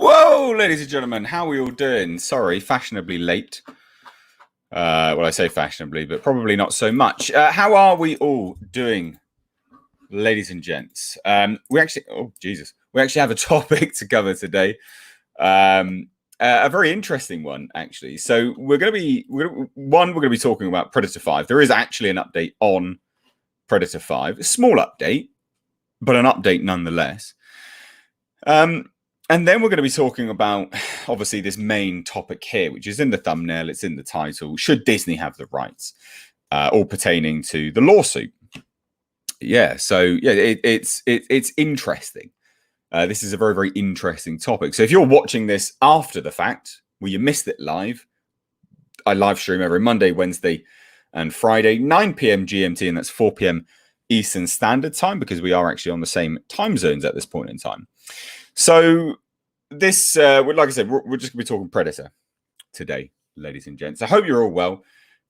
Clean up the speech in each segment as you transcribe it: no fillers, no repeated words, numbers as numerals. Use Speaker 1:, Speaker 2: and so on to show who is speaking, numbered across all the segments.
Speaker 1: Whoa, ladies and gentlemen, how are we all doing? Sorry, fashionably late. Well, I say fashionably, but probably not so much. How are we all doing, ladies and gents? We actually have a topic to cover today. A very interesting one, actually. So we're going to be talking about Predator 5. There is actually an update on Predator 5, a small update, but an update nonetheless. And then we're going to be talking about, obviously, this main topic here, which is in the thumbnail, it's in the title. Should Disney have the rights? All pertaining to the lawsuit. Yeah, so yeah, it's interesting. This is a very, very interesting topic. So if you're watching this after the fact, well, you missed it live. I live stream every Monday, Wednesday, and Friday, 9 p.m. GMT, and that's 4 p.m. Eastern Standard Time, because we are actually on the same time zones at this point in time. So this, like I said, we're just going to be talking Predator today, ladies and gents. I hope you're all well.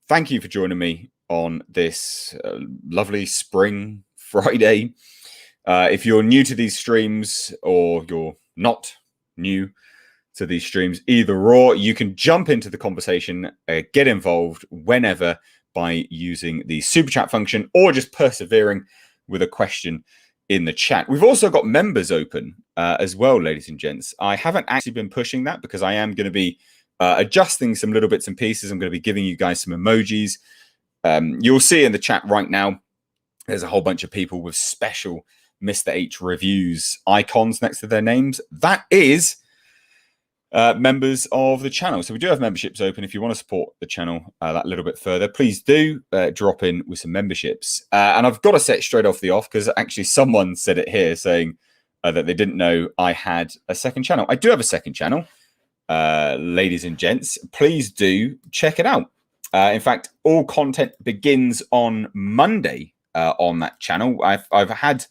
Speaker 1: Thank you for joining me on this lovely spring Friday. If you're new to these streams or you're not new to these streams, either or, you can jump into the conversation, get involved whenever by using the super chat function or just persevering with a question in the chat. We've also got members open as well, ladies and gents. I haven't actually been pushing that because I am going to be adjusting some little bits and pieces. I'm going to be giving you guys some emojis. You'll see in the chat right now, there's a whole bunch of people with special Mr. H reviews icons next to their names. That is members of the channel. So we do have memberships open. If you want to support the channel that little bit further, please do drop in with some memberships. And I've got to say it straight off the off, because actually someone said it here saying that they didn't know I had a second channel. I do have a second channel, ladies and gents. Please do check it out. In fact, all content begins on Monday on that channel. I've had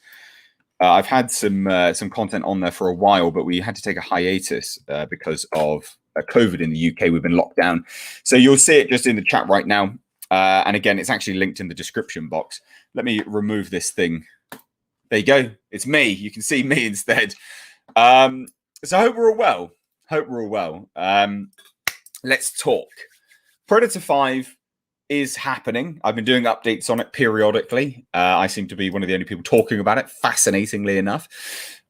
Speaker 1: some content on there for a while, but we had to take a hiatus because of COVID in the UK. We've been locked down. So you'll see it just in the chat right now. And again, it's actually linked in the description box. Let me remove this thing. There you go. It's me. You can see me instead. So I hope we're all well. Let's talk. Predator 5 is happening. I've been doing updates on it periodically. I seem to be one of the only people talking about it, fascinatingly enough.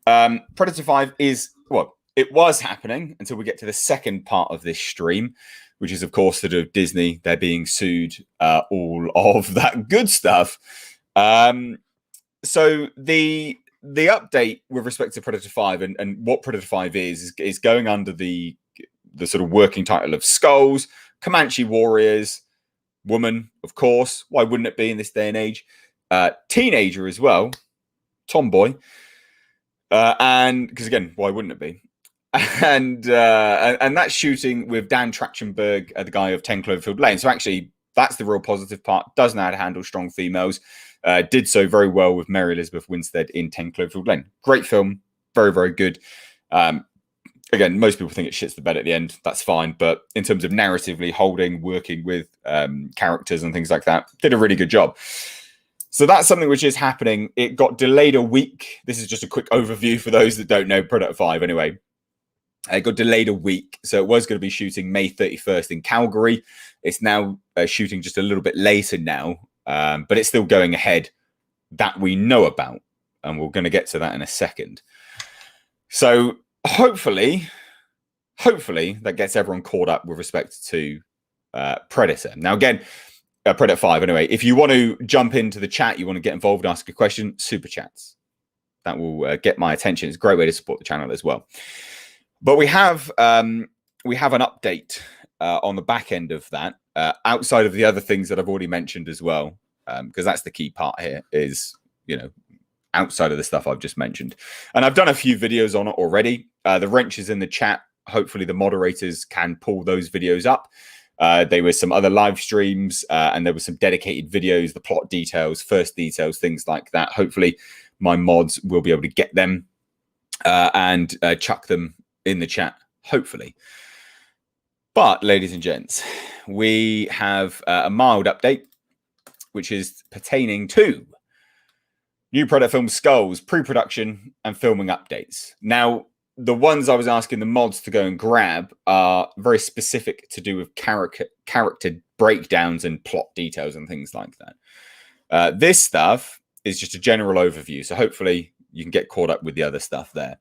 Speaker 1: Predator 5 it was happening until we get to the second part of this stream, which is, of course, to do with Disney. They're being sued, all of that good stuff. So the update with respect to Predator 5 and what Predator 5 is going under the sort of working title of Skulls, Comanche Warriors, woman, of course. Why wouldn't it be in this day and age? Teenager as well, tomboy, and because again, why wouldn't it be? And that shooting with Dan Trachtenberg, the guy of 10 Cloverfield Lane. So actually, that's the real positive part. Does know how to handle strong females. Did so very well with Mary Elizabeth Winstead in 10 Cloverfield Lane. Great film, very, very good. Again, most people think it shits the bed at the end. That's fine. But in terms of narratively holding, working with characters and things like that, did a really good job. So that's something which is happening. It got delayed a week. This is just a quick overview for those that don't know Predator 5 anyway. It got delayed a week. So it was going to be shooting May 31st in Calgary. It's now shooting just a little bit later now. But it's still going ahead that we know about. And we're going to get to that in a second. So hopefully that gets everyone caught up with respect to Predator. Now, again, Predator 5, anyway, if you want to jump into the chat, you want to get involved and ask a question, super chats. That will get my attention. It's a great way to support the channel as well. But we have an update on the back end of that, outside of the other things that I've already mentioned as well, because that's the key part here is, outside of the stuff I've just mentioned. And I've done a few videos on it already. The wrench is in the chat. Hopefully the moderators can pull those videos up. There were some other live streams and there were some dedicated videos, the plot details, first details, things like that. Hopefully my mods will be able to get them and chuck them in the chat, hopefully. But, ladies and gents, we have a mild update, which is pertaining to new Predator film Skulls, pre-production and filming updates. Now, the ones I was asking the mods to go and grab are very specific to do with character breakdowns and plot details and things like that. This stuff is just a general overview, so hopefully you can get caught up with the other stuff there.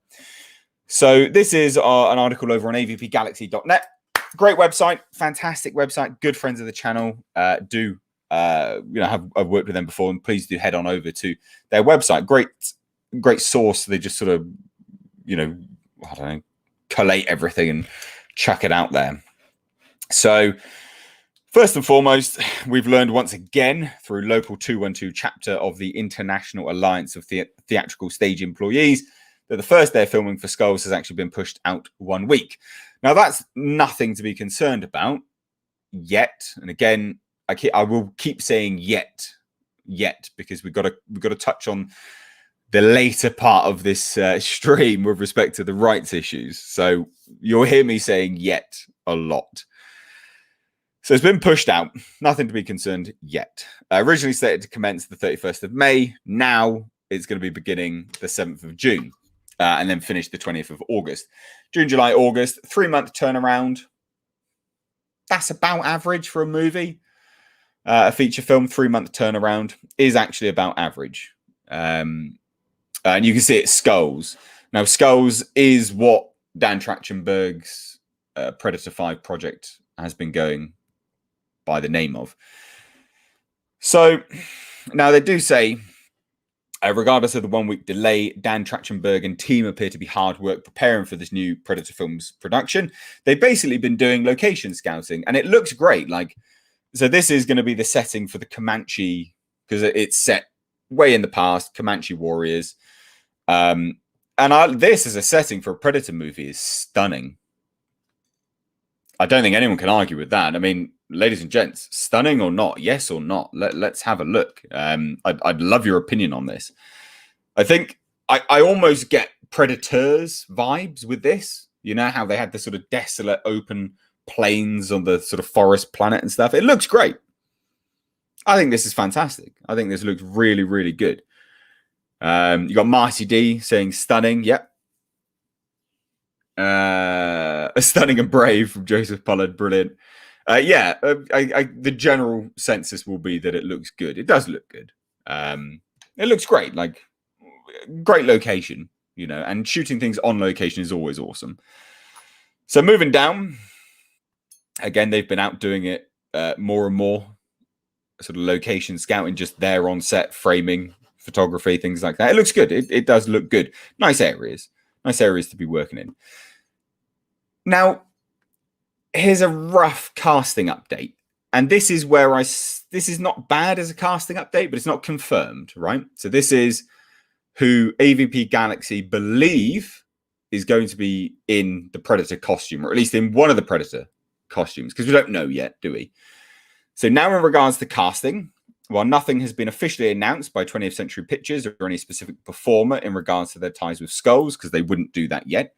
Speaker 1: So this is an article over on avpgalaxy.net. Great website, fantastic website, good friends of the channel. I've worked with them before, and please do head on over to their website. Great source. They just sort of, collate everything and chuck it out there. So first and foremost, we've learned once again through local 212 chapter of the International Alliance of Theatrical Stage Employees that the first day of filming for Skulls has actually been pushed out 1 week. Now, that's nothing to be concerned about yet. And again, I will keep saying yet, because we've got to touch on the later part of this stream with respect to the rights issues. So you'll hear me saying yet a lot. So it's been pushed out. Nothing to be concerned yet. Originally slated to commence the 31st of May. Now it's going to be beginning the 7th of June and then finish the 20th of August. June, July, August, 3-month turnaround. That's about average for a movie. A feature film, 3-month turnaround is actually about average. And you can see it, Skulls. Now, Skulls is what Dan Trachtenberg's Predator 5 project has been going by the name of. So now they do say, regardless of the 1-week delay, Dan Trachtenberg and team appear to be hard at work preparing for this new Predator film's production. They've basically been doing location scouting, and it looks great. So this is going to be the setting for the Comanche, because it's set way in the past, Comanche warriors. This as a setting for a Predator movie is stunning. I don't think anyone can argue with that. I mean, ladies and gents, stunning or not, yes or not, let's have a look. I'd love your opinion on this. I think I almost get Predators vibes with this. You know how they had the sort of desolate open plains on the sort of forest planet and stuff. It looks great. I think this is fantastic. I think this looks really, really good. You got Marcy D saying stunning. Yep. Stunning and brave from Joseph Pollard. Brilliant. The general census will be that it looks good. It does look good. It looks great. Great location, and shooting things on location is always awesome. So moving down, again, they've been out doing it more and more, sort of location scouting, just there on set, framing, photography, things like that. It looks good. It does look good. Nice areas to be working in. Now, here's a rough casting update. And this is where this is not bad as a casting update, but it's not confirmed, right? So this is who AVP Galaxy believe is going to be in the Predator costume, or at least in one of the Predator costumes, because we don't know yet, do we? So now in regards to casting, while nothing has been officially announced by 20th Century Pictures or any specific performer in regards to their ties with Skulls, because they wouldn't do that yet,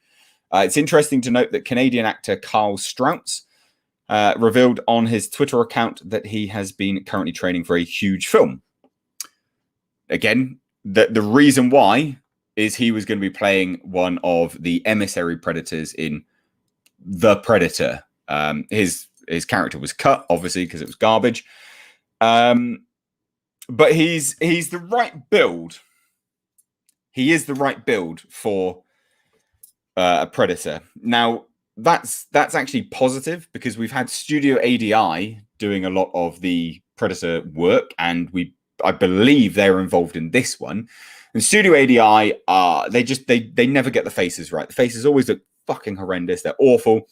Speaker 1: it's interesting to note that Canadian actor Carl Strutz revealed on his Twitter account that he has been currently training for a huge film. Again, the reason why is he was going to be playing one of the emissary predators in The Predator. His character was cut, obviously, because it was garbage. But he's the right build. He is the right build for a Predator. Now, that's actually positive, because we've had Studio ADI doing a lot of the Predator work, and I believe they're involved in this one. And Studio ADI they never get the faces right. The faces always look fucking horrendous. They're awful,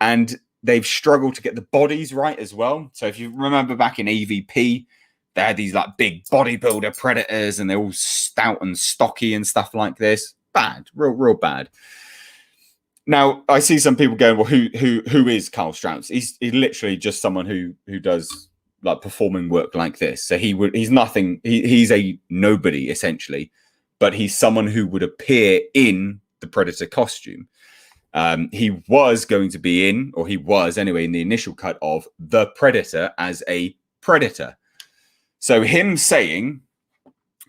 Speaker 1: and they've struggled to get the bodies right as well. So if you remember back in AVP, they had these big bodybuilder predators, and they're all stout and stocky and stuff like this. Bad, real bad. Now, I see some people going, well, who is Carl Strutz? He's literally just someone who does performing work like this. So he's nothing. He's a nobody essentially, but he's someone who would appear in the Predator costume. He was going to be in, or he was anyway, in the initial cut of The Predator as a Predator. So him saying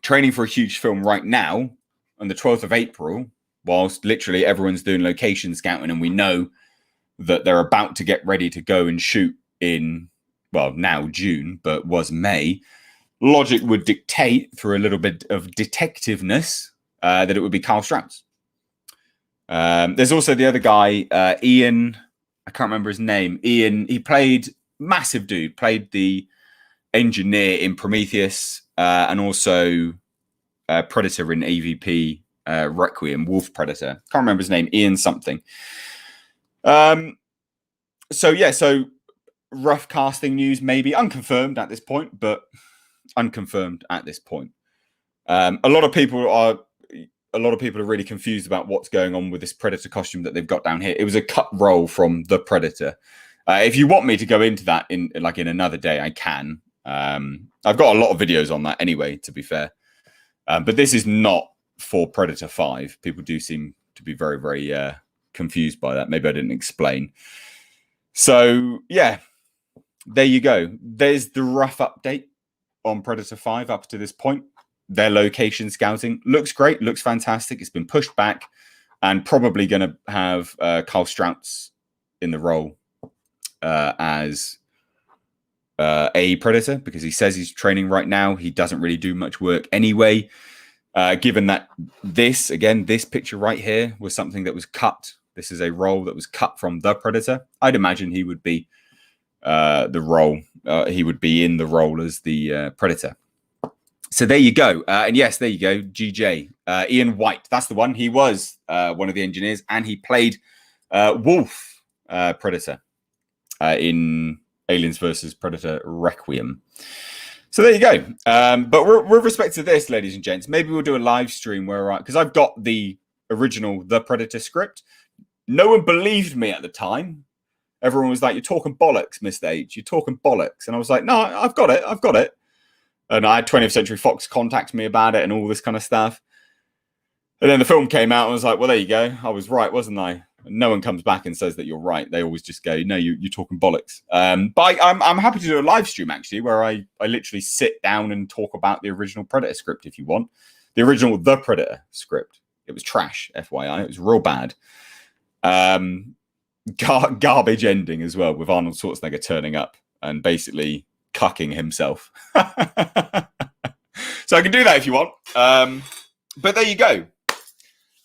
Speaker 1: training for a huge film right now on the 12th of April whilst literally everyone's doing location scouting, and we know that they're about to get ready to go and shoot in, well, now June, but was May. Logic would dictate, through a little bit of detectiveness, that it would be Carl Strutz. There's also the other guy, Ian. I can't remember his name. Ian. He played massive dude. Played the engineer in Prometheus, and also Predator in AVP Requiem, Wolf Predator. Can't remember his name. Ian something. So rough casting news, maybe unconfirmed at this point, but unconfirmed at this point. A lot of people are really confused about what's going on with this Predator costume that they've got down here. It was a cut roll from the Predator. If you want me to go into that in another day, I can. I've got a lot of videos on that anyway, to be fair. But this is not for Predator 5. People do seem to be very, very confused by that. Maybe I didn't explain. So, yeah, there you go. There's the rough update on Predator 5 up to this point. Their location scouting looks great, looks fantastic. It's been pushed back, and probably going to have Carl Strutz in the role as a Predator, because he says he's training right now. He doesn't really do much work anyway. Given that this picture right here was something that was cut. This is a role that was cut from the Predator. I'd imagine he would be the role. He would be in the role as the Predator. So there you go. And yes, there you go. GJ. Ian White. That's the one. He was one of the engineers, and he played Wolf Predator in Aliens vs. Predator Requiem. So there you go. But with respect to this, ladies and gents, maybe we'll do a live stream where, because I've got the original The Predator script. No one believed me at the time. Everyone was like, "You're talking bollocks, Mr. H. You're talking bollocks." And I was like, "No, I've got it. And I had 20th Century Fox contact me about it and all this kind of stuff. And then the film came out and I was like, well, there you go. I was right, wasn't I? And no one comes back and says that you're right. They always just go, no, you're talking bollocks. But I'm happy to do a live stream, actually, where I literally sit down and talk about the original Predator script, if you want. The original The Predator script. It was trash, FYI. It was real bad. Garbage ending as well, with Arnold Schwarzenegger turning up and basically cucking himself. So I can do that if you want. But there you go.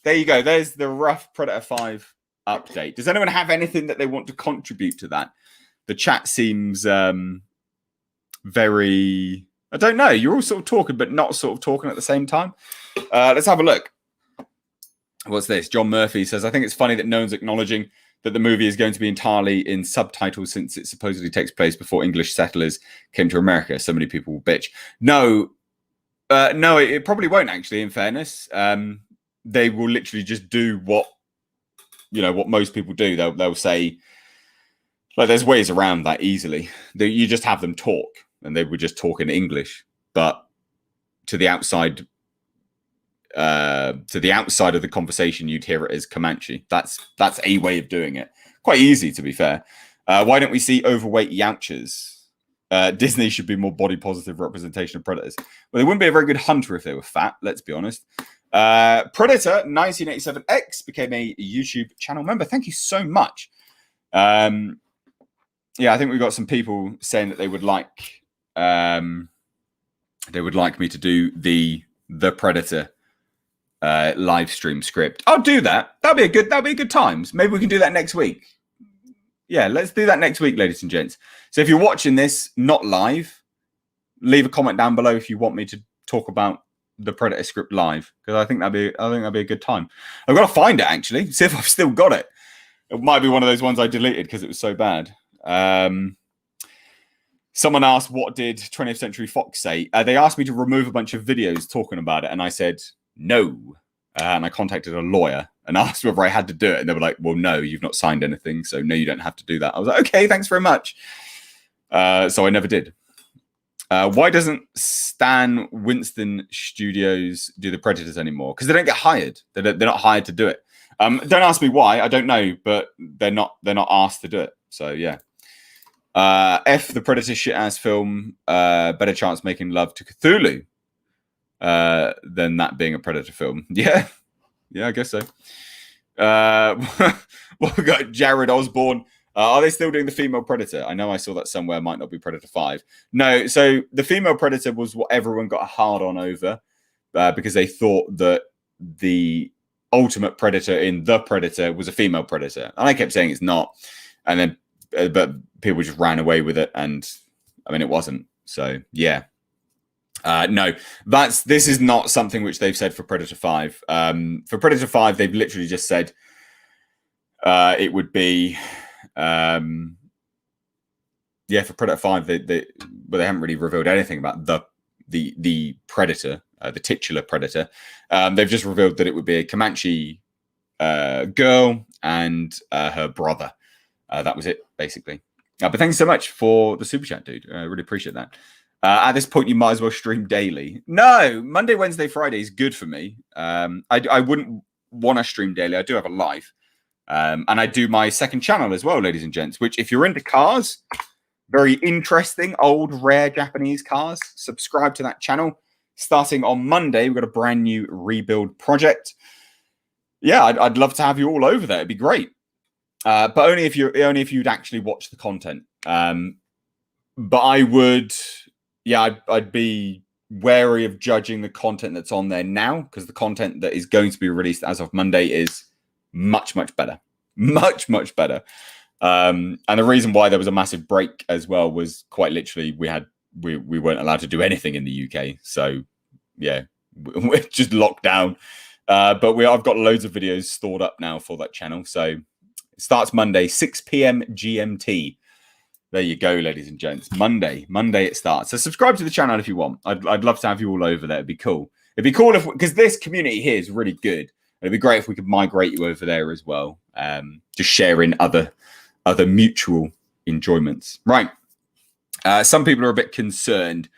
Speaker 1: There's the rough Predator 5 update. Does anyone have anything that they want to contribute to that? The chat seems very... I don't know. You're all sort of talking, but not sort of talking at the same time. Let's have a look. What's this? John Murphy says, I think it's funny that no one's acknowledging that the movie is going to be entirely in subtitles since it supposedly takes place before English settlers came to America. So many people will bitch. No, it probably won't, actually, in fairness. They will literally just do what most people do. They'll say, like, there's ways around that easily. You just have them talk, and they would just talk in English. But to the outside of the conversation, you'd hear it as Comanche. That's a way of doing it. Quite easy, to be fair. Why don't we see overweight Youchers? Disney should be more body positive representation of predators. Well, they wouldn't be a very good hunter if they were fat, let's be honest. Predator 1987X became a YouTube channel member. Thank you so much. I think we've got some people saying that they would like me to do the Predator live stream script. I'll do that. That'll be a good times. Maybe we can do that next week. Yeah, let's do that next week, ladies and gents. So if you're watching this not live, leave a comment down below if you want me to talk about the Predator script live, because I think that'd be a good time. I've got to find it, actually, see if I've still got it. It might be one of those ones I deleted because it was so bad. Someone asked, what did 20th Century Fox say? They asked me to remove a bunch of videos talking about it, and I said no. And I contacted a lawyer and asked whether I had to do it. And they were like, well, no, you've not signed anything. So no, you don't have to do that. I was like, okay, thanks very much. So I never did. Why doesn't Stan Winston Studios do the Predators anymore? Because they don't get hired. They're not hired to do it. Don't ask me why. I don't know, but they're not asked to do it. So yeah. F the Predator shit ass film. Better chance making love to Cthulhu than that being a Predator film. Yeah. Yeah, I guess so. Well, we got Jared Osborne. Are they still doing the female Predator? I know I saw that somewhere. Might not be Predator 5. No, so the female Predator was what everyone got a hard on over because they thought that the ultimate Predator in The Predator was a female Predator. And I kept saying it's not. And then, but people just ran away with it. And I mean, it wasn't. So, yeah. No, this is not something which they've said for Predator 5. For Predator 5, they've literally just said it would be... for Predator 5, they haven't really revealed anything about the Predator, the titular Predator. They've just revealed that it would be a Comanche girl and her brother. That was it, basically. But thanks so much for the super chat, dude. I really appreciate that. At this point, you might as well stream daily. No, Monday, Wednesday, Friday is good for me. I wouldn't want to stream daily. I do have a life. And I do my second channel as well, ladies and gents, which if you're into cars, very interesting, old, rare Japanese cars, subscribe to that channel. Starting on Monday, we've got a brand new rebuild project. Yeah, I'd love to have you all over there. It'd be great. But only if you'd actually watch the content. But I would... Yeah, I'd be wary of judging the content that's on there now because the content that is going to be released as of Monday is much, much better. Much, much better. And the reason why there was a massive break as well was quite literally we weren't allowed to do anything in the UK. So, yeah, we're just locked down. But I've got loads of videos stored up now for that channel. So it starts Monday, 6 p.m. GMT. There you go, ladies and gents. Monday it starts. So subscribe to the channel if you want. I'd love to have you all over there. It'd be cool. It'd be cool because this community here is really good. It'd be great if we could migrate you over there as well. Just sharing other mutual enjoyments. Right. Some people are a bit concerned.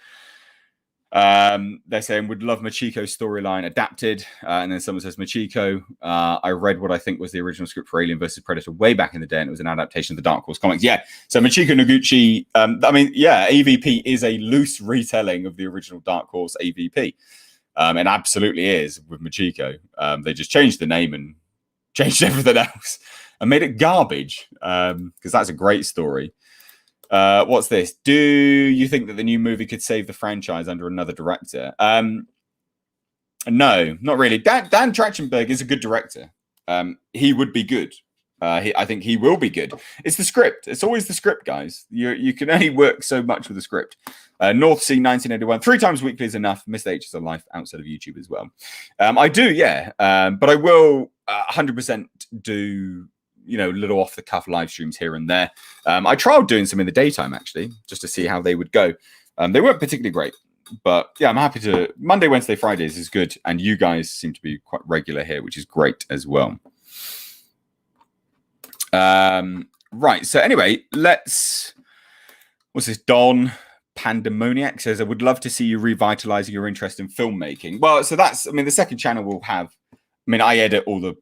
Speaker 1: They're saying would love Machiko's storyline adapted, and then someone says Machiko. I read what I think was the original script for Alien versus Predator way back in the day, and it was an adaptation of the Dark Horse comics. Yeah, so Machiko Noguchi. I mean, yeah, AVP is a loose retelling of the original Dark Horse AVP, and absolutely is with Machiko. They just changed the name and changed everything else and made it garbage because that's a great story. What's this? Do you think that the new movie could save the franchise under another director? No, not really. Dan Trachtenberg is a good director. He would be good. I think he will be good. It's the script. It's always the script, guys. You can only work so much with the script. North Sea 1981. 3 times weekly is enough. Mr. H is a life outside of YouTube as well. I do, yeah. But I will 100% do... little off the cuff live streams here and there. I tried doing some in the daytime actually, just to see how they would go. They weren't particularly great, but yeah, I'm happy to. Monday, Wednesday, Fridays is good, and you guys seem to be quite regular here, which is great as well. Right. So anyway, what's this? Don Pandemoniac says, I would love to see you revitalizing your interest in filmmaking. Well, so the second channel will have, I edit all the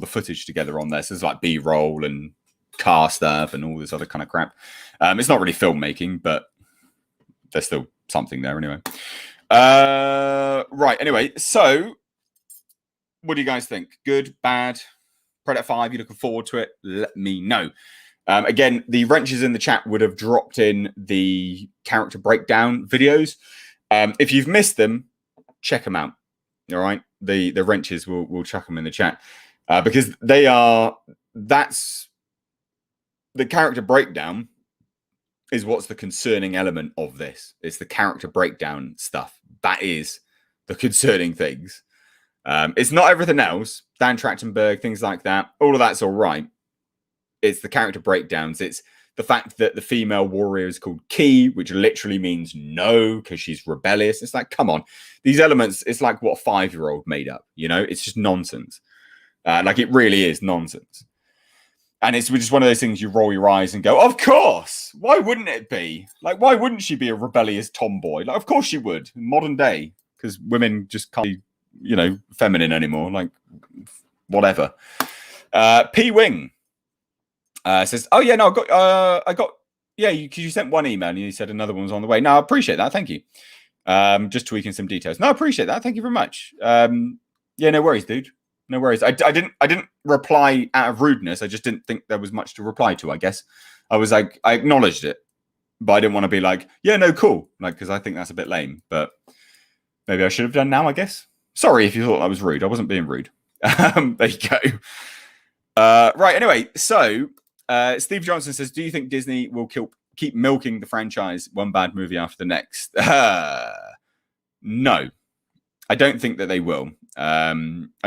Speaker 1: footage together on there. So there's like B-roll and car stuff and all this other kind of crap. It's not really filmmaking, but there's still something there anyway. Right. Anyway, so what do you guys think? Good, bad? Predator 5, you looking forward to it? Let me know. Again, the wrenches in the chat would have dropped in the character breakdown videos. If you've missed them, check them out. All right. The wrenches, we'll chuck them in the chat. Because that's the character breakdown is what's the concerning element of this. It's the character breakdown stuff. That is the concerning things. It's not everything else. Dan Trachtenberg, things like that. All of that's all right. It's the character breakdowns. It's the fact that the female warrior is called Ki, which literally means no, because she's rebellious. It's like, come on. These elements, it's like what a 5-year-old made up. It's just nonsense. It really is nonsense. And it's just one of those things you roll your eyes and go, of course. Why wouldn't it be? Why wouldn't she be a rebellious tomboy? Of course she would in modern day, because women just can't be, feminine anymore. Whatever. P-Wing says, oh, yeah, no, you sent one email and you said another one was on the way. No, I appreciate that. Thank you. Just tweaking some details. No, I appreciate that. Thank you very much. Yeah, no worries, dude. No worries. I didn't reply out of rudeness. I just didn't think there was much to reply to, I guess. I was like, I acknowledged it, but I didn't want to be like, yeah, no, cool. Like, because I think that's a bit lame, but maybe I should have done now, I guess. Sorry if you thought I was rude. I wasn't being rude. There you go. Right. Anyway, so Steve Johnson says, do you think Disney will keep milking the franchise one bad movie after the next? No, I don't think that they will. I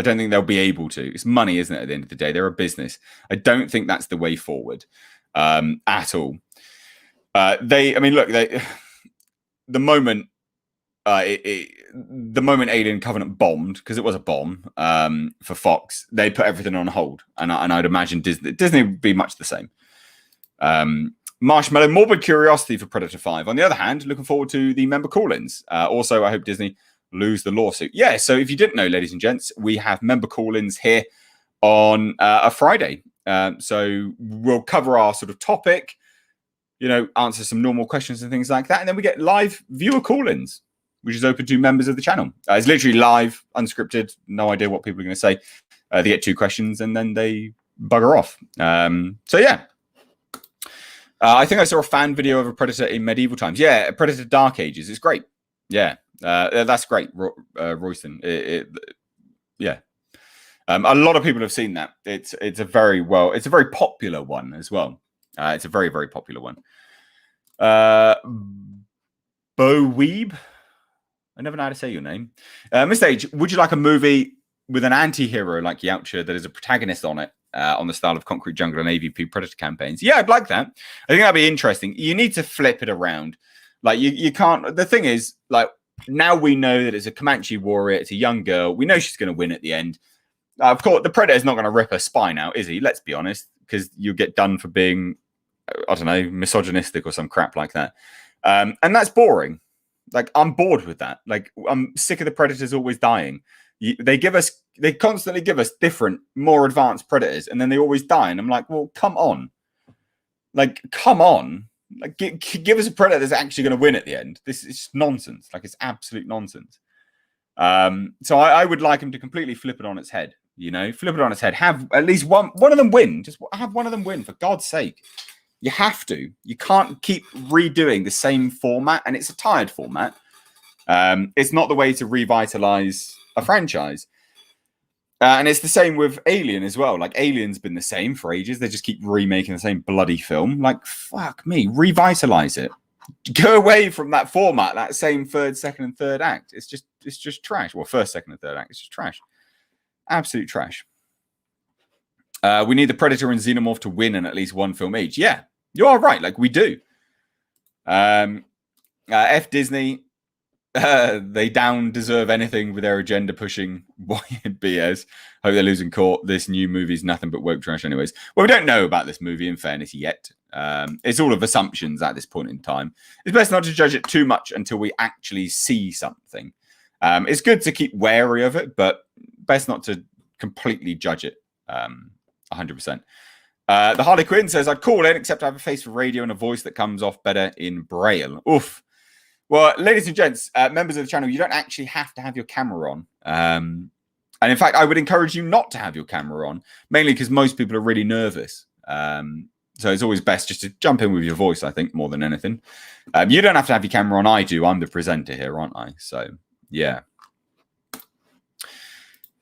Speaker 1: don't think they'll be able to. It's money, isn't it? At the end of the day, they're a business. I don't think that's the way forward at all. The moment the moment Alien Covenant bombed, because it was a bomb for Fox, they put everything on hold, and I'd imagine Disney would be much the same. Marshmallow, morbid curiosity for Predator 5. On the other hand, looking forward to the member call-ins. Also, I hope Disney lose the lawsuit. Yeah, so if you didn't know, ladies and gents, we have member call-ins here on a Friday. So we'll cover our sort of topic, answer some normal questions and things like that. And then we get live viewer call-ins, which is open to members of the channel. It's literally live, unscripted, no idea what people are going to say. They get 2 questions and then they bugger off. So yeah. I think I saw a fan video of a Predator in medieval times. Yeah, Predator Dark Ages. It's great. Yeah, that's great, Royston. Yeah. A lot of people have seen that. It's a very popular one as well. It's a very, very popular one. Bo Weeb. I never know how to say your name. Mr. H, would you like a movie with an anti-hero like Yautja that is a protagonist on it, on the style of Concrete Jungle and AVP Predator campaigns? Yeah, I'd like that. I think that'd be interesting. You need to flip it around. Like, you can't... The thing is, like, now we know that it's a Comanche warrior. It's a young girl. We know she's going to win at the end. Of course, the Predator's not going to rip her spine out, is he? Let's be honest, because you'll get done for being, I don't know, misogynistic or some crap like that. And that's boring. Like, I'm bored with that. Like, I'm sick of the Predators always dying. They constantly give us different, more advanced Predators, and then they always die. And I'm like, well, come on. Like, come on. Like, give us a Predator that's actually going to win at the end. This is nonsense. Like, it's absolute nonsense. So I would like him to completely flip it on its head. Flip it on its head. Have at least one of them win. Just have one of them win, for God's sake. You have to. You can't keep redoing the same format, and it's a tired format. It's not the way to revitalize a franchise. And it's the same with Alien as well. Like, Alien's been the same for ages. They just keep remaking the same bloody film. Like, fuck me. Revitalize it. Go away from that format, that same first, second, and third act. It's just trash. Well, first, second, and third act. It's just trash. Absolute trash. We need the Predator and Xenomorph to win in at least one film each. Yeah, you are right. Like, we do. F Disney. They deserve anything with their agenda pushing Y and BS. Hope they lose in court. This new movie's nothing but woke trash anyways. Well, we don't know about this movie, in fairness, yet. It's all of assumptions at this point in time. It's best not to judge it too much until we actually see something. It's good to keep wary of it, but best not to completely judge it 100%. The Harley Quinn says, I'd call in, except I have a face for radio and a voice that comes off better in Braille. Oof. Well, ladies and gents, members of the channel, you don't actually have to have your camera on. And in fact, I would encourage you not to have your camera on, mainly because most people are really nervous. So it's always best just to jump in with your voice, I think, more than anything. You don't have to have your camera on. I do. I'm the presenter here, aren't I? So, yeah.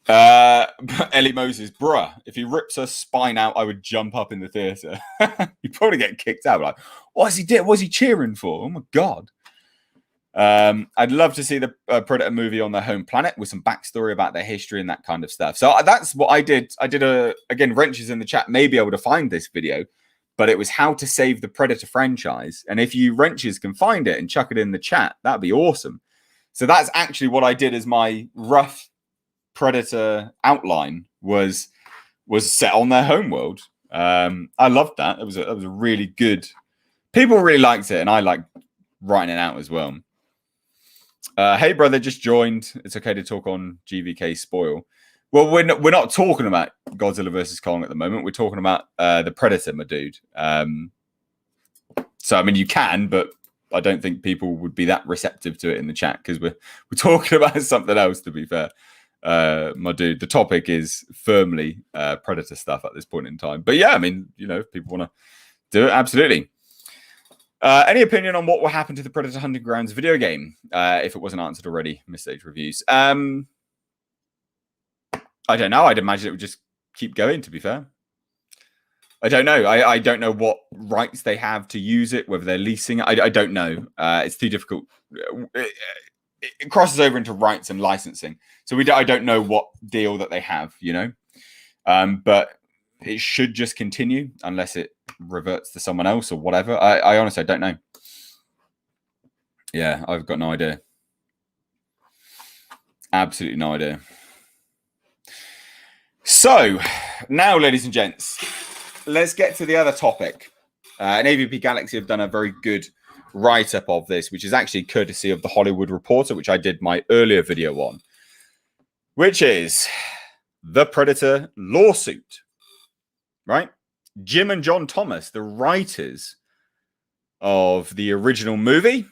Speaker 1: Ellie Moses, bruh, if he rips her spine out, I would jump up in the theatre. You'd probably get kicked out. Like, what's he did? What's he cheering for? Oh, my God. I'd love to see the Predator movie on their home planet with some backstory about their history and that kind of stuff. So that's what I did. I did again, Wrenches in the chat may be able to find this video, but it was how to save the Predator franchise. And if you Wrenches can find it and chuck it in the chat, that'd be awesome. So that's actually what I did as my rough Predator outline was set on their home world. I loved that. It was a really good. People really liked it, and I liked writing it out as well. Hey, brother, just joined. It's okay to talk on GVK spoil. Well, we're not talking about Godzilla versus Kong at the moment. We're talking about the Predator, my dude. So I mean, you can, but I don't think people would be that receptive to it in the chat because we're talking about something else. To be fair, my dude. The topic is firmly Predator stuff at this point in time. But yeah, I mean, if people want to do it, absolutely. Any opinion on what will happen to the Predator Hunting Grounds video game if it wasn't answered already? Missage reviews. I don't know. I'd imagine it would just keep going, to be fair. I don't know. I don't know what rights they have to use it, whether they're leasing it. I don't know. It's too difficult. It crosses over into rights and licensing. So I don't know what deal that they have, but it should just continue unless it reverts to someone else or whatever. I honestly don't know. Yeah, I've got no idea. Absolutely no idea. So now, ladies and gents, let's get to the other topic. And AVP Galaxy have done a very good write-up of this, which is actually courtesy of the Hollywood Reporter, which I did my earlier video on, which is the Predator lawsuit, right? Jim and John Thomas, the writers of the original movie,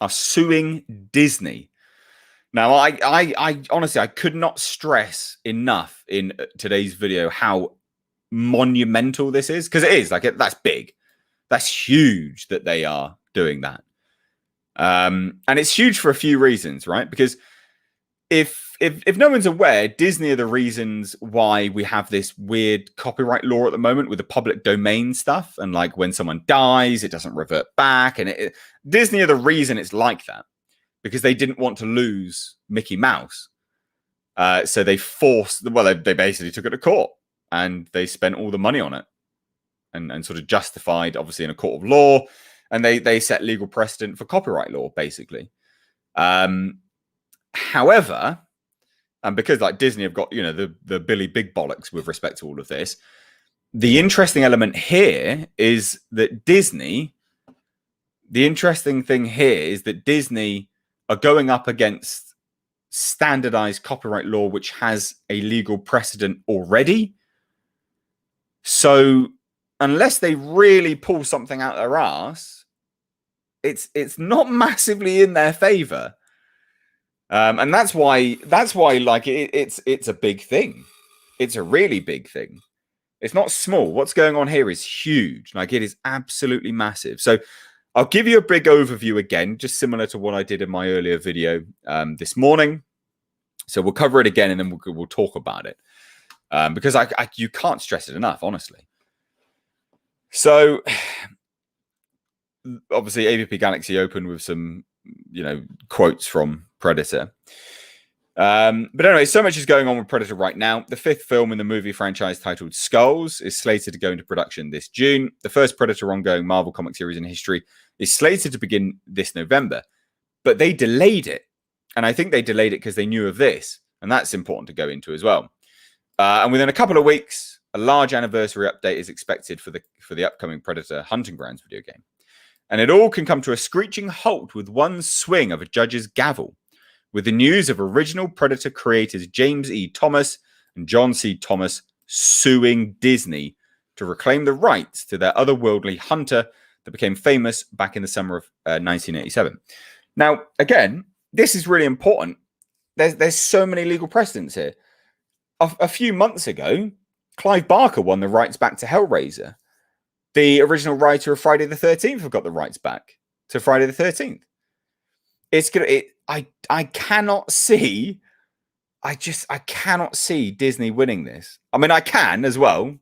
Speaker 1: are suing Disney. Now, I honestly, I could not stress enough in today's video how monumental this is, because it is that's big. That's huge that they are doing that. And it's huge for a few reasons, right? Because if no one's aware, Disney are the reasons why we have this weird copyright law at the moment with the public domain stuff. And like when someone dies, it doesn't revert back. And Disney are the reason it's like that, because they didn't want to lose Mickey Mouse. So they they basically took it to court and they spent all the money on it and sort of justified, obviously, in a court of law. And they set legal precedent for copyright law, basically. However, and because like Disney have got, the Billy Big Bollocks with respect to all of this, the interesting element here is that Disney are going up against standardized copyright law, which has a legal precedent already. So unless they really pull something out their ass, it's not massively in their favor. And that's why like it's a big thing. It's a really big thing. It's not small. What's going on here is huge. Like, it is absolutely massive. So I'll give you a big overview again, just similar to what I did in my earlier video this morning. So we'll cover it again and then we'll talk about it because you can't stress it enough, honestly. So obviously AVP Galaxy opened with some, quotes from Predator. But anyway, so much is going on with Predator right now. The 5th film in the movie franchise titled Skulls is slated to go into production this June. The first Predator ongoing Marvel comic series in history is slated to begin this November. But they delayed it. And I think they delayed it because they knew of this. And that's important to go into as well. And within a couple of weeks, a large anniversary update is expected for the upcoming Predator Hunting Grounds video game. And it all can come to a screeching halt with one swing of a judge's gavel, with the news of original Predator creators James E. Thomas and John C. Thomas suing Disney to reclaim the rights to their otherworldly hunter that became famous back in the summer of 1987. Now, again, this is really important. There's so many legal precedents here. A few months ago, Clive Barker won the rights back to Hellraiser. The original writer of Friday the 13th have got the rights back to Friday the 13th. I cannot see. I cannot see Disney winning this. I mean, I can as well,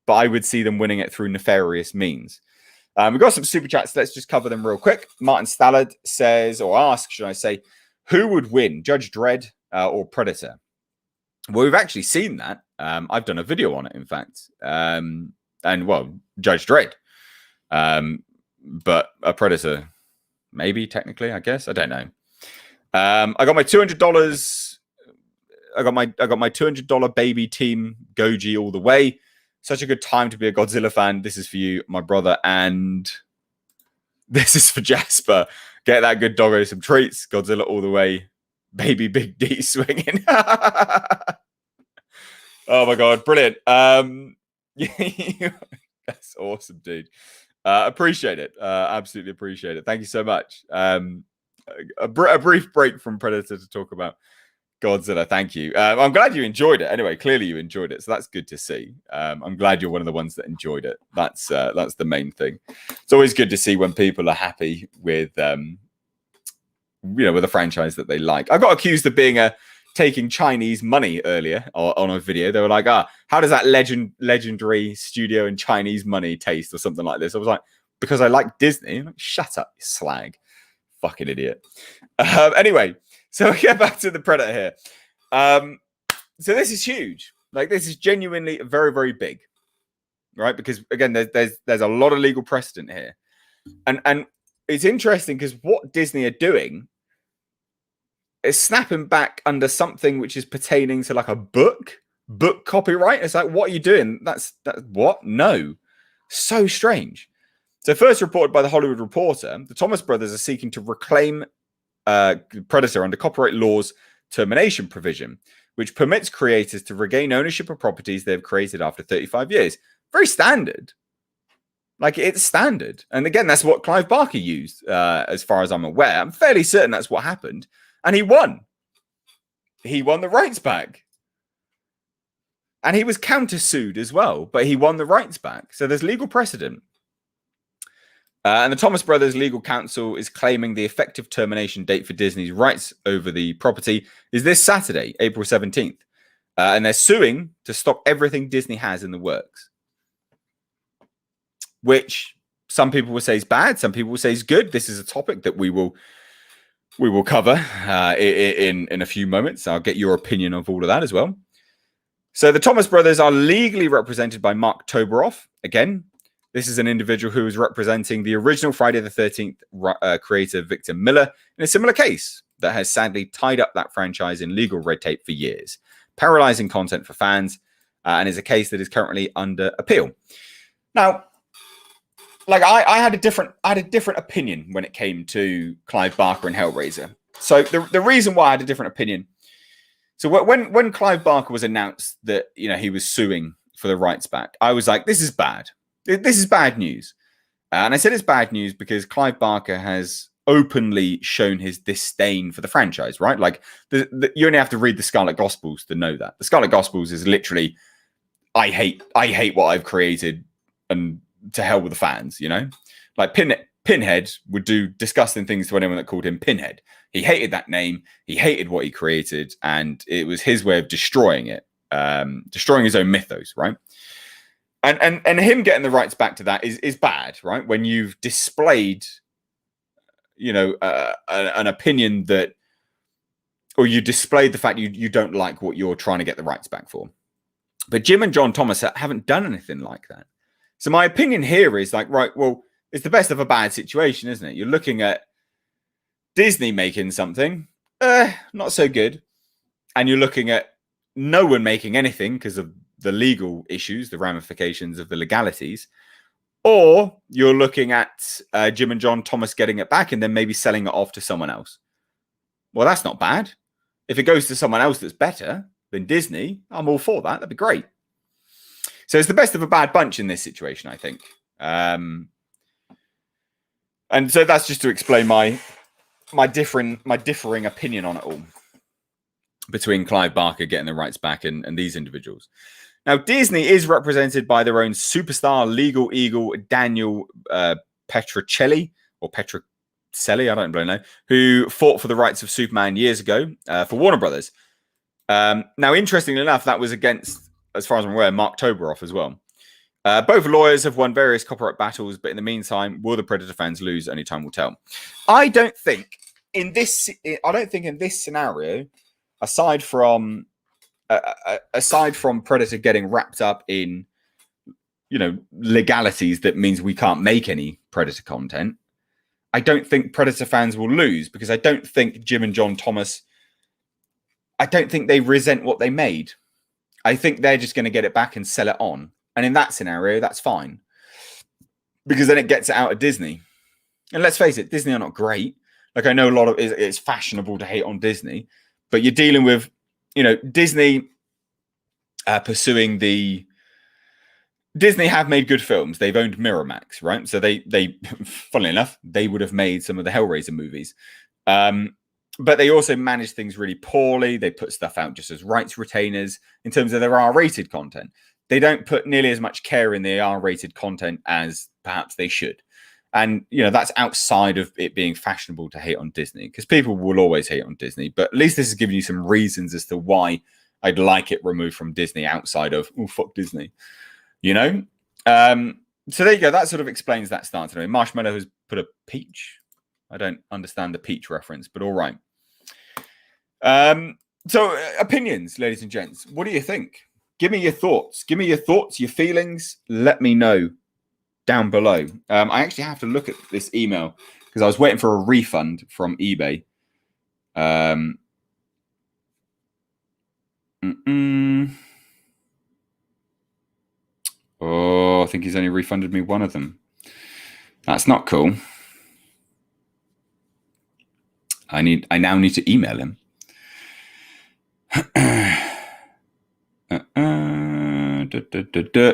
Speaker 1: but I would see them winning it through nefarious means. We've got some super chats. Let's just cover them real quick. Martin Stallard says, or asks, should I say, who would win, Judge Dredd or Predator? Well, we've actually seen that. I've done a video on it, in fact. And well, Judge Dredd. But a Predator, maybe technically, I guess. I don't know. I got my $200. I got my $200 baby team Goji all the way. Such a good time to be a Godzilla fan. This is for you, my brother, and this is for Jasper. Get that good doggo some treats. Godzilla all the way. Baby Big D swinging. Oh my god, brilliant. That's awesome, dude. Appreciate it. Absolutely appreciate it. Thank you so much. a brief break from Predator to talk about Godzilla. Thank you. I'm glad you enjoyed it. Anyway, clearly you enjoyed it, so that's good to see. I'm glad you're one of the ones that enjoyed it. That's the main thing. It's always good to see when people are happy with with a franchise that they like. I got accused of being taking Chinese money earlier on a video. They were like, how does that legendary studio and Chinese money taste, or something like this? I was like, because I like Disney. Like, shut up, you slag. Fucking idiot. Anyway, so we get back to the Predator here. So this is huge. Like, this is genuinely very, very big, right? Because again, there's a lot of legal precedent here, and it's interesting because what Disney are doing is snapping back under something which is pertaining to like a book copyright. It's like, what are you doing? That's what? No, so strange. So first reported by the Hollywood Reporter, the Thomas brothers are seeking to reclaim Predator under copyright law's termination provision, which permits creators to regain ownership of properties they have created after 35 years. Very standard. Like, it's standard. And again, that's what Clive Barker used, as far as I'm aware. I'm fairly certain that's what happened. And he won. He won the rights back. And he was countersued as well, but he won the rights back. So there's legal precedent. And the Thomas Brothers legal counsel is claiming the effective termination date for Disney's rights over the property is this Saturday, April 17th. And they're suing to stop everything Disney has in the works. Which some people will say is bad, some people will say is good. This is a topic that we will cover in a few moments. I'll get your opinion of all of that as well. So the Thomas Brothers are legally represented by Mark Toberoff. Again, this is an individual who is representing the original Friday the 13th creator Victor Miller in a similar case that has sadly tied up that franchise in legal red tape for years, paralyzing content for fans, and is a case that is currently under appeal. Now, like I had a different opinion when it came to Clive Barker and Hellraiser. So the reason why I had a different opinion. So when Clive Barker was announced that he was suing for the rights back, I was like, this is bad. This is bad news. And I said it's bad news because Clive Barker has openly shown his disdain for the franchise, right? Like, you only have to read the Scarlet Gospels to know that. The Scarlet Gospels is literally, I hate what I've created, and to hell with the fans, Like, Pinhead would do disgusting things to anyone that called him Pinhead. He hated that name. He hated what he created, and it was his way of destroying it, destroying his own mythos, right? And him getting the rights back to that is bad, right? When you've displayed, an opinion that, or you displayed the fact you don't like what you're trying to get the rights back for. But Jim and John Thomas haven't done anything like that. So my opinion here is like, right, well, it's the best of a bad situation, isn't it? You're looking at Disney making something, not so good. And you're looking at no one making anything because of the legal issues, the ramifications of the legalities, or you're looking at Jim and John Thomas getting it back and then maybe selling it off to someone else. Well, that's not bad. If it goes to someone else that's better than Disney, I'm all for that. That'd be great. So it's the best of a bad bunch in this situation, I think. And so that's just to explain my differing opinion on it all between Clive Barker getting the rights back and these individuals. Now, Disney is represented by their own superstar legal eagle, Daniel Petrocelli, or Petrocelli, I don't really know, who fought for the rights of Superman years ago for Warner Brothers. Now, interestingly enough, that was against, as far as I'm aware, Mark Toberoff as well. Both lawyers have won various copyright battles, but in the meantime, will the Predator fans lose? Only time will tell. I don't think in this scenario, aside from Predator getting wrapped up in, legalities that means we can't make any Predator content, I don't think Predator fans will lose, because I don't think Jim and John Thomas, I don't think they resent what they made. I think they're just going to get it back and sell it on. And in that scenario, that's fine, because then it gets it out of Disney. And let's face it, Disney are not great. Like, I know a lot of it's fashionable to hate on Disney, but you're dealing with, Disney pursuing the... Disney have made good films. They've owned Miramax, right? So they funnily enough, they would have made some of the Hellraiser movies. But they also manage things really poorly. They put stuff out just as rights retainers in terms of their R-rated content. They don't put nearly as much care in the R-rated content as perhaps they should. And, that's outside of it being fashionable to hate on Disney, because people will always hate on Disney. But at least this is giving you some reasons as to why I'd like it removed from Disney outside of, oh, fuck Disney. So there you go. That sort of explains that stance. Anyway, Marshmallow has put a peach. I don't understand the peach reference, but all right. So opinions, ladies and gents. What do you think? Give me your thoughts. Give me your thoughts, your feelings. Let me know down below. I actually have to look at this email because I was waiting for a refund from eBay. Oh, I think he's only refunded me one of them. That's not cool. I now need to email him.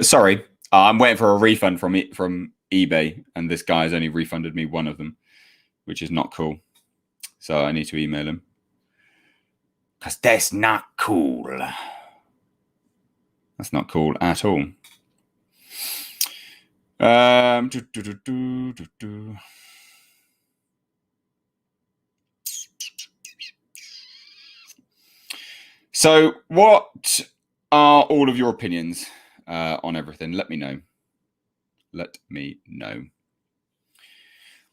Speaker 1: Sorry, I'm waiting for a refund from eBay, and this guy has only refunded me one of them, which is not cool. So I need to email him because that's not cool. That's not cool at all. So what are all of your opinions on everything? Let me know. Let me know.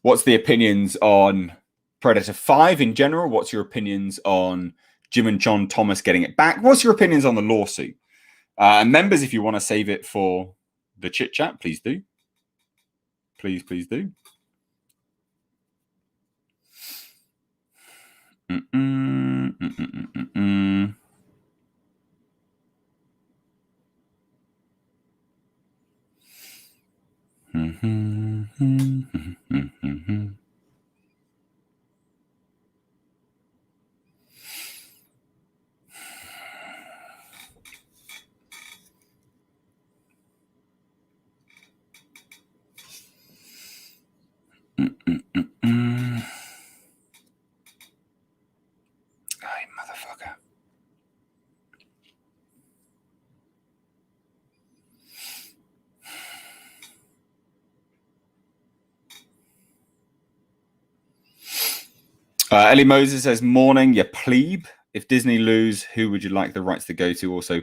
Speaker 1: What's the opinions on Predator 5 in general? What's your opinions on Jim and John Thomas getting it back? What's your opinions on the lawsuit? Members, if you want to save it for the chit chat, please do. Please do. Motherfucker. Ellie Moses says, morning, you plebe. If Disney lose, who would you like the rights to go to? Also,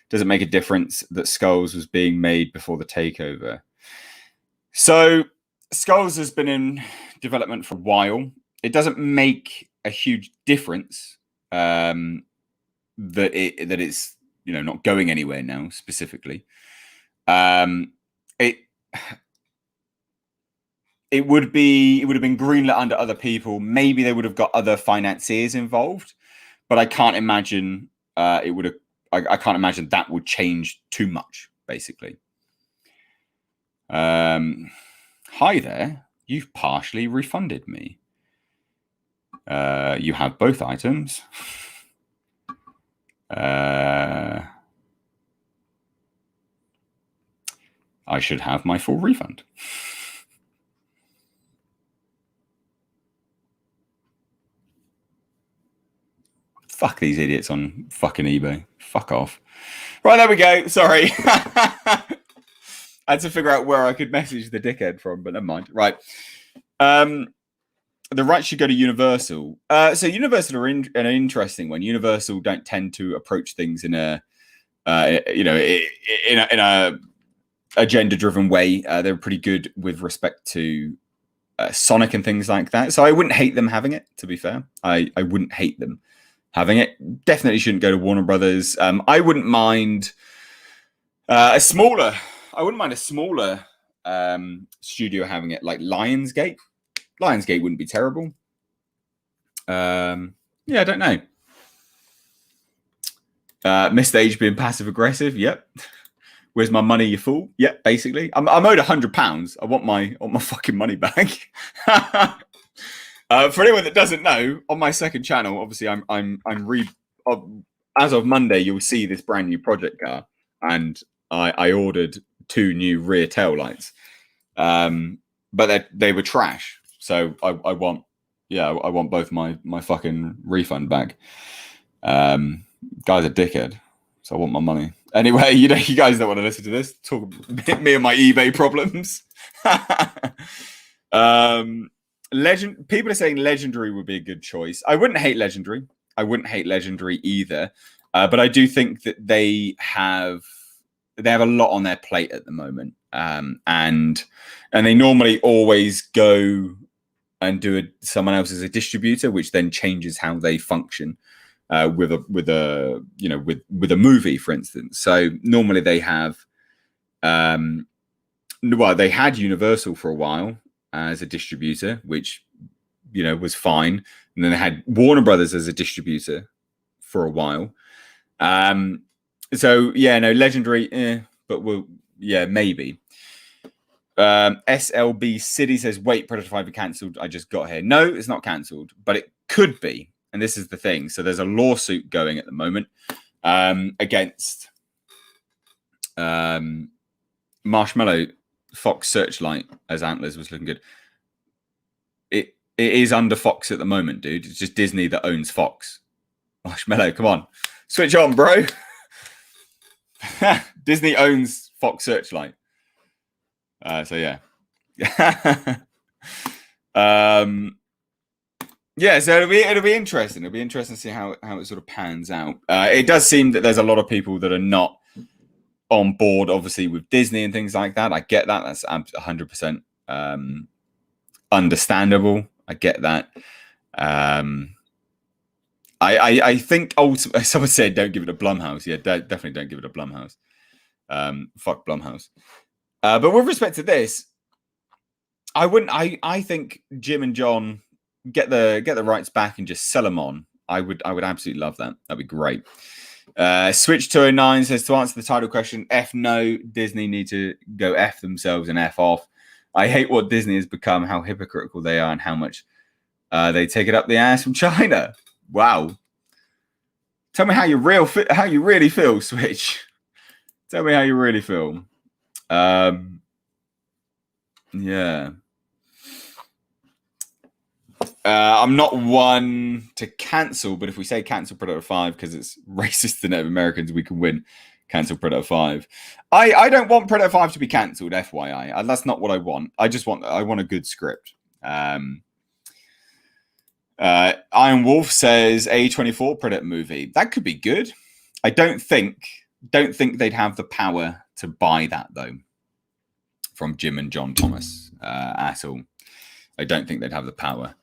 Speaker 1: does it make a difference that Skulls was being made before the takeover? So Skulls has been in development for a while. It doesn't make a huge difference that it's not going anywhere now specifically. It would have been greenlit under other people. Maybe they would have got other financiers involved, but I can't imagine it would have. I can't imagine that would change too much. Basically, hi there. You've partially refunded me. You have both items. I should have my full refund. Fuck these idiots on fucking eBay. Fuck off. Right, there we go. Sorry. I had to figure out where I could message the dickhead from, but never mind. Right. The rights should go to Universal. So Universal are an interesting one. Universal don't tend to approach things in a agenda-driven way. They're pretty good with respect to Sonic and things like that. So I wouldn't hate them having it, to be fair. I wouldn't hate them having it. Definitely shouldn't go to Warner Brothers. I wouldn't mind a smaller studio having it, like Lionsgate. Lionsgate wouldn't be terrible. I don't know. Missed age being passive aggressive. Yep. Where's my money, you fool? Yep, basically. I'm owed £100. I want my fucking money back. For anyone that doesn't know, on my second channel, obviously as of Monday, you'll see this brand new project car, and I ordered 2 new rear tail lights, but they were trash. So I want, yeah, I want both my fucking refund back. Guy's a dickhead, so I want my money. Anyway, you guys don't want to listen to this. Talk me and my eBay problems. People are saying Legendary would be a good choice. I wouldn't hate Legendary. I wouldn't hate Legendary either. But I do think that they have a lot on their plate at the moment. And they normally always go and do someone else as a distributor, which then changes how they function with a movie, for instance. So normally they have, they had Universal for a while as a distributor, which was fine, and then they had Warner Brothers as a distributor for a while. So yeah, no, Legendary, but maybe. SLB City says, wait, Predator 5 be cancelled. I just got here. No, it's not cancelled, but it could be. And this is the thing. So there's a lawsuit going at the moment against Marshmallow. Fox Searchlight as Antlers was looking good. It is under Fox at the moment, dude. It's just Disney that owns Fox. Marshmallow, come on. Switch on, bro. Disney owns Fox Searchlight. So yeah. Yeah, so it'll be interesting. It'll be interesting to see how it sort of pans out. It does seem that there's a lot of people that are not on board, obviously, with Disney and things like that. I get that. That's 100% understandable. I get that. I think ultimately, someone said don't give it a Blumhouse. Yeah, definitely don't give it a Blumhouse. Fuck Blumhouse. But with respect to this, I wouldn't. I think Jim and John get the rights back and just sell them on. I would absolutely love that. That'd be great. Switch 209 says, to answer the title question, F no, Disney need to go F themselves and F off. I hate what Disney has become, how hypocritical they are, and how much they take it up the ass from China. Wow. Tell me how you really feel, Switch. Tell me how you really feel. Yeah. I'm not one to cancel, but if we say cancel Predator 5 because it's racist to Native Americans, we can win. Cancel Predator 5. I don't want Predator 5 to be cancelled, FYI. That's not what I want. I want a good script. Iron Wolf says A24 Predator movie. That could be good. I don't think they'd have the power to buy that though from Jim and John Thomas at all. I don't think they'd have the power.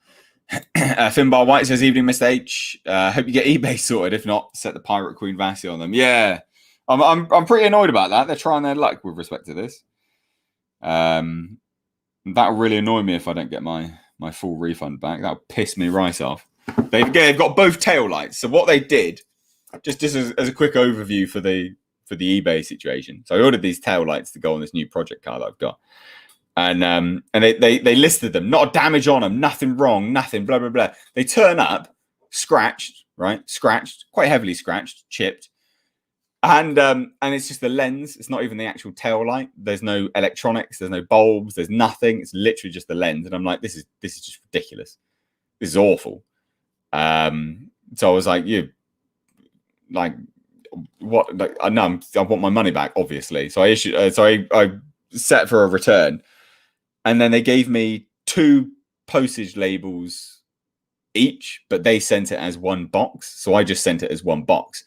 Speaker 1: Finbar White says, evening, Mr. H. Hope you get eBay sorted. If not, set the Pirate Queen Vassie on them. Yeah, I'm pretty annoyed about that. They're trying their luck with respect to this. That'll really annoy me if I don't get my full refund back. That'll piss me right off. They've got both tail lights. So what they did, just as a quick overview for the eBay situation. So I ordered these tail lights to go on this new project car that I've got. And they listed them, not a damage on them, nothing wrong, nothing, blah, blah, blah. They turn up, scratched, quite heavily scratched, chipped. And it's just the lens. It's not even the actual tail light. There's no electronics, there's no bulbs, there's nothing. It's literally just the lens. And I'm like, this is just ridiculous. This is awful. So I was like, what? Like, I want my money back, obviously. So I set for a return. And then they gave me 2 postage labels each, but they sent it as one box. So I just sent it as one box.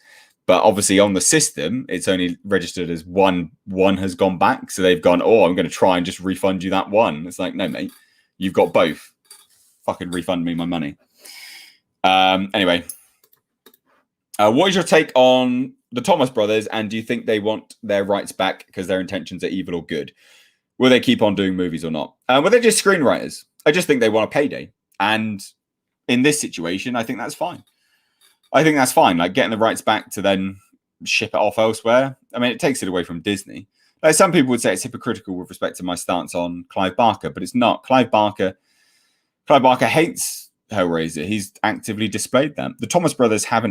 Speaker 1: But obviously on the system, it's only registered as one has gone back. So they've gone, oh, I'm going to try and just refund you that one. It's like, no, mate, you've got both. Fucking refund me my money. Anyway, what is your take on the Thomas brothers? And do you think they want their rights back because their intentions are evil or good? Will they keep on doing movies or not? Well, they're just screenwriters. I just think they want a payday. And in this situation, I think that's fine. Like getting the rights back to then ship it off elsewhere. I mean, it takes it away from Disney. Like some people would say it's hypocritical with respect to my stance on Clive Barker, but it's not. Clive Barker hates Hellraiser. He's actively displayed that. The Thomas brothers have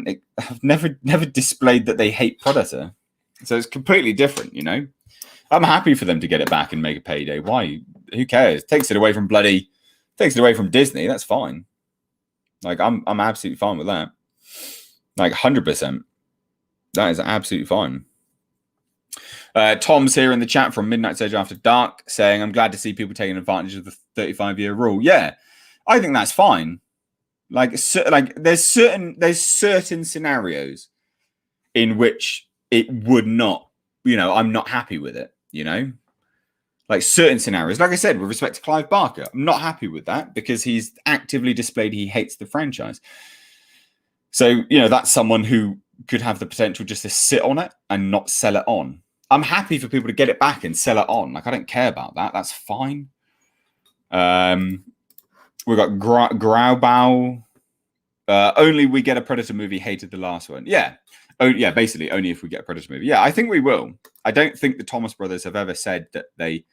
Speaker 1: never displayed that they hate Predator. So it's completely different, you know? I'm happy for them to get it back and make a payday. Why? Who cares? Takes it away from Disney. That's fine. Like, I'm absolutely fine with that. Like, 100%. That is absolutely fine. Tom's here in the chat from Midnight Sage After Dark saying, I'm glad to see people taking advantage of the 35-year rule. Yeah, I think that's fine. Like there's certain scenarios in which it would not, I'm not happy with it, like certain scenarios. Like I said, with respect to Clive Barker, I'm not happy with that because he's actively displayed he hates the franchise. So, that's someone who could have the potential just to sit on it and not sell it on. I'm happy for people to get it back and sell it on. Like, I don't care about that. That's fine. We've got Graubau. Only we get a Predator movie, hated the last one. Yeah. Oh, yeah, basically, only if we get a Predator movie. Yeah, I think we will. I don't think the Thomas brothers have ever said that they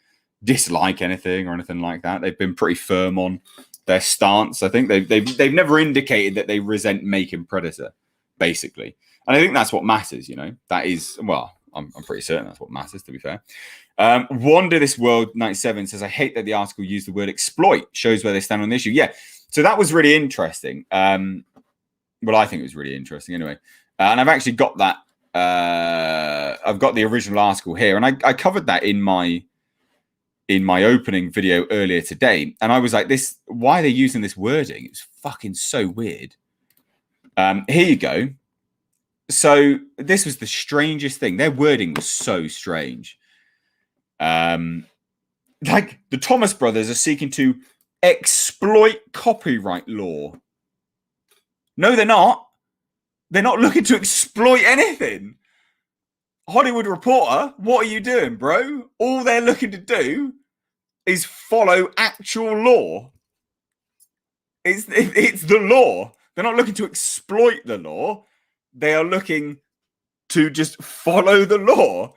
Speaker 1: dislike anything or anything like that. They've been pretty firm on their stance. I think they've never indicated that they resent making Predator, basically. And I think that's what matters, That is, well, I'm pretty certain that's what matters, to be fair. Wander This World 97 says, I hate that the article used the word exploit. Shows where they stand on the issue. Yeah, so that was really interesting. Well, I think it was really interesting anyway. And I've actually got that. I've got the original article here. And I covered that in my opening video earlier today. And I was like, why are they using this wording? It's fucking so weird. Here you go. So this was the strangest thing. Their wording was so strange. Like the Thomas brothers are seeking to exploit copyright law. No, they're not. They're not looking to exploit anything. Hollywood Reporter, what are you doing, bro? All they're looking to do is follow actual law. It's the law. They're not looking to exploit the law. They are looking to just follow the law.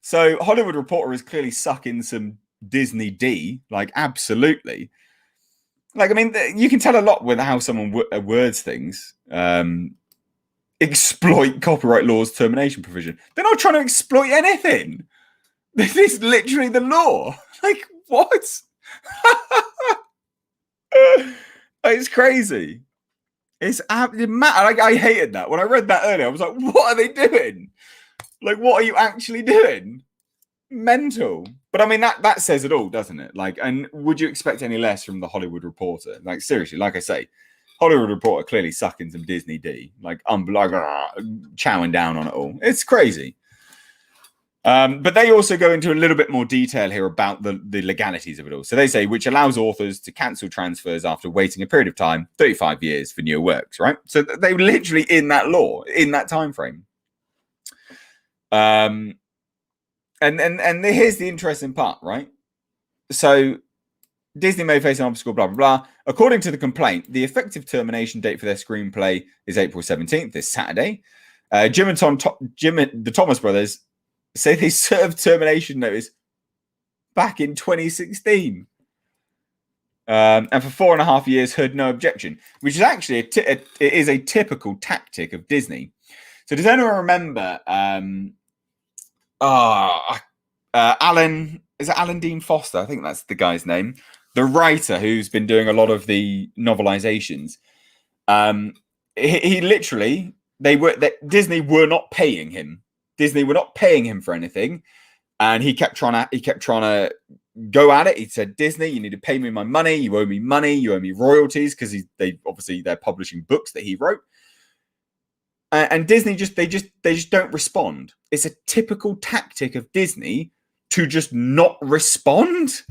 Speaker 1: So Hollywood Reporter is clearly sucking some Disney D, like absolutely. Like, I mean, you can tell a lot with how someone words things. Exploit copyright law's termination provision. They're not trying to exploit anything. This is literally the law. Like, what? It's crazy. It's absolutely mad. Like, I hated that. When I read that earlier, I was like, what are they doing? Like, what are you actually doing? Mental. But I mean, that says it all, doesn't it? Like, and would you expect any less from the Hollywood Reporter? Like, seriously, like I say, Hollywood Reporter clearly sucking some Disney D. Like, chowing down on it all. It's crazy. But they also go into a little bit more detail here about the legalities of it all. So they say, which allows authors to cancel transfers after waiting a period of time, 35 years for newer works, right? So they were literally in that law, in that time frame. And here's the interesting part, right? So Disney may face an obstacle, blah, blah, blah. According to the complaint, the effective termination date for their screenplay is April 17th, this Saturday. Jim and the Thomas brothers say they served termination notice back in 2016. And for 4.5 years heard no objection, which is actually it is a typical tactic of Disney. So does anyone remember Alan, is it Alan Dean Foster? I think that's the guy's name. The writer who's been doing a lot of the novelizations. He literally, Disney were not paying him. Disney were not paying him for anything, and he kept trying to go at it. He said, "Disney, you need to pay me my money. You owe me money. You owe me royalties," because they're publishing books that he wrote. And Disney they just don't respond. It's a typical tactic of Disney to just not respond.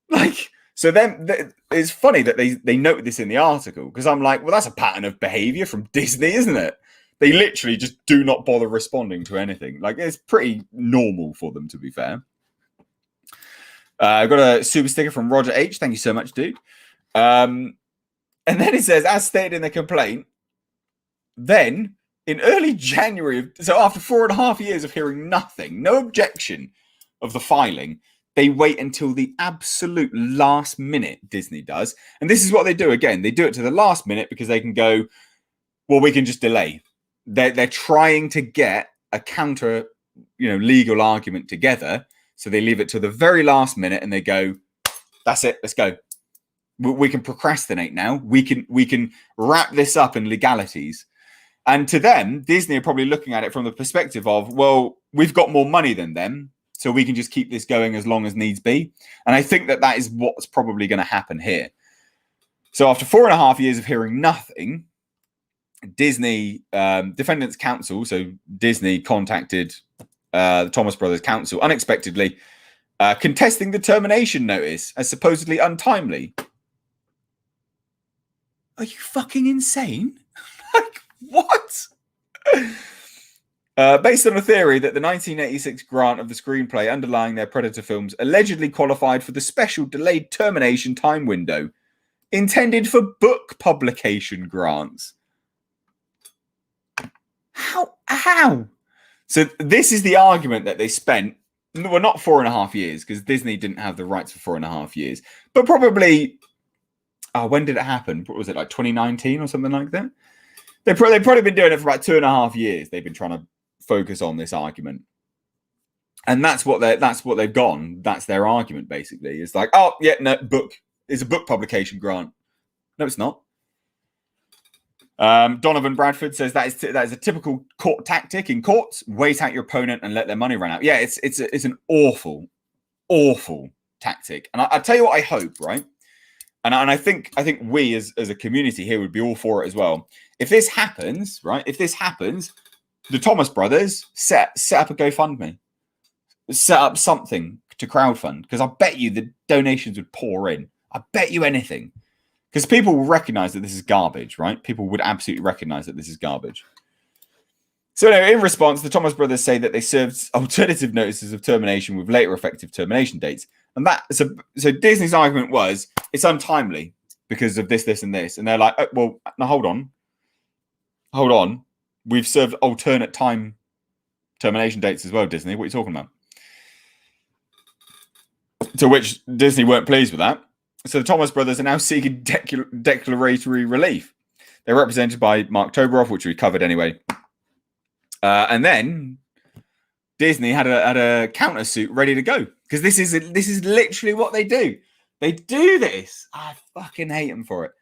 Speaker 1: Like, so then it's funny that they note this in the article, because I'm like, well, that's a pattern of behavior from Disney, isn't it? They literally just do not bother responding to anything. Like, it's pretty normal for them, to be fair. I've got a super sticker from Roger H. Thank you so much, dude. And then it says, as stated in the complaint, then in early January, so after 4.5 years of hearing nothing, no objection of the filing, they wait until the absolute last minute, Disney does. And this is what they do again. They do it to the last minute because they can go, well, we can just delay. They're trying to get a counter, legal argument together. So they leave it to the very last minute and they go, that's it, let's go. We can procrastinate now. We can wrap this up in legalities. And to them, Disney are probably looking at it from the perspective of, well, we've got more money than them, so we can just keep this going as long as needs be. And I think that is what's probably going to happen here. So after 4.5 years of hearing nothing, Disney Defendants Counsel, so Disney contacted the Thomas Brothers Counsel unexpectedly, contesting the termination notice as supposedly untimely. Are you fucking insane? Like, what? Based on a theory that the 1986 grant of the screenplay underlying their Predator films allegedly qualified for the special delayed termination time window intended for book publication grants. How? So this is the argument that they spent, well, not 4.5 years, because Disney didn't have the rights for 4.5 years, but probably, when did it happen? What was it, like 2019 or something like that? They've probably been doing it for about 2.5 years. They've been trying to focus on this argument. And that's what they've gone. That's their argument, basically. It's like, oh, yeah, no, book. It's a book publication grant. No, it's not. Donovan Bradford says that is a typical court tactic in courts. Wait out your opponent and let their money run out. Yeah, it's an awful tactic. And I tell you what, I hope, right? And I think we as a community here would be all for it as well. If this happens, right? If this happens, the Thomas Brothers set up a GoFundMe, set up something to crowdfund, because I bet you the donations would pour in. I bet you anything. Because people will recognize that this is garbage, right? People would absolutely recognize that this is garbage. So anyway, in response, the Thomas Brothers say that they served alternative notices of termination with later effective termination dates. And so Disney's argument was, it's untimely because of this, this, and this. And they're like, oh, well, now hold on. We've served alternate time termination dates as well, Disney. What are you talking about? To which Disney weren't pleased with that. So the Thomas Brothers are now seeking declaratory relief. They're represented by Mark Toberoff, which we covered anyway. And then Disney had a countersuit ready to go, because this is literally what they do. They do this. I fucking hate them for it.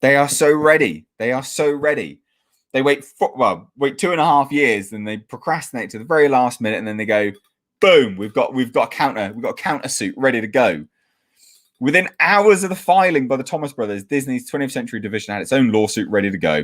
Speaker 1: They are so ready. They wait 2.5 years, then they procrastinate to the very last minute, and then they go, boom, we've got a countersuit ready to go. Within hours of the filing by the Thomas Brothers, Disney's 20th Century Division had its own lawsuit ready to go.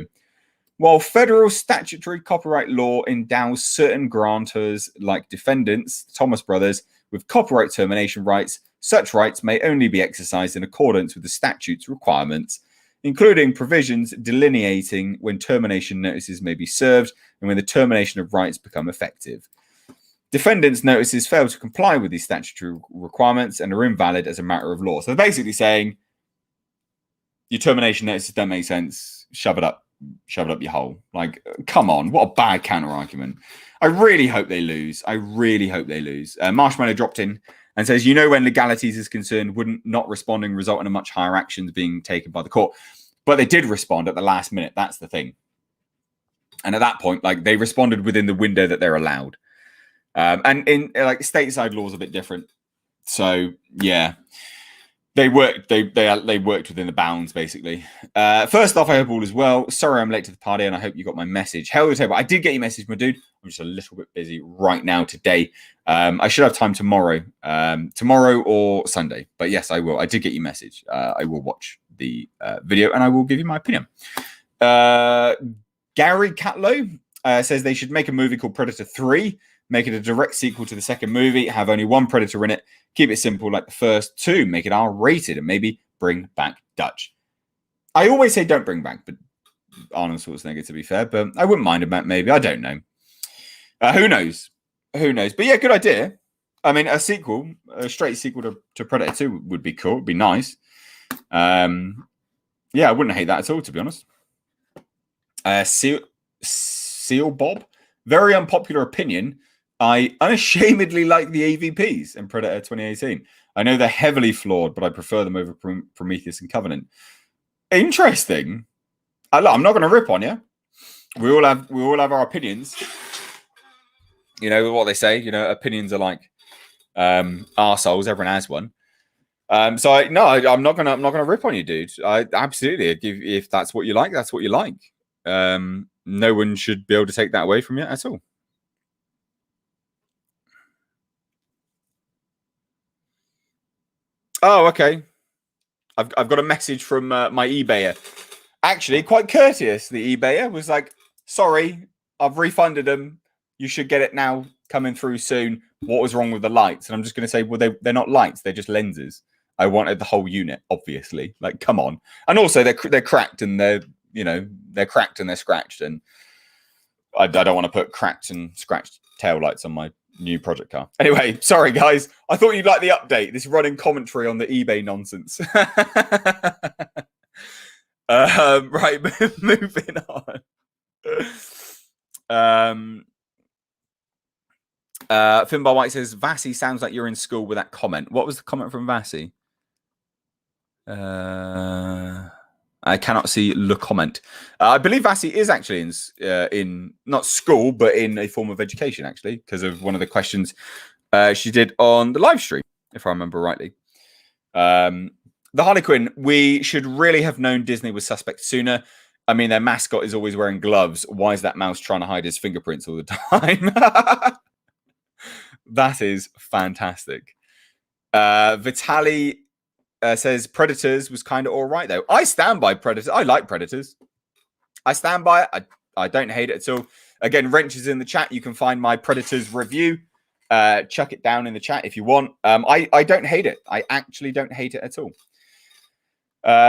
Speaker 1: While federal statutory copyright law endows certain grantors, like defendants, Thomas Brothers, with copyright termination rights, such rights may only be exercised in accordance with the statute's requirements, including provisions delineating when termination notices may be served and when the termination of rights become effective. Defendants' notices fail to comply with these statutory requirements and are invalid as a matter of law. So they're basically saying your termination notices don't make sense. Shove it up your hole. Like, come on, what a bad counter argument. I really hope they lose. Marshmallow dropped in and says, when legalities is concerned, wouldn't not responding result in a much higher actions being taken by the court? But they did respond at the last minute. That's the thing. And at that point, like, they responded within the window that they're allowed. And in like stateside law is a bit different. So yeah, they worked within the bounds, basically. First off, I hope all is well. Sorry I'm late to the party, and I hope you got my message. Hell of a table. I did get your message, my dude. I'm just a little bit busy right now today. I should have time tomorrow or Sunday. But yes, I will. I did get your message. I will watch the video and I will give you my opinion. Gary Catlow says they should make a movie called Predator 3. Make it a direct sequel to the second movie. Have only one Predator in it. Keep it simple like the first two. Make it R-rated and maybe bring back Dutch. I always say don't bring back, but Arnold Schwarzenegger, to be fair. But I wouldn't mind him, maybe. I don't know. Who knows? But yeah, good idea. I mean, a straight sequel to Predator 2 would be cool. It'd be nice. Yeah, I wouldn't hate that at all, to be honest. Seal Bob. Very unpopular opinion. I unashamedly like the AVPs in Predator 2018. I know they're heavily flawed, but I prefer them over Prometheus and Covenant. Interesting. I'm not going to rip on you. We all have our opinions. You know what they say. Opinions are like arseholes. Everyone has one. I'm not gonna rip on you, dude. I absolutely, if that's what you like, that's what you like. No one should be able to take that away from you at all. Oh, okay. I've got a message from my eBayer. Actually, quite courteous. The eBayer was like, "Sorry, I've refunded them. You should get it now. Coming through soon. What was wrong with the lights?" And I'm just going to say, well, they're not lights. They're just lenses. I wanted the whole unit, obviously. Like, come on. And also, they're cracked and they're cracked and they're scratched. And I don't want to put cracked and scratched tail lights on my new project car. Anyway, sorry guys. I thought you'd like the update. This running commentary on the eBay nonsense. Right, moving on. Finbar White says, Vassy sounds like you're in school with that comment. What was the comment from Vassy? I cannot see the comment. I believe Vassy is actually in not school, but in a form of education, actually, because of one of the questions she did on the live stream, if I remember rightly. The Harley Quinn, we should really have known Disney was suspect sooner. I mean, their mascot is always wearing gloves. Why is that mouse trying to hide his fingerprints all the time? That is fantastic. Vitali says Predators was kind of all right, though. I stand by Predators. I like Predators. I stand by it. I don't hate it at all. Again, Wrench is in the chat. You can find my Predators review. Chuck it down in the chat if you want. I don't hate it. I actually don't hate it at all.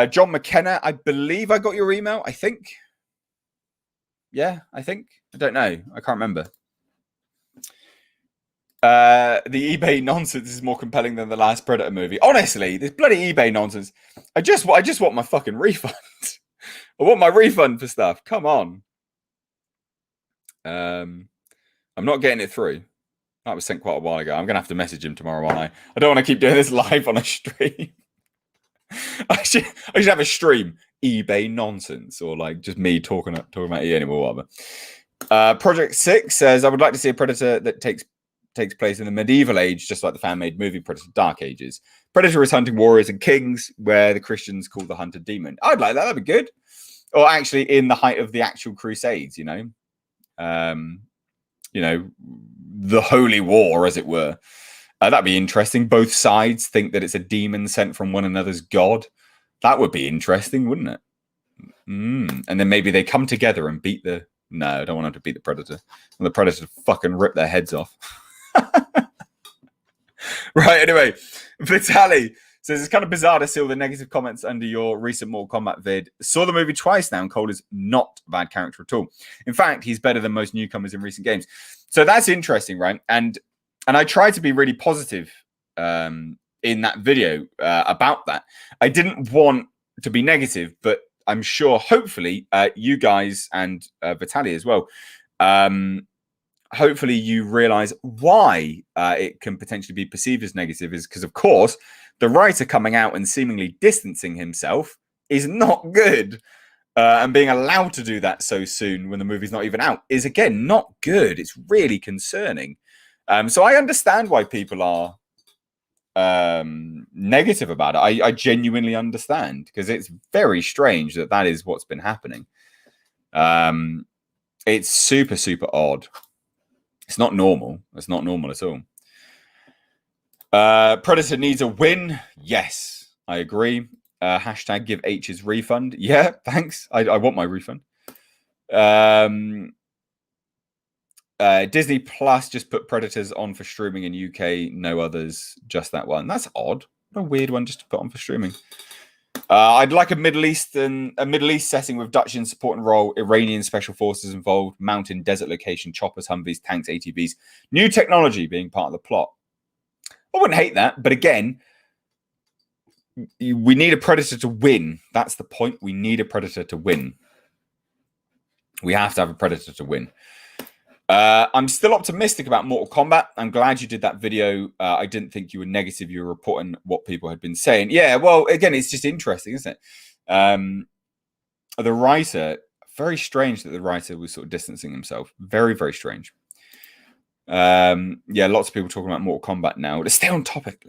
Speaker 1: John McKenna, I believe I got your email. I think. Yeah, I think. I don't know. I can't remember. The eBay nonsense is more compelling than the last Predator movie. Honestly, this bloody eBay nonsense. I just want my fucking refund. I want my refund for stuff. Come on. I'm not getting it through. That was sent quite a while ago. I'm gonna have to message him tomorrow, aren't I? I don't want to keep doing this live on a stream. I should have a stream eBay nonsense, or like just me talking about EA or whatever. Project 6 says, I would like to see a Predator that takes place in the medieval age, just like the fan-made movie Predator Dark Ages. Predator is hunting warriors and kings, where the Christians call the hunter demon. I'd like that. That'd be good. Or actually in the height of the actual Crusades, the Holy War, as it were. That'd be interesting. Both sides think that it's a demon sent from one another's god. That would be interesting, wouldn't it? And then maybe they come together and beat the... No, I don't want them to beat the Predator. And the Predator fucking rip their heads off. Right, anyway. Vitali says, it's kind of bizarre to see all the negative comments under your recent Mortal Kombat vid. Saw the movie twice now, and Cole is not a bad character at all. In fact, he's better than most newcomers in recent games. So that's interesting, right? And I tried to be really positive in that video about that. I didn't want to be negative, but I'm sure, hopefully, you guys and Vitali as well, hopefully you realize why it can potentially be perceived as negative is because, of course, the writer coming out and seemingly distancing himself is not good. And being allowed to do that so soon when the movie's not even out is, again, not good. It's really concerning. So I understand why people are negative about it. I genuinely understand, because it's very strange that is what's been happening. It's super, super odd. It's not normal. It's not normal at all. Predator needs a win. Yes, I agree. Hashtag give H his refund. Yeah, thanks. I want my refund. Disney Plus just put Predators on for streaming in UK. No others, just that one. That's odd. What a weird one just to put on for streaming. I'd like a Middle East setting with Dutch in support and role, Iranian special forces involved, mountain, desert location, choppers, Humvees, tanks, ATVs, new technology being part of the plot. I wouldn't hate that, but again, we need a Predator to win. That's the point. We need a Predator to win. We have to have a Predator to win. I'm still optimistic about Mortal Kombat. I'm glad you did that video. I didn't think you were negative. You were reporting what people had been saying. Yeah, well, again, it's just interesting, isn't it? The writer, very strange that the writer was sort of distancing himself. Very, very strange. Yeah, lots of people talking about Mortal Kombat now. Let's stay on topic.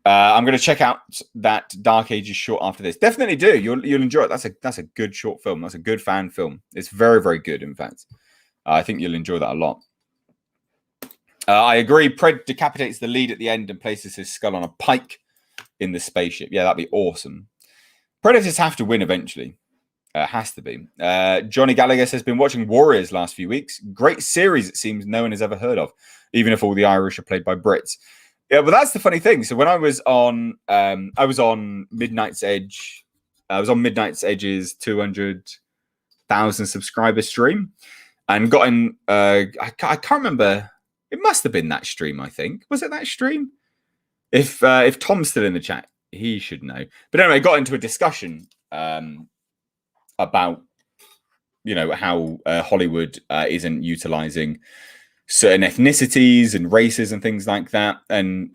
Speaker 1: I'm going to check out that Dark Ages short after this. Definitely do. You'll enjoy it. That's a good short film. That's a good fan film. It's very, very good, in fact. I think you'll enjoy that a lot. I agree. Pred decapitates the lead at the end and places his skull on a pike in the spaceship. Yeah, that'd be awesome. Predators have to win eventually. Has to be. Johnny Gallagher says, been watching Warriors last few weeks. Great series, it seems no one has ever heard of, even if all the Irish are played by Brits. Yeah, but that's the funny thing. So when I was on Midnight's Edge. I was on Midnight's Edge's 200,000 subscriber stream and got in. I can't remember. It must have been that stream, I think. Was it that stream? If Tom's still in the chat, he should know. But anyway, got into a discussion about, how Hollywood isn't utilizing certain ethnicities and races and things like that. And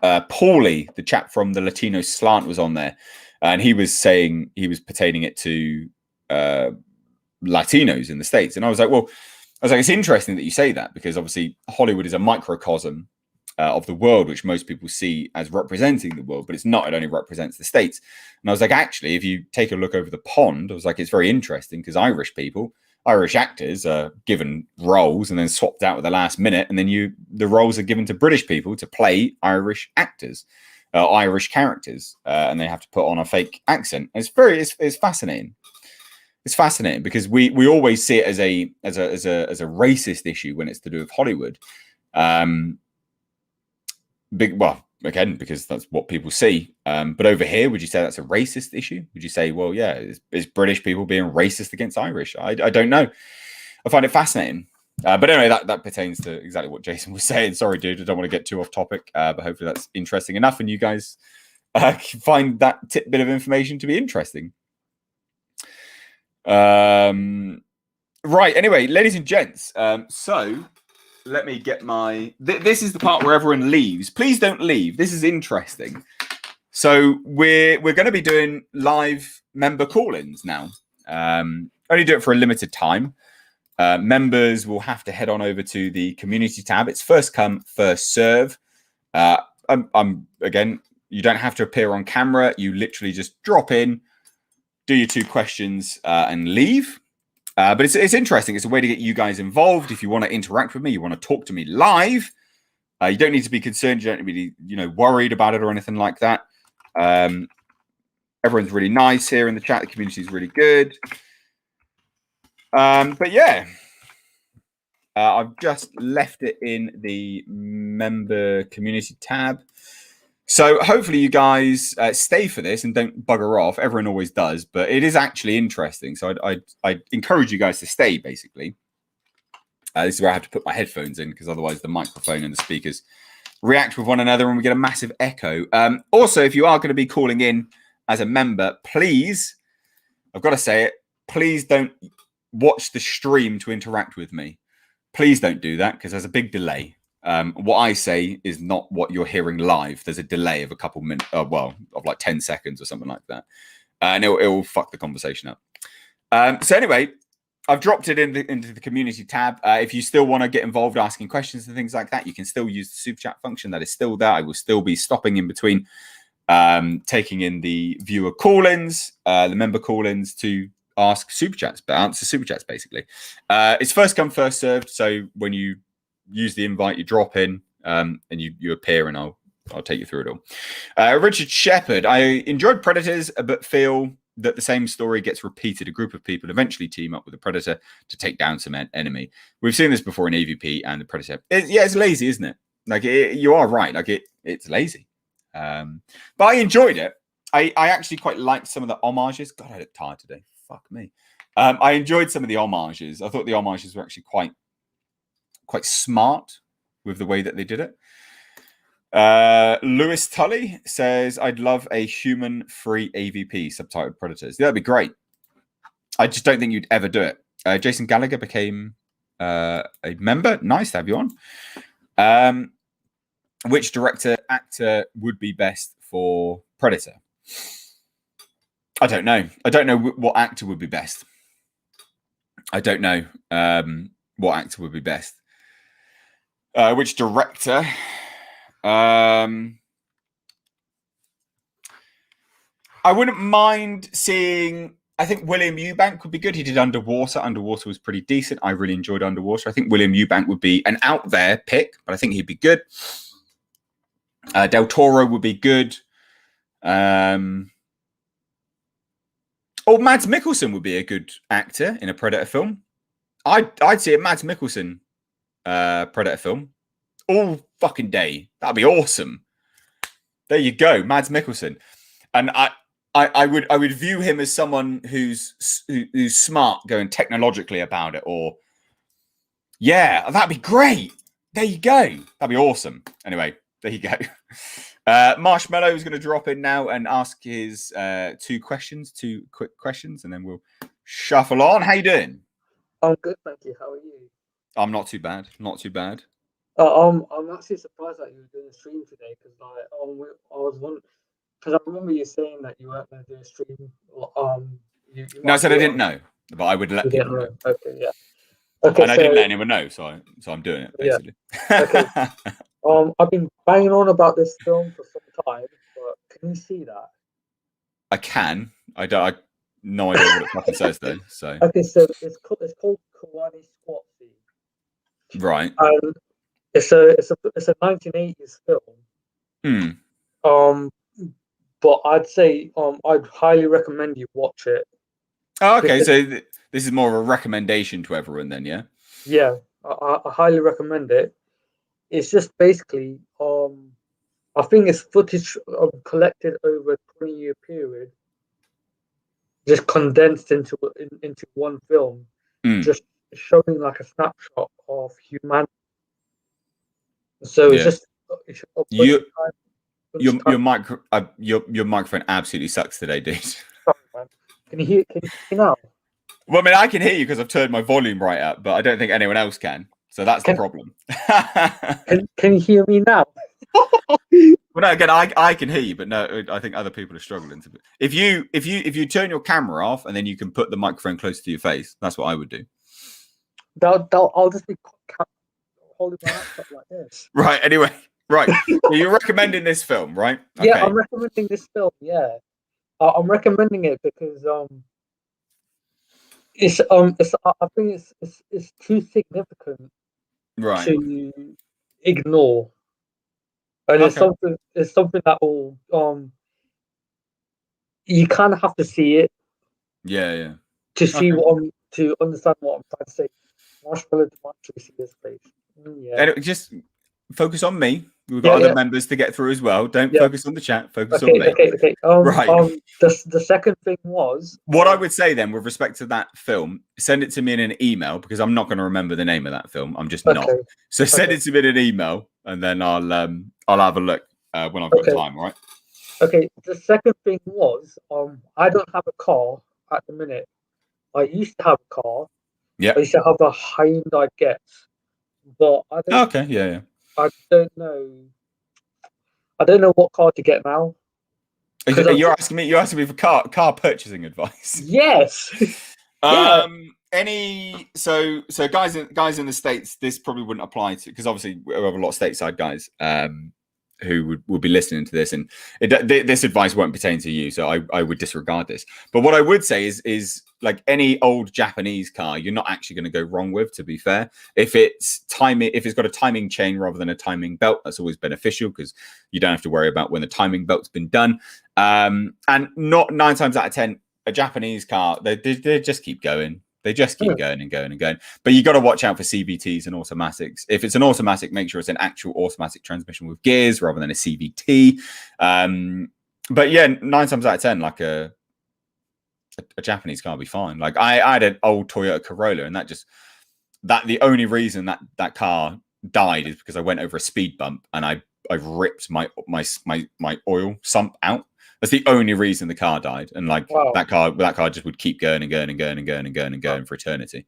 Speaker 1: Paulie, the chap from the Latino Slant, was on there. And he was saying, he was pertaining it to Latinos in the States. And I was like, it's interesting that you say that, because obviously Hollywood is a microcosm of the world, which most people see as representing the world, but it's not. It only represents the States. And I was like, actually, if you take a look over the pond, I was like, it's very interesting, because Irish actors are given roles and then swapped out at the last minute, and then the roles are given to British people to play Irish actors, Irish characters, and they have to put on a fake accent. It's fascinating. It's fascinating because we always see it as a racist issue when it's to do with Hollywood. Because that's what people see. But over here, would you say that's a racist issue? Would you say, well, yeah, is British people being racist against Irish? I don't know. I find it fascinating. But anyway, that pertains to exactly what Jason was saying. Sorry, dude, I don't want to get too off topic, but hopefully that's interesting enough, and you guys find that tidbit of information to be interesting. Right. Anyway, ladies and gents, so let me get my... This is the part where everyone leaves. Please don't leave. This is interesting. So we're going to be doing live member call-ins now. Only do it for a limited time. Members will have to head on over to the community tab. It's first come, first serve. Again, you don't have to appear on camera. You literally just drop in, do your 2 questions, and leave. But it's interesting. It's a way to get you guys involved. If you want to interact with me, you want to talk to me live, you don't need to be concerned. You don't need to be, worried about it or anything like that. Everyone's really nice here in the chat. The community is really good. But yeah, I've just left it in the member community tab. So hopefully you guys stay for this and don't bugger off. Everyone always does, but it is actually interesting. So I encourage you guys to stay, basically. This is where I have to put my headphones in, because otherwise the microphone and the speakers react with one another and we get a massive echo. Also, if you are going to be calling in as a member, please, I've got to say it, please don't watch the stream to interact with me. Please don't do that, because there's a big delay. What I say is not what you're hearing live. There's a delay of a couple minutes, of like 10 seconds or something like that. And it will fuck the conversation up. So anyway, I've dropped it into the community tab. If you still want to get involved asking questions and things like that, you can still use the super chat function. That is still there. I will still be stopping in between, taking in the viewer call-ins, the member call-ins to ask super chats, but answer super chats, basically. It's first come, first served. So when you use the invite, you drop in, and you appear, and I'll take you through it all. Richard Shepherd, I enjoyed Predators, but feel that the same story gets repeated. A group of people eventually team up with a Predator to take down some enemy. We've seen this before in AVP and the Predator. It's lazy, isn't it? Like, you are right. Like, it's lazy. But I enjoyed it. I actually quite liked some of the homages. God, I look tired today. Fuck me. I enjoyed some of the homages. I thought the homages were actually quite smart with the way that they did it. Lewis Tully says, I'd love a human-free AVP subtitled Predators. That'd be great. I just don't think you'd ever do it. Jason Gallagher became a member. Nice to have you on. Which actor would be best for Predator? I don't know. I don't know what actor would be best. I don't know what actor would be best. Which director? I wouldn't mind seeing. I think William Eubank would be good. He did Underwater. Underwater was pretty decent. I really enjoyed Underwater. I think William Eubank would be an out there pick, but I think he'd be good. Del Toro would be good. Mads Mikkelsen would be a good actor in a Predator film. I'd see a Mads Mikkelsen Predator film all fucking day. That'd be awesome. There you go, Mads Mikkelsen. And I would view him as someone who's smart, going technologically about it, or that'd be great. There you go. That'd be awesome. Anyway, there you go. Marshmallow is going to drop in now and ask his two quick questions, and then we'll shuffle on. How you doing?
Speaker 2: I'm good, thank you. How are you?
Speaker 1: I'm not too bad. Not too bad.
Speaker 2: I'm actually surprised that you were doing a stream today because I remember you saying that you weren't going to do a stream.
Speaker 1: No, I said I didn't know, but I would let people know.
Speaker 2: Okay, yeah. Okay,
Speaker 1: and I didn't let anyone know, so I'm doing it basically.
Speaker 2: Yeah. Okay. I've been banging on about this film for some time, but can you see that?
Speaker 1: I can. I no idea what it fucking says though. So
Speaker 2: okay, so it's called Karate Squad Scene.
Speaker 1: Right.
Speaker 2: It's a 1980s film. But I'd say I'd highly recommend you watch it.
Speaker 1: Oh, okay, so this is more of a recommendation to everyone then, yeah?
Speaker 2: Yeah, I highly recommend it. It's just basically, I think it's footage collected over a 20-year period, just condensed into one film, just showing like a snapshot of humanity. So it's just
Speaker 1: your microphone absolutely sucks today, dude.
Speaker 2: Sorry, man. Can you hear now?
Speaker 1: Well, I mean, I can hear you because I've turned my volume right up, but I don't think anyone else can. So that's the problem.
Speaker 2: Can you hear me now?
Speaker 1: Well, no, again, I can hear you, but no, I think other people are struggling to. If you turn your camera off and then you can put the microphone close to your face, that's what I would do.
Speaker 2: I'll just be holding my laptop like this.
Speaker 1: Right. Anyway. Right. So you're recommending this film, right?
Speaker 2: Okay. Yeah, I'm recommending this film. Yeah, I'm recommending it because I think it's too significant to ignore, and it's something that will you kind of have to see it.
Speaker 1: Yeah.
Speaker 2: To see to understand what I'm trying to say. Marshmallow to actually see this place. Yeah.
Speaker 1: And just focus on me. We've got other members to get through as well. Don't focus on the chat. Focus on me.
Speaker 2: Okay.
Speaker 1: Right.
Speaker 2: The second thing was
Speaker 1: what I would say then, with respect to that film, send it to me in an email because I'm not going to remember the name of that film. I'm just not. So send it to me in an email, and then I'll have a look when I've got time. Right.
Speaker 2: Okay. The second thing was I don't have a car at the minute. I used to have a car.
Speaker 1: Yeah.
Speaker 2: I used to have a Hyundai Getz, but I don't.
Speaker 1: Okay. Yeah.
Speaker 2: I don't know what car to get now.
Speaker 1: You're asking me for car purchasing advice.
Speaker 2: Yes.
Speaker 1: So guys in the States, this probably wouldn't apply to, because obviously we have a lot of stateside guys who would be listening to this, and this advice won't pertain to you, so I would disregard this. But what I would say is like any old Japanese car, you're not actually going to go wrong with, to be fair. If it's got a timing chain rather than a timing belt, that's always beneficial because you don't have to worry about when the timing belt's been done. And not 9 times out of 10, a Japanese car, they just keep going. They just keep going and going and going. But you got to watch out for CVTs and automatics. If it's an automatic, make sure it's an actual automatic transmission with gears rather than a CVT. But yeah, 9 times out of 10, like a Japanese car will be fine. Like I had an old Toyota Corolla, and the only reason that car died is because I went over a speed bump and I ripped my oil sump out. That's the only reason the car died, and that car just would keep going and going and going and going and going and going for eternity.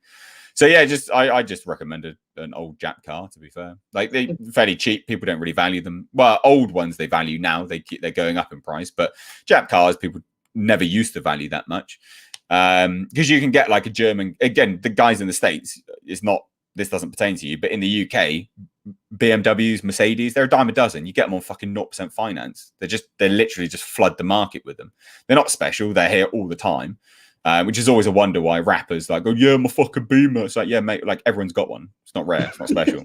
Speaker 1: So yeah, I just recommended an old Jap car, to be fair. Like they're fairly cheap. People don't really value them. Well, old ones they value now. They're going up in price, but Jap cars people never used to value that much. Because you can get like a German, again, the guys in the States, this doesn't pertain to you, but in the UK, BMWs, Mercedes, they're a dime a dozen. You get them on fucking 0% finance. They literally just flood the market with them. They're not special. They're here all the time, which is always a wonder why rappers like, oh yeah, my fucking Beamer. It's like, yeah, mate, like everyone's got one. It's not rare. It's not special.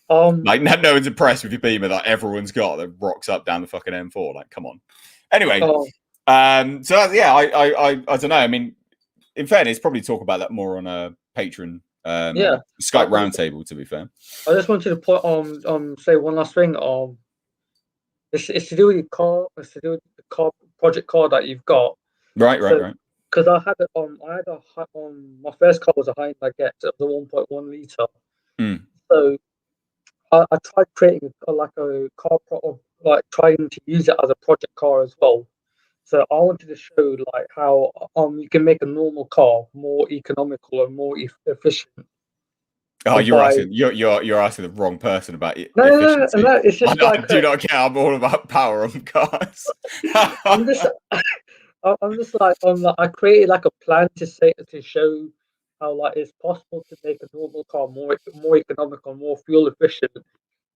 Speaker 1: Like no one's impressed with your Beamer that everyone's got that rocks up down the fucking M4. Like, come on. Anyway, so yeah, I don't know. I mean, in fairness, probably talk about that more on a Patreon, Skype roundtable. To be fair,
Speaker 2: I just wanted to put say one last thing. It's to do with your car. It's to do with the project car that you've got.
Speaker 1: Right.
Speaker 2: Because I had my first car was a Hyundai Getz. It was a 1.1 liter. So I tried creating a car, trying to use it as a project car as well. So I wanted to show like how you can make a normal car more economical and more efficient.
Speaker 1: Oh, you're asking the wrong person about
Speaker 2: efficiency. No, it's just
Speaker 1: I do not care. I'm all about power on cars.
Speaker 2: I'm just like I created like a plan to show how like it's possible to make a normal car more economical, more fuel efficient.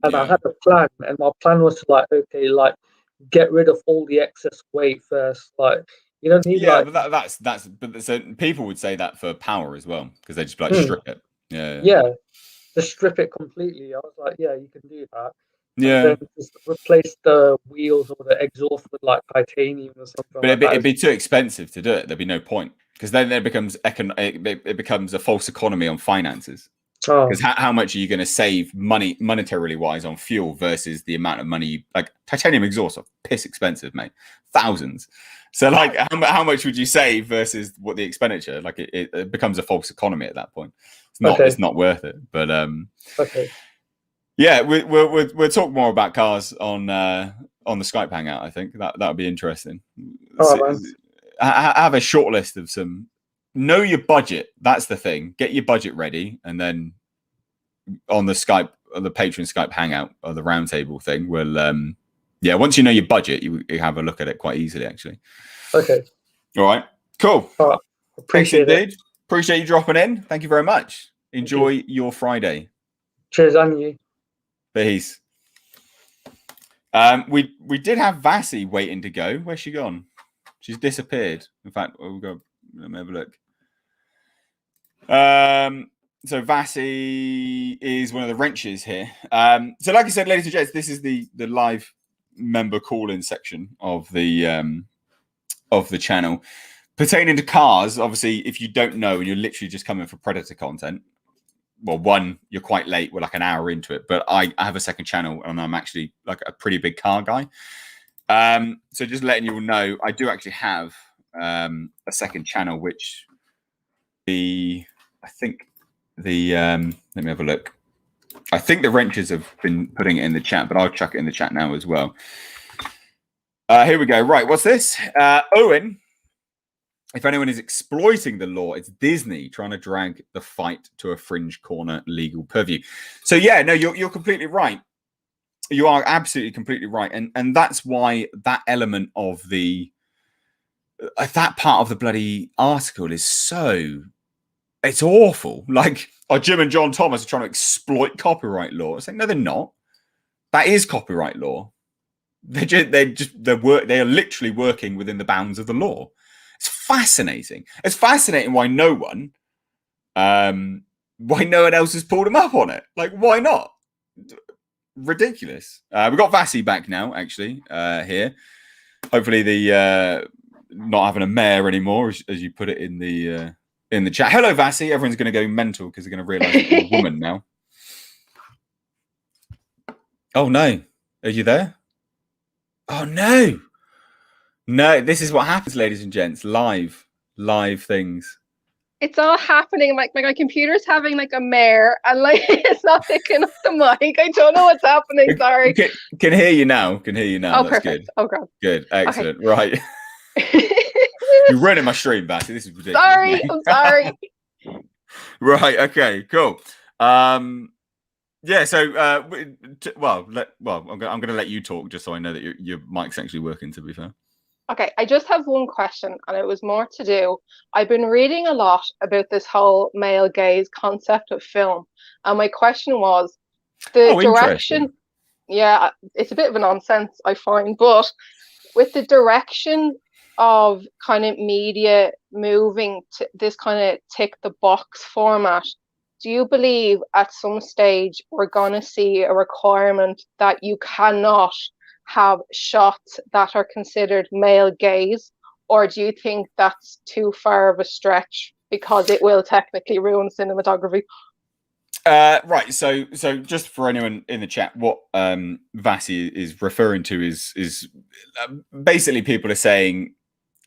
Speaker 2: And I had a plan, and my plan was to get rid of all the excess weight first. Like you don't need
Speaker 1: but but so people would say that for power as well, because they just strip it.
Speaker 2: Yeah, just strip it completely. I was like, yeah, you can do that.
Speaker 1: Yeah.
Speaker 2: And then just replace the wheels or the exhaust with like titanium or something.
Speaker 1: But it'd be too expensive to do it. There'd be no point, because then it becomes it becomes a false economy on finances. Because how much are you going to save monetarily wise on fuel versus the amount of money? Like titanium exhausts are piss expensive, mate. Thousands. So like how much would you save versus what the expenditure? Like it becomes a false economy at that point. It's not worth it. But yeah, we'll talk more about cars on the Skype hangout. I think that would be interesting. I have a short list of some. Know your budget. That's the thing. Get your budget ready, and then on the Skype, or the Patreon Skype hangout, or the roundtable thing, we'll once you know your budget, you have a look at it quite easily, actually.
Speaker 2: Okay.
Speaker 1: All right. Cool.
Speaker 2: All right. Appreciate it.
Speaker 1: Appreciate you dropping in. Thank you very much. Enjoy your Friday.
Speaker 2: Cheers, on you.
Speaker 1: Peace. We did have Vasi waiting to go. Where's she gone? She's disappeared. In fact, we'll go. Let me have a look. So Vasi is one of the wrenches here. So like I said, ladies and gents, this is the live member call-in section of the channel pertaining to cars. Obviously, if you don't know and you're literally just coming for Predator content, well, one, you're quite late. We're like an hour into it, but I have a second channel and I'm actually like a pretty big car guy. So just letting you all know, I do actually have a second channel, which let me have a look. I think the wrenches have been putting it in the chat, but I'll chuck it in the chat now as well. Here we go. Right, what's this? Owen, if anyone is exploiting the law, it's Disney trying to drag the fight to a fringe corner legal purview. So yeah, no, you're completely right. You are absolutely completely right, and that's why that element of that part of the bloody article is it's awful. Like, Jim and John Thomas are trying to exploit copyright law. It's like, no, they're not. That is copyright law. They are literally working within the bounds of the law. It's fascinating. It's fascinating why no one else has pulled them up on it. Like, why not? Ridiculous. We've got Vasi back now, actually, here. Hopefully the not having a mayor anymore, as you put it in the chat. Hello, Vasi. Everyone's going to go mental because they're going to realise you're a woman now. Oh, no. Are you there? Oh, no. No, this is what happens, ladies and gents. Live things.
Speaker 3: It's all happening. Like my computer's having like a mare, and like it's not picking up the mic. I don't know what's happening. Sorry.
Speaker 1: Can hear you now. Oh, that's
Speaker 3: perfect.
Speaker 1: Good.
Speaker 3: Oh, God.
Speaker 1: Good. Excellent. Okay. Right. You're running my stream, Vasi. This is ridiculous.
Speaker 3: Sorry. Mate. I'm sorry.
Speaker 1: Right. Okay. Cool. Yeah. So, I'm going to let you talk just so I know that your mic's actually working. To be fair.
Speaker 3: Okay, I just have one question, and it was more to do. I've been reading a lot about this whole male gaze concept of film, and my question was, The
Speaker 1: Oh, interesting.
Speaker 3: direction, yeah, it's a bit of a nonsense, I find, but with the direction of kind of media moving to this kind of tick the box format, do you believe at some stage we're going to see a requirement that you cannot have shots that are considered male gaze? Or do you think that's too far of a stretch because it will technically ruin cinematography?
Speaker 1: Right. So just for anyone in the chat, what Vasi is referring to is basically people are saying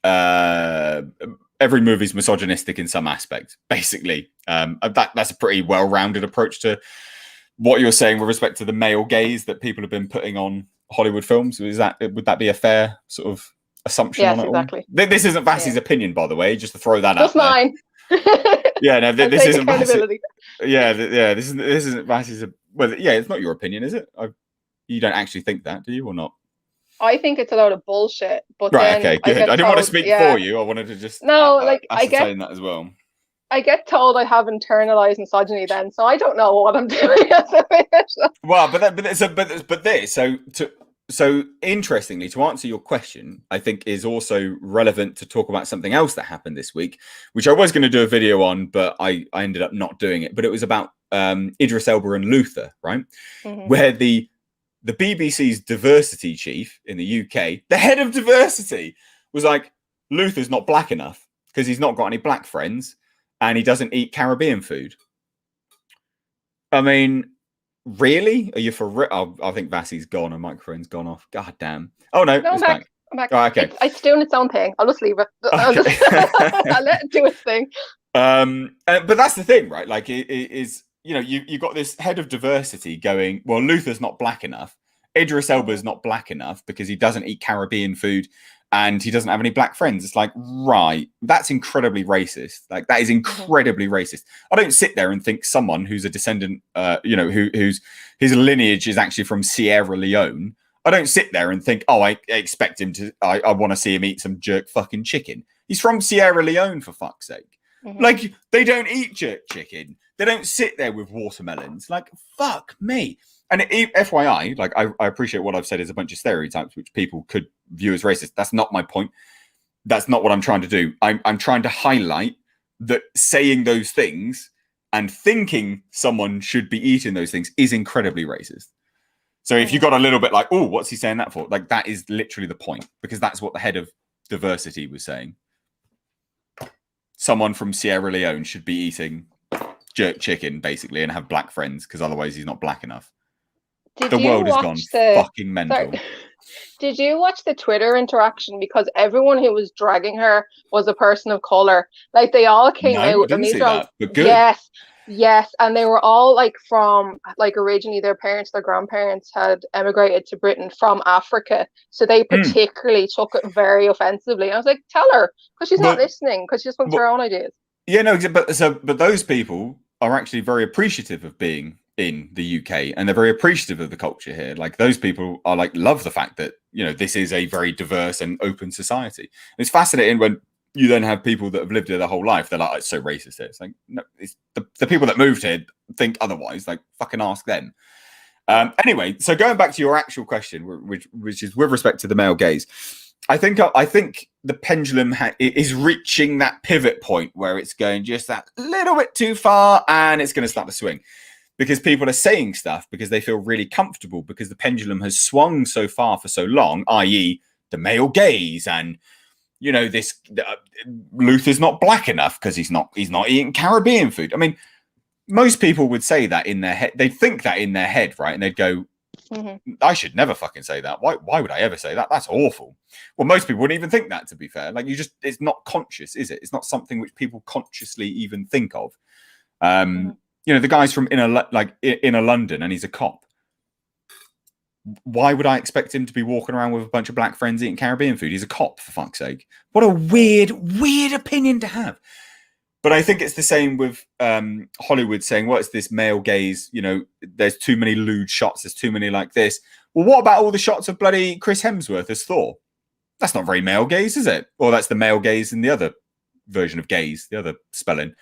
Speaker 1: every movie's misogynistic in some aspect. Basically, that's a pretty well-rounded approach to what you're saying with respect to the male gaze that people have been putting on Hollywood films. Would that be a fair sort of assumption on it?
Speaker 3: Yes, exactly.
Speaker 1: This isn't Vasi's opinion, by the way. Just to throw that
Speaker 3: Just
Speaker 1: out there.
Speaker 3: mine.
Speaker 1: Yeah, no, this isn't
Speaker 3: accountability.
Speaker 1: This isn't Vasi's. Well, yeah, it's not your opinion, is it? You don't actually think that, do you, or not?
Speaker 3: I think it's a load of bullshit. But
Speaker 1: right,
Speaker 3: then
Speaker 1: okay, good. I didn't want to speak for you. I wanted to just ascertain that as well.
Speaker 3: I get told I have internalized misogyny then, so I don't know what I'm doing.
Speaker 1: Well, so interestingly, to answer your question, I think is also relevant to talk about something else that happened this week, which I was going to do a video on, but I ended up not doing it. But it was about Idris Elba and Luther, right? Mm-hmm. Where the BBC's diversity chief in the UK, the head of diversity, was like, Luther's not black enough because he's not got any black friends and he doesn't eat Caribbean food. I mean, really? Are you for real? Oh, I think Vasi's gone and microphone's gone off. God damn. Oh, no,
Speaker 3: I'm back. I'm back.
Speaker 1: Oh, okay.
Speaker 3: It's doing its own thing. I'll just leave it. I'll let it do its thing.
Speaker 1: But that's the thing, right? Like, it is, you know, you got this head of diversity going, well, Luther's not black enough. Idris Elba's not black enough because he doesn't eat Caribbean food and he doesn't have any black friends. It's like, right, that's incredibly racist. Like, that is incredibly racist. I don't sit there and think someone who's a descendant, whose his lineage is actually from Sierra Leone. I don't sit there and think, oh, I expect him to, I want to see him eat some jerk fucking chicken. He's from Sierra Leone, for fuck's sake. Like, they don't eat jerk chicken. They don't sit there with watermelons. Like, fuck me. And FYI, like, I appreciate what I've said is a bunch of stereotypes which people could view as racist. That's not my point. That's not what I'm trying to do. I'm trying to highlight that saying those things and thinking someone should be eating those things is incredibly racist. So if you got a little bit like, oh, what's he saying that for? Like, that is literally the point, because that's what the head of diversity was saying. Someone from Sierra Leone should be eating jerk chicken, basically, and have black friends, because otherwise he's not black enough. The world has gone fucking mental. Sorry.
Speaker 3: Did you watch the Twitter interaction? Because everyone who was dragging her was a person of color. Like, they all came out.
Speaker 1: I didn't see that, but good.
Speaker 3: Yes, and they were all like from, like, originally their grandparents had emigrated to Britain from Africa, so they particularly took it very offensively. I was like, tell her, because she's not listening, because she just wants her own ideas.
Speaker 1: Yeah, no, but those people are actually very appreciative of being in the UK, and they're very appreciative of the culture here. Like, those people are like, love the fact that, you know, this is a very diverse and open society. And it's fascinating when you then have people that have lived here their whole life. They're like, oh, it's so racist here. It's like, no, it's the people that moved here think otherwise. Like, fucking ask them. Anyway, so going back to your actual question, which is with respect to the male gaze, I think the pendulum is reaching that pivot point where it's going just that little bit too far, and it's going to start to swing. Because people are saying stuff because they feel really comfortable, because the pendulum has swung so far for so long, i.e. the male gaze, and, you know, this Luther's not black enough because he's not eating Caribbean food. I mean, most people would say that in their head. They'd think that in their head, right? And they'd go, I should never fucking say that. Why would I ever say that? That's awful. Well, most people wouldn't even think that, to be fair. Like, it's not conscious, is it? It's not something which people consciously even think of. You know, the guy's from inner London and he's a cop. Why would I expect him to be walking around with a bunch of black friends eating Caribbean food? He's a cop, for fuck's sake. What a weird opinion to have. But I think it's the same with Hollywood saying, well, it's this male gaze, you know, there's too many lewd shots, there's too many like this. Well, what about all the shots of bloody Chris Hemsworth as Thor? That's not very male gaze, is it? Or that's the male gaze in the other version of gaze, the other spelling.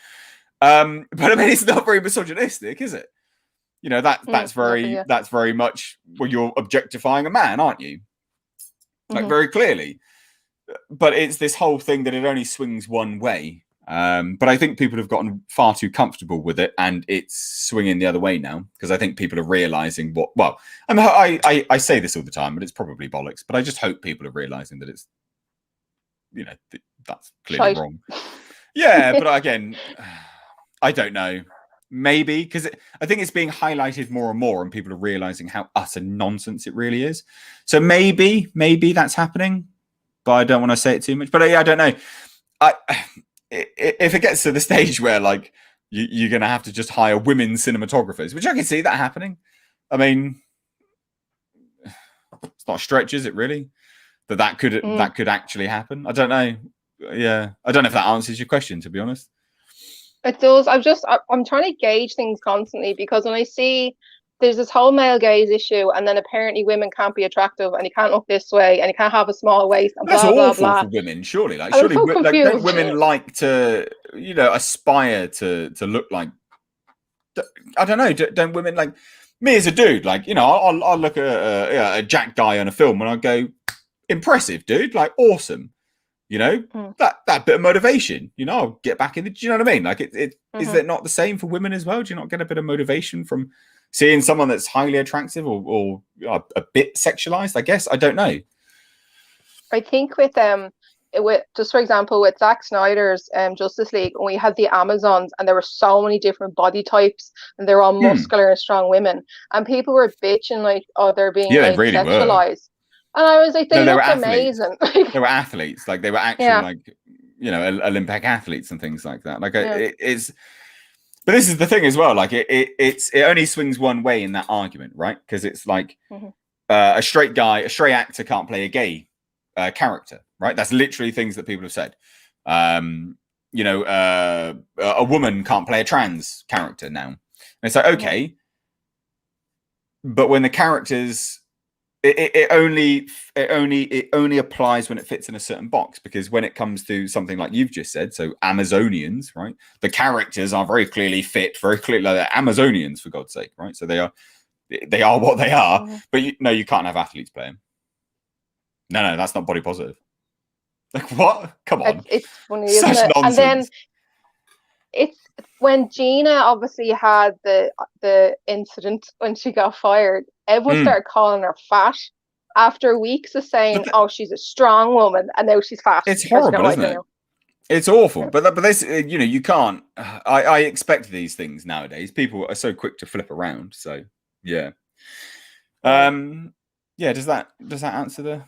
Speaker 1: But I mean, it's not very misogynistic, is it? You know, that's very much, well, you're objectifying a man, aren't you? Like, very clearly. But it's this whole thing that it only swings one way. But I think people have gotten far too comfortable with it, and it's swinging the other way now, because I think people are realizing I say this all the time, but it's probably bollocks. But I just hope people are realizing that it's, you know, that's clearly wrong. Yeah, but again, I don't know. Maybe because I think it's being highlighted more and more, and people are realizing how utter nonsense it really is. So maybe that's happening, but I don't want to say it too much. But I don't know. If it gets to the stage where like you're going to have to just hire women cinematographers, which I can see that happening. I mean, it's not a stretch, is it really? That could actually happen. I don't know. Yeah, I don't know if that answers your question, to be honest.
Speaker 3: It does. I'm trying to gauge things constantly, because when I see there's this whole male gaze issue, and then apparently women can't be attractive, and you can't look this way, and you can't have a small waist, and
Speaker 1: that's
Speaker 3: blah blah
Speaker 1: awful
Speaker 3: blah.
Speaker 1: For women, surely. Like,
Speaker 3: surely, so
Speaker 1: like, don't women like to, you know, aspire to look like? I don't know. Don't women, like me as a dude, like, you know, I'll look at a Jack guy on a film and I go, impressive, dude, like awesome. You know, that bit of motivation, you know, I'll get back in the, do you know what I mean? Like, is it not the same for women as well? Do you not get a bit of motivation from seeing someone that's highly attractive or a bit sexualized? I guess. I don't know.
Speaker 3: I think with just for example, with Zack Snyder's Justice League, when we had the Amazons, and there were so many different body types, and they're all muscular and strong women, and people were bitching like, oh, they're being like really sexualized. And I was like, they look amazing.
Speaker 1: They were athletes, like they were actually like, you know, Olympic athletes and things like that. Like it's, but this is the thing as well. Like it only swings one way in that argument, right? Because it's like a straight actor can't play a gay character, right? That's literally things that people have said. You know, a woman can't play a trans character now. And it's like, okay, but when the characters, it only applies when it fits in a certain box, because when it comes to something like you've just said, so Amazonians, right? The characters are very clearly like they're Amazonians, for God's sake, right? So they are what they are, but you can't have athletes playing. No, that's not body positive. Like, what? Come on.
Speaker 3: It's funny, isn't it? Nonsense. And then it's when Gina obviously had the incident when she got fired, everyone started calling her fat after weeks of saying, oh, she's a strong woman, and now she's fat.
Speaker 1: It's horrible, isn't it? It's awful. But this, you know, you can't. I expect these things nowadays. People are so quick to flip around. So yeah. Yeah, does that answer the...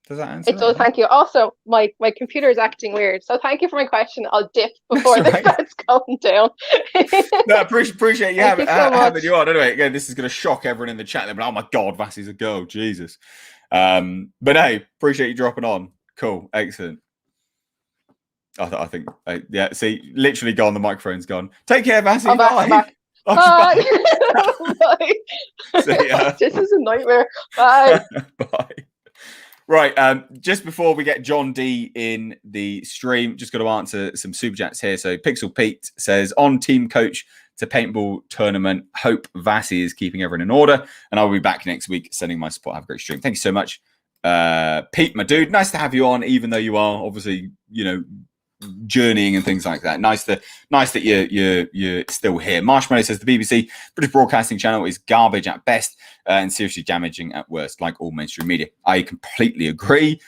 Speaker 1: Does that answer?
Speaker 3: It does, thank you. Also, my computer is acting weird, so thank you for my question. I'll dip before this starts going down.
Speaker 1: No, appreciate you having you on. Anyway, again, this is going to shock everyone in the chat. They're like, oh my God, Vassie's a girl, Jesus. But hey, appreciate you dropping on. Cool, excellent. I think, yeah. See, literally gone. The microphone's gone. Take care, Vassie.
Speaker 3: I'm back. Bye. Bye.
Speaker 1: See ya.
Speaker 3: This is a nightmare. Bye.
Speaker 1: Bye. Right, just before we get John D in the stream, just got to answer some super chats here. So Pixel Pete says, on team coach to paintball tournament, hope Vassie is keeping everyone in order, and I'll be back next week sending my support. Have a great stream. Thank you so much, Pete, my dude. Nice to have you on, even though you are obviously, you know, journeying and things like that. Nice that you're still here. Marshmallow says the BBC British Broadcasting Channel is garbage at best and seriously damaging at worst, like all mainstream media. I completely agree,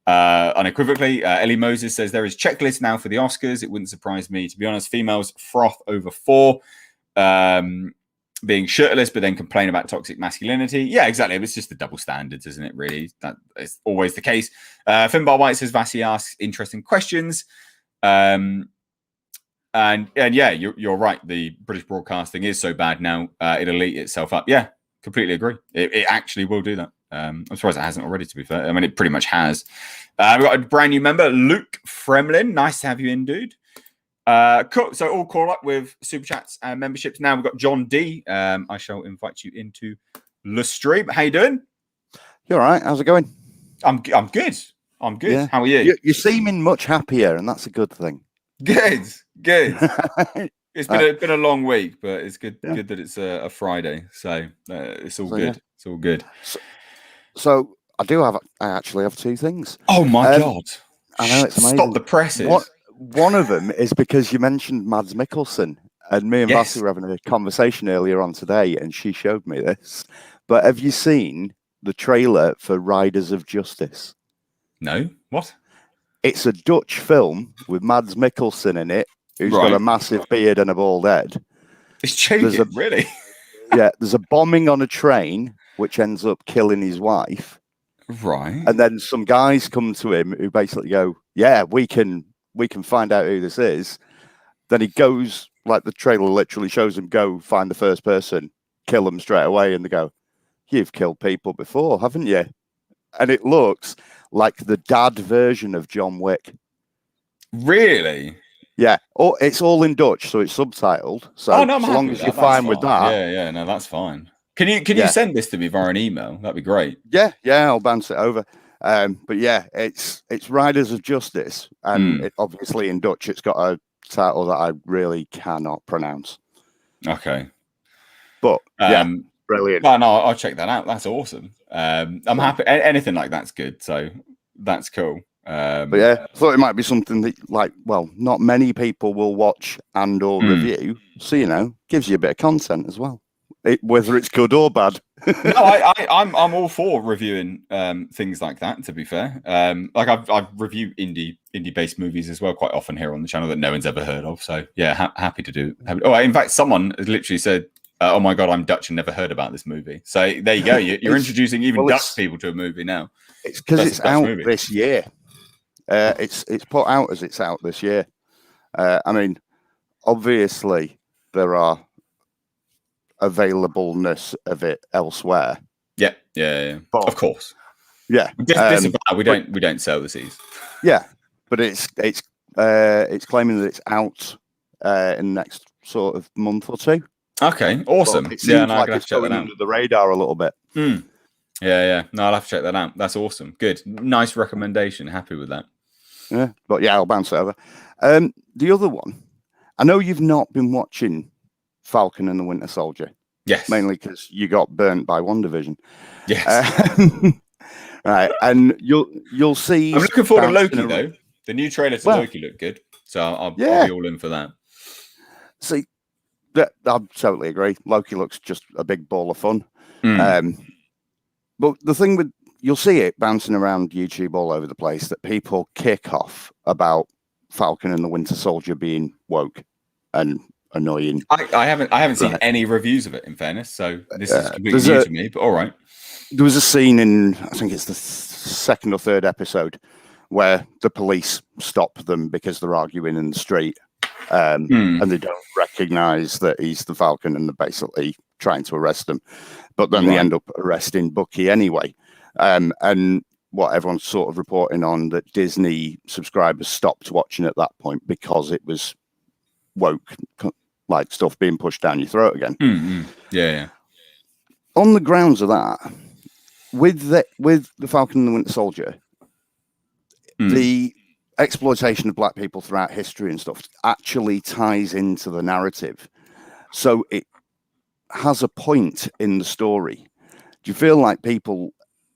Speaker 1: unequivocally. Ellie Moses says there is checklist now for the Oscars. It wouldn't surprise me, to be honest. Females froth over 4 being shirtless, but then complain about toxic masculinity. Yeah, exactly. It's just the double standards, isn't it? Really, that is always the case. Finbar White says Vassie asks interesting questions. And yeah, you're right. The British Broadcasting is so bad now, it'll eat itself up. Yeah, completely agree. It actually will do that. I'm surprised it hasn't already, to be fair. I mean, it pretty much has. We've got a brand new member, Luke Fremlin. Nice to have you in, dude. Cool. So all caught up with super chats and memberships. Now we've got John D. I shall invite you into the stream. How you doing?
Speaker 4: You all right? How's it going?
Speaker 1: I'm good. I'm good. Yeah. How are you?
Speaker 4: You're seeming much happier, and that's a good thing.
Speaker 1: Good. It's been a long week, but it's good that it's a Friday, so it's all good. It's all good.
Speaker 4: So I actually have two things.
Speaker 1: Oh my god!
Speaker 4: I know, it's amazing.
Speaker 1: Stop the presses.
Speaker 4: One of them is because you mentioned Mads Mikkelsen, and me and Vassy were having a conversation earlier on today, and she showed me this. But have you seen the trailer for Riders of Justice?
Speaker 1: No. What?
Speaker 4: It's a Dutch film with Mads Mikkelsen in it, who's got a massive beard and a bald head.
Speaker 1: It's joking, really?
Speaker 4: Yeah, there's a bombing on a train, which ends up killing his wife.
Speaker 1: Right.
Speaker 4: And then some guys come to him who basically go, "Yeah, we can find out who this is." Then he goes, like the trailer literally shows him go find the first person, kill them straight away, and they go, "You've killed people before, haven't you?" And it looks like the dad version of John Wick.
Speaker 1: Really?
Speaker 4: Yeah. Oh, it's all in Dutch, so it's subtitled. So as long as you're fine with that.
Speaker 1: Yeah, no, that's fine. Can you send this to me via an email? That'd be great.
Speaker 4: Yeah, I'll bounce it over. But yeah, it's Riders of Justice, and it, obviously in Dutch it's got a title that I really cannot pronounce.
Speaker 1: Okay.
Speaker 4: But yeah, brilliant.
Speaker 1: No, I'll check that out. That's awesome. I'm happy. Anything like that's good. So that's cool.
Speaker 4: But yeah, I thought it might be something that, not many people will watch and or review. So gives you a bit of content as well, whether it's good or bad.
Speaker 1: No, I'm all for reviewing things like that. To be fair, I've reviewed indie based movies as well quite often here on the channel that no one's ever heard of. So yeah, happy to do. Oh, in fact, someone has literally said, "Oh my god, I'm Dutch and never heard about this movie." So there you go. You're introducing even Dutch people to a movie now.
Speaker 4: It's because it's out this year. It's put out as it's out this year. I mean, obviously there are availableness of it elsewhere. Yeah.
Speaker 1: But, of course.
Speaker 4: Yeah.
Speaker 1: We don't sell the seas.
Speaker 4: Yeah, but it's claiming that it's out in the next sort of month or two.
Speaker 1: Okay, awesome.
Speaker 4: But it seems like it's going under the radar a little bit.
Speaker 1: Yeah. No, I'll have to check that out. That's awesome. Good. Nice recommendation. Happy with that.
Speaker 4: Yeah, but yeah, I'll bounce it over. The other one, I know you've not been watching Falcon and the Winter Soldier.
Speaker 1: Yes.
Speaker 4: Mainly because you got burnt by WandaVision.
Speaker 1: Yes.
Speaker 4: Right, and you'll see.
Speaker 1: I'm looking forward to Loki though. The new trailer to Loki looked good, so I'll be all in for that.
Speaker 4: See, I totally agree. Loki looks just a big ball of fun. But the thing with you'll see it bouncing around YouTube all over the place that people kick off about Falcon and the Winter Soldier being woke and annoying.
Speaker 1: I haven't seen any reviews of it, in fairness, so this is completely new to me, but all right.
Speaker 4: There was a scene in, I think it's the second or third episode, where the police stop them because they're arguing in the street, and they don't recognize that he's the Falcon, and they're basically trying to arrest them. But then they end up arresting Bucky anyway. And what everyone's sort of reporting on that Disney subscribers stopped watching at that point because it was woke, like stuff being pushed down your throat again.
Speaker 1: Yeah.
Speaker 4: On the grounds of that, with the Falcon and the Winter Soldier, the exploitation of black people throughout history and stuff actually ties into the narrative. So it has a point in the story. Do you feel like people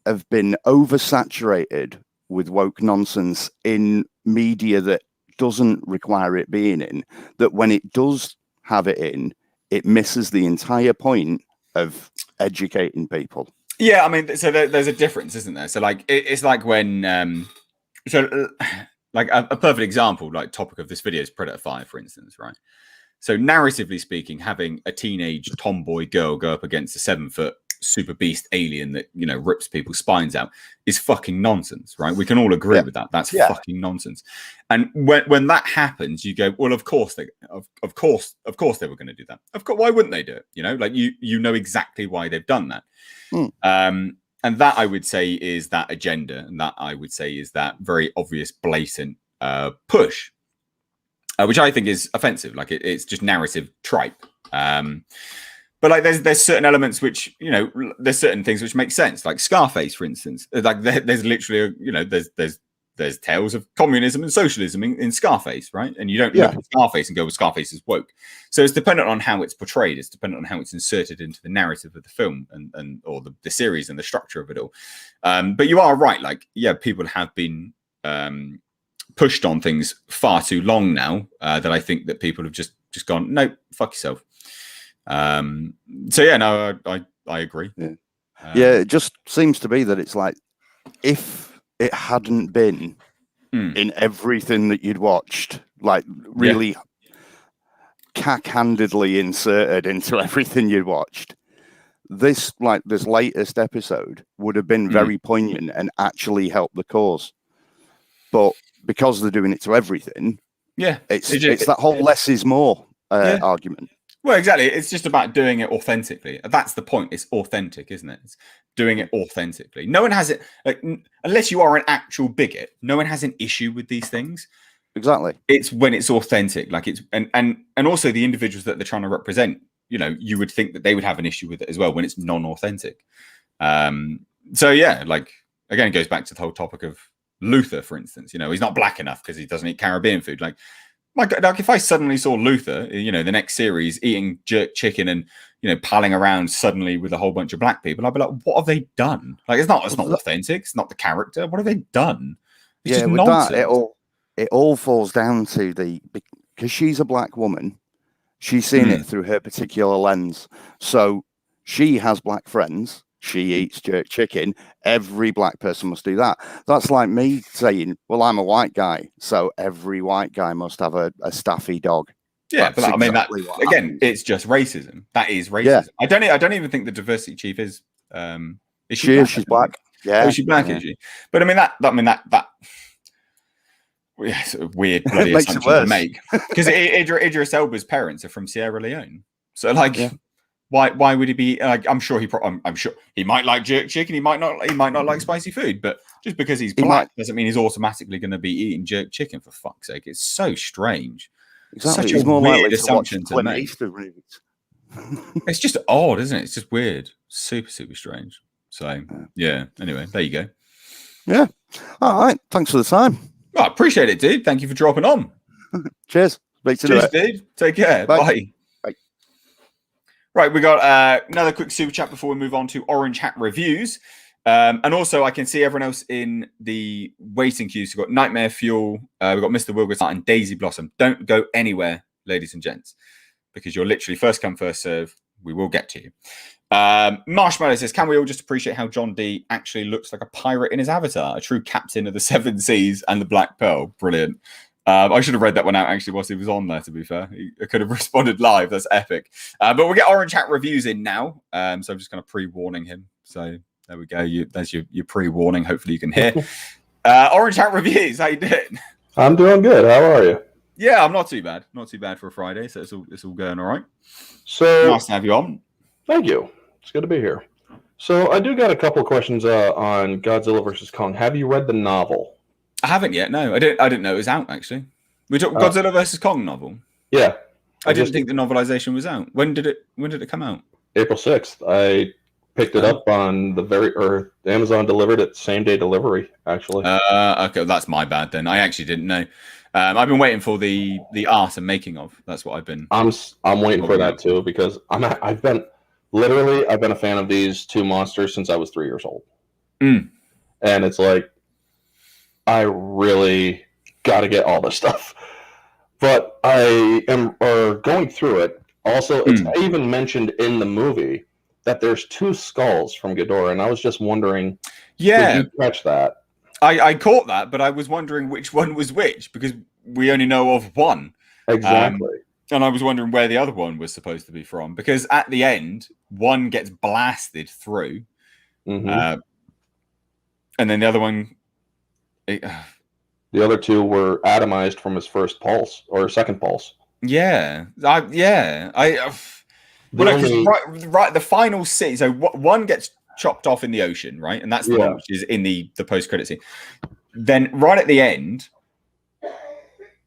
Speaker 4: have been oversaturated with woke nonsense in media that doesn't require it being in, that when it does have it in, it misses the entire point of educating people? Yeah,
Speaker 1: I mean, so there's a difference, isn't there? So like it's like when like a perfect example, like topic of this video is Predator 5, for instance, right? So narratively speaking, having a teenage tomboy girl go up against a 7-foot super beast alien that rips people's spines out is fucking nonsense, right? We can all agree with that. That's fucking nonsense. And when that happens, you go, well, of course they were going to do that. Of course, why wouldn't they do it? Like you know exactly why they've done that. And that, I would say, is that agenda, and that, I would say, is that very obvious, blatant push, which I think is offensive. Like it's just narrative tripe. But like there's certain elements which, there's certain things which make sense, like Scarface, for instance. Like there's literally there's there's tales of communism and socialism in Scarface, right? And you don't look at Scarface and go, well, Scarface is woke. So it's dependent on how it's portrayed. It's dependent on how it's inserted into the narrative of the film and or the series and the structure of it all. But you are right. Like, yeah, people have been pushed on things far too long now that I think that people have just gone, no, fuck yourself. So yeah, no, I agree.
Speaker 4: Yeah, it just seems to be that it's like, if it hadn't been in everything that you'd watched, like really cack-handedly inserted into everything you'd watched, this latest episode would have been very poignant and actually helped the cause. But because they're doing it to everything, it's that whole less is more argument.
Speaker 1: Well, exactly. It's just about doing it authentically. That's the point. It's authentic, isn't it? It's doing it authentically. No one has it, unless you are an actual bigot, no one has an issue with these things.
Speaker 4: Exactly.
Speaker 1: It's when it's authentic. Like it's and also the individuals that they're trying to represent, you know, you would think that they would have an issue with it as well when it's non-authentic. So yeah, like again, it goes back to the whole topic of Luther, for instance. You know, he's not black enough because he doesn't eat Caribbean food. Like, my God, like if I suddenly saw Luther, you know, the next series eating jerk chicken and, you know, palling around suddenly with a whole bunch of black people, I'd be like, what have they done? Like, it's not authentic. It's not the character. What have they done? It's just
Speaker 4: with
Speaker 1: nonsense.
Speaker 4: that, it all falls down to because she's a black woman, she's seen it through her particular lens. So she has black friends. She eats jerk chicken. Every black person must do that. That's like me saying, well, I'm a white guy, so every white guy must have a staffy dog.
Speaker 1: Yeah,
Speaker 4: That's
Speaker 1: but I mean, that
Speaker 4: exactly what
Speaker 1: again,
Speaker 4: happens.
Speaker 1: it's just racism. That is racism.
Speaker 4: Yeah.
Speaker 1: I don't even think the diversity chief is
Speaker 4: She is. She's black. Yeah.
Speaker 1: Oh, she's black, is she? But I mean that sort of weird bloody assumption to make, because Idris Elba's parents are from Sierra Leone. So like, why would he be? Like, I'm sure he might like jerk chicken. He might not like spicy food. But just because he's black doesn't mean he's automatically going to be eating jerk chicken. For fuck's sake, it's so strange.
Speaker 4: Exactly.
Speaker 1: Such
Speaker 4: He's
Speaker 1: a
Speaker 4: more
Speaker 1: weird
Speaker 4: likely
Speaker 1: assumption
Speaker 4: to
Speaker 1: to make. It's just odd, isn't it? It's just weird. Super strange. So yeah. Anyway, there you go.
Speaker 4: Yeah. All right. Thanks for the time.
Speaker 1: Well, I appreciate it, dude. Thank you for dropping on.
Speaker 4: Cheers.
Speaker 1: Cheers, dude. Take care. Bye. Right, we got another quick super chat before we move on to Orange Hat reviews. And also, I can see everyone else in the waiting queue. So we've got Nightmare Fuel, we've got Mr. Wilgers and Daisy Blossom. Don't go anywhere, ladies and gents, because you're literally first come, first serve. We will get to you. Marshmallow says, can we all just appreciate how John D actually looks like a pirate in his avatar? A true captain of the Seven Seas and the Black Pearl. Brilliant. I should have read that one out actually whilst he was on there, to be fair. I could have responded live. That's epic. But we'll get Orange Hat reviews in now. So I'm just kind of pre-warning him. So there we go. There's your pre-warning. Hopefully you can hear. Orange Hat reviews. How you doing?
Speaker 5: I'm doing good. How are you?
Speaker 1: Yeah, I'm not too bad. Not too bad for a Friday. So it's all going all right.
Speaker 5: So
Speaker 1: nice to have you on.
Speaker 5: Thank you. It's good to be here. So I do got a couple of questions on Godzilla vs. Kong. Have you read the novel?
Speaker 1: I haven't yet. No, I didn't know it was out. Actually, we talked Godzilla vs. Kong novel.
Speaker 5: Yeah,
Speaker 1: I didn't think the novelization was out. When did it come out?
Speaker 5: April 6th. I picked it up on Amazon delivered it same day delivery. Actually.
Speaker 1: Okay, that's my bad then. I actually didn't know. I've been waiting for the art and making of. That's what I've been.
Speaker 5: I'm waiting for that too, because I've been a fan of these two monsters since I was 3 years old. And it's like, I really got to get all this stuff. But I am going through it. Also, it's even mentioned in the movie that there's two skulls from Ghidorah, and I was just wondering, did you catch that?
Speaker 1: I caught that, but I was wondering which one was which, because we only know of one.
Speaker 5: Exactly.
Speaker 1: And I was wondering where the other one was supposed to be from, because at the end, one gets blasted through. And then the other one...
Speaker 5: the other two were atomized from his first pulse, or second pulse.
Speaker 1: Yeah. Right, the final scene. So one gets chopped off in the ocean, right? And that's the one which is in the post-credit scene. Then right at the end,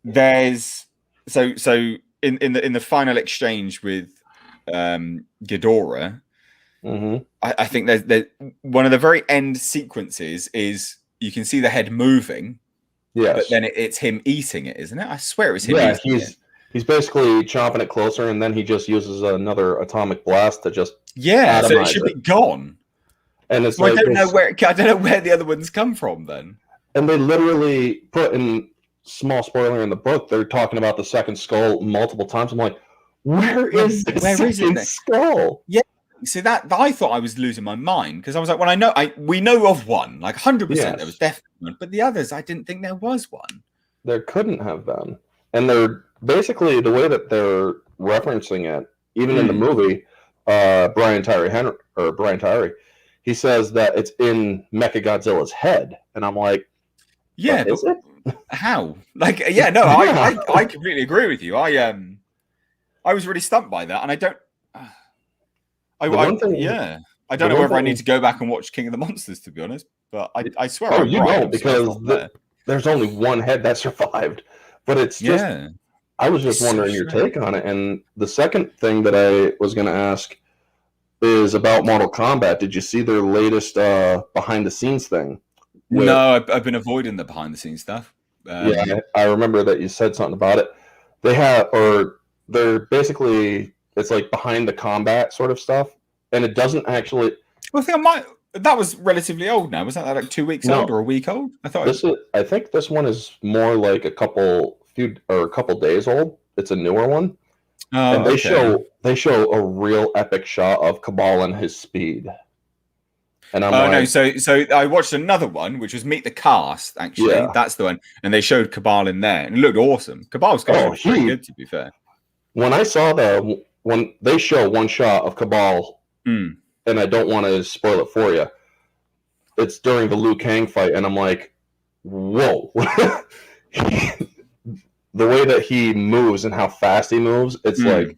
Speaker 1: there's so in the final exchange with Ghidorah, I think there's one of the very end sequences is you can see the head moving,
Speaker 5: Yes.
Speaker 1: But then it's him eating it, isn't it? I swear it was him eating it.
Speaker 5: He's basically chomping it closer, and then he just uses another atomic blast to just
Speaker 1: so it should be gone.
Speaker 5: And it's
Speaker 1: so I don't know where the other ones come from then.
Speaker 5: And they literally put in small spoiler in the book. They're talking about the second skull multiple times. I'm like, where is the second skull?
Speaker 1: Yeah. See that I thought I was losing my mind because I was like, well, we know of one, like 100%. There was definitely one, but the others, I didn't think there was one.
Speaker 5: There couldn't have been, and they're basically the way that they're referencing it, even in the movie. Brian Tyree, he says that it's in Mechagodzilla's head, and I'm like,
Speaker 1: yeah, but how? Like, yeah, no, I completely agree with you. I was really stumped by that, and I don't. I don't know whether I need to go back and watch King of the Monsters, to be honest. But I swear,
Speaker 5: because there's only one head that survived. But it's just, I was just wondering your take on it. And the second thing that I was going to ask is about Mortal Kombat. Did you see their latest behind the scenes thing?
Speaker 1: No, I've been avoiding the behind the scenes stuff.
Speaker 5: I remember that you said something about it. They're basically. It's like behind the combat sort of stuff, and it doesn't actually.
Speaker 1: Well, I think that was relatively old now. Was that like 2 weeks old or a week old?
Speaker 5: I think this one is more like a couple days old. It's a newer one, and they show a real epic shot of Cabal and his speed. And I'm
Speaker 1: no, so I watched another one, which was Meet the Cast. Actually, that's the one, and they showed Cabal in there, and it looked awesome. Cabal's pretty good, to be fair.
Speaker 5: When I saw when they show one shot of Cabal, and I don't want to spoil it for you, it's during the Liu Kang fight, and I'm like, whoa. The way that he moves and how fast he moves, it's like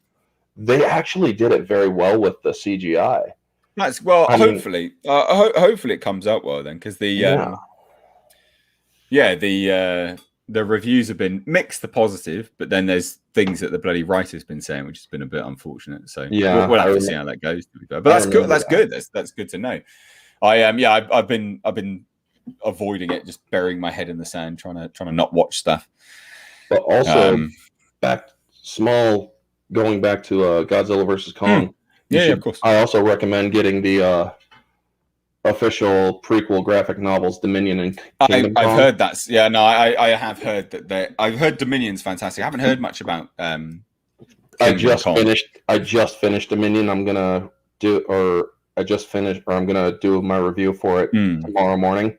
Speaker 5: they actually did it very well with the CGI.
Speaker 1: That's hopefully it comes out well then, because the reviews have been mixed to positive, but then there's things that the bloody writer's been saying, which has been a bit unfortunate. So we'll have to see how that goes. To be fair. But that's good. That's good. That's good to know. I've been avoiding it, just burying my head in the sand, trying to not watch stuff.
Speaker 5: But also going back to Godzilla versus Kong.
Speaker 1: Of course. I
Speaker 5: also recommend getting the official prequel graphic novels Dominion and Kingdom Kong.
Speaker 1: I've heard that. Yeah, no, I have heard that. I've heard Dominion's fantastic. I haven't heard much about.
Speaker 5: I just finished Dominion. I'm gonna do my review for it tomorrow morning,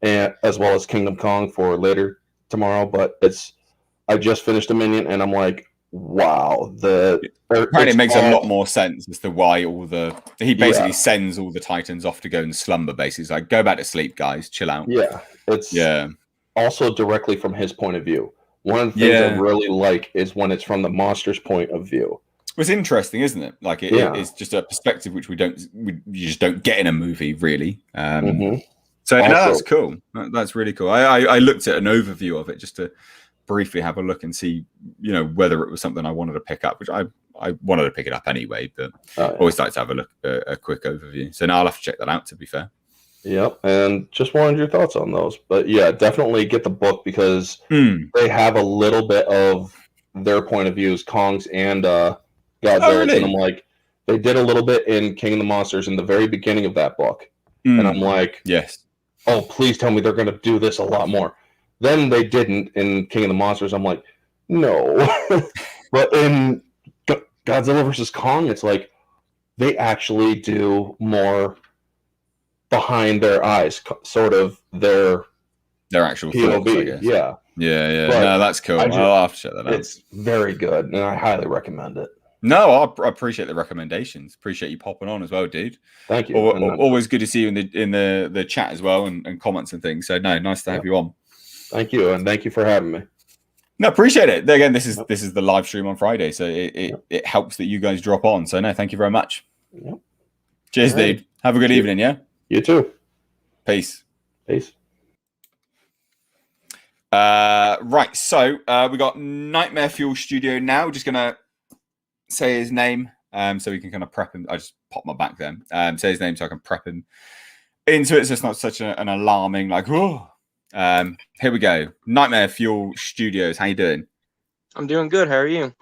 Speaker 5: and as well as Kingdom Kong for later tomorrow. But I just finished Dominion, and I'm like, wow,
Speaker 1: it makes a lot more sense as to why he basically sends all the Titans off to go and slumber. Basically, it's like, go back to sleep, guys, chill out.
Speaker 5: It's also directly from his point of view. One of the things I really like is when it's from the monster's point of view.
Speaker 1: It's interesting, isn't it? Like it's just a perspective which you just don't get in a movie, really. So that's cool. That's really cool. I looked at an overview of it just to briefly have a look and see, whether it was something I wanted to pick up, which I wanted to pick it up anyway, but always like to have a look, a quick overview. So now I'll have to check that out, to be fair.
Speaker 5: Yep, and just wanted your thoughts on those. But yeah, definitely get the book because they have a little bit of their point of views, Kong's and Godzilla's. Really? And I'm like, they did a little bit in King of the Monsters in the very beginning of that book. And I'm like,
Speaker 1: yes.
Speaker 5: Oh, please tell me they're going to do this a lot more. Then they didn't in King of the Monsters. I'm like, no. But in Godzilla versus Kong, it's like they actually do more behind their eyes, sort of their
Speaker 1: actual
Speaker 5: POV.
Speaker 1: Thoughts, I guess.
Speaker 5: Yeah.
Speaker 1: But no, that's cool. I'll have to check that out.
Speaker 5: It's very good, and I highly recommend it.
Speaker 1: No, I appreciate the recommendations. Appreciate you popping on as well, dude.
Speaker 5: Thank you.
Speaker 1: Always good to see you in the chat as well and comments and things. So no, nice to have you on.
Speaker 5: Thank you, and thank you for having me.
Speaker 1: No, appreciate it. Again, this is the live stream on Friday, so it helps that you guys drop on. So no, thank you very much.
Speaker 5: Yep.
Speaker 1: Cheers, dude. Have a good evening. Yeah.
Speaker 5: You too.
Speaker 1: Peace.
Speaker 5: Right.
Speaker 1: So we got Nightmare Fuel Studio now. Just gonna say his name, so we can kind of prep him. I just popped my back then. Say his name so I can prep him into it. So it's not such an alarming like. Oh. Here we go. Nightmare Fuel Studios. How you doing?
Speaker 6: I'm doing good. How are you?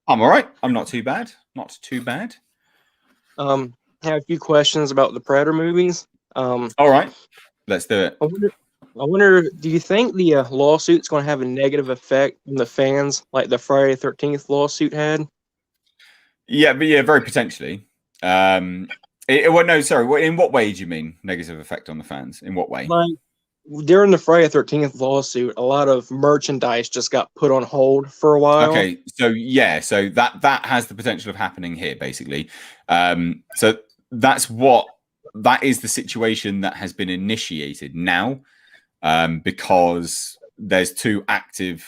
Speaker 1: I'm all right. I'm not too bad. Not too bad.
Speaker 6: I have a few questions about the Predator movies.
Speaker 1: All right. Let's do it.
Speaker 6: I wonder, do you think the lawsuit's going to have a negative effect on the fans, like the Friday the 13th lawsuit had?
Speaker 1: Yeah, but yeah, very potentially. Well, no, sorry. In what way do you mean negative effect on the fans? In what way?
Speaker 6: Like, during the Friday the 13th lawsuit, a lot of merchandise just got put on hold for a while.
Speaker 1: Okay, so yeah, so that has the potential of happening here, basically. So that is the situation that has been initiated now, because there's 2 active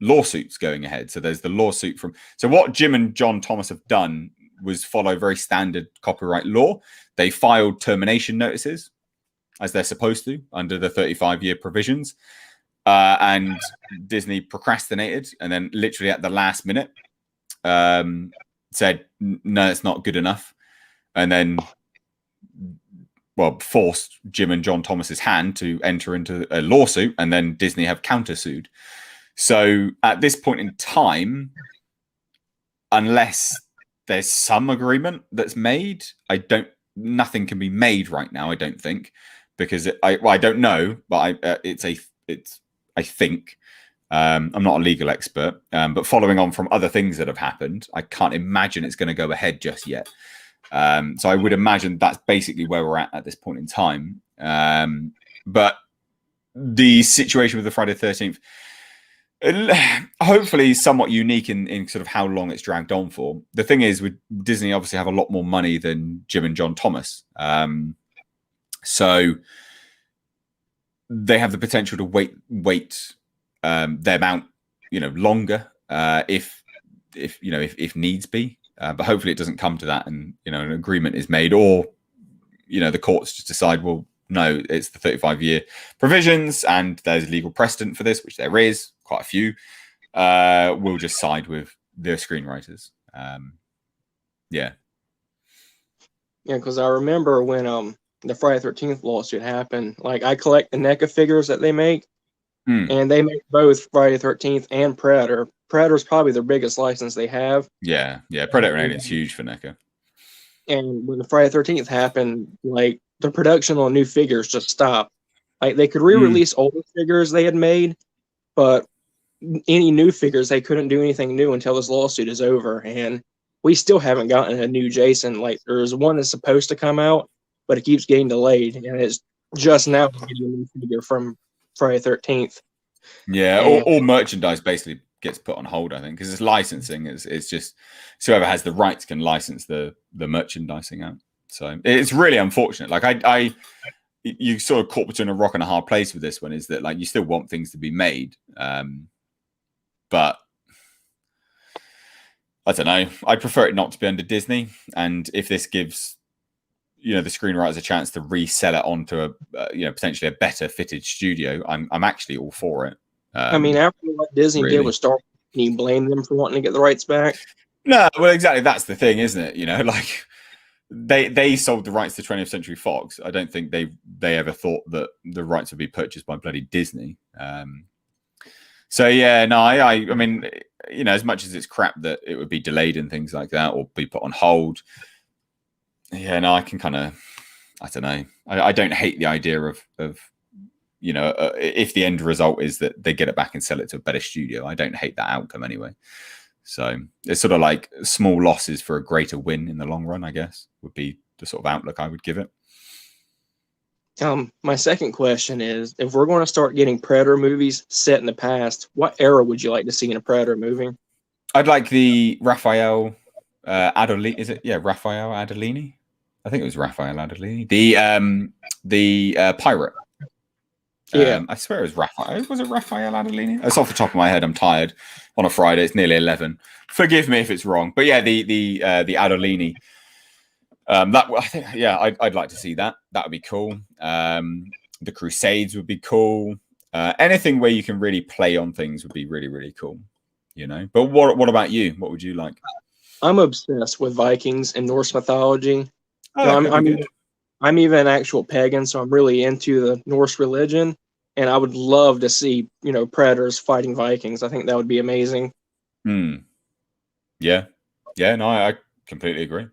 Speaker 1: lawsuits going ahead. So there's the lawsuit so what Jim and John Thomas have done was follow very standard copyright law. They filed termination notices, as they're supposed to under the 35-year provisions, and Disney procrastinated, and then literally at the last minute said, no, it's not good enough, and then forced Jim and John Thomas's hand to enter into a lawsuit, and then Disney have countersued. So at this point in time, unless there's some agreement that's made, nothing can be made right now, I don't think, because I don't know, but I think I'm not a legal expert, but following on from other things that have happened, I can't imagine it's going to go ahead just yet. So I would imagine that's basically where we're at this point in time. But the situation with the Friday the 13th, hopefully somewhat unique in sort of how long it's dragged on for. The thing is, with Disney obviously have a lot more money than Jim and John Thomas. So they have the potential to wait them out, longer, if needs be. But hopefully it doesn't come to that, and an agreement is made, or the courts just decide, well, no, it's the 35-year provisions, and there's legal precedent for this, which there is quite a few. We'll just side with the screenwriters. Yeah,
Speaker 6: because I remember when the Friday the 13th lawsuit happened. Like, I collect the NECA figures that they make, and they make both Friday the 13th and Predator. Predator's probably their biggest license they have.
Speaker 1: Yeah, Predator and Alien's huge for NECA.
Speaker 6: And when the Friday the 13th happened, like, the production on new figures just stopped. Like, they could re-release older figures they had made, but any new figures, they couldn't do anything new until this lawsuit is over. And we still haven't gotten a new Jason. Like, there's one that's supposed to come out, but it keeps getting delayed, and it's just now getting a new figure from Friday the 13th.
Speaker 1: Yeah, all merchandise basically gets put on hold, I think, because it's licensing. It's just whoever has the rights can license the merchandising out. So it's really unfortunate. Like, you sort of caught between a rock and a hard place with this one, is that, like, you still want things to be made, but I don't know. I prefer it not to be under Disney, and if this gives the screenwriters a chance to resell it onto a potentially a better fitted studio, I'm actually all for it.
Speaker 6: I mean, after what Disney did with Star Wars, can you blame them for wanting to get the rights back?
Speaker 1: No, well, exactly. That's the thing, isn't it? Like, they sold the rights to 20th Century Fox. I don't think they ever thought that the rights would be purchased by bloody Disney. So yeah, no, I mean, as much as it's crap that it would be delayed and things like that, or be put on hold. Yeah, no, I can kind of, I don't know. I don't hate the idea of if the end result is that they get it back and sell it to a better studio. I don't hate that outcome anyway. So it's sort of like small losses for a greater win in the long run, I guess, would be the sort of outlook I would give it.
Speaker 6: My second question is, if we're going to start getting Predator movies set in the past, what era would you like to see in a Predator movie?
Speaker 1: I'd like the Raphael Adolini. Is it? Yeah, Raphael Adolini. I think it was Raphael Adolini. The pirate.
Speaker 6: Yeah,
Speaker 1: I swear it was Raphael. Was it Raphael Adolini? It's off the top of my head. I'm tired on a Friday. It's nearly 11. Forgive me if it's wrong, but yeah, the Adolini. That I think, yeah, I'd like to see that. That would be cool. The Crusades would be cool. Anything where you can really play on things would be really, really cool. But what about you? What would you like?
Speaker 6: I'm obsessed with Vikings and Norse mythology.
Speaker 1: Oh,
Speaker 6: I'm even actual pagan, so I'm really into the Norse religion. and I would love to see Predators fighting Vikings. I think that would be amazing.
Speaker 1: Yeah, no, I completely agree.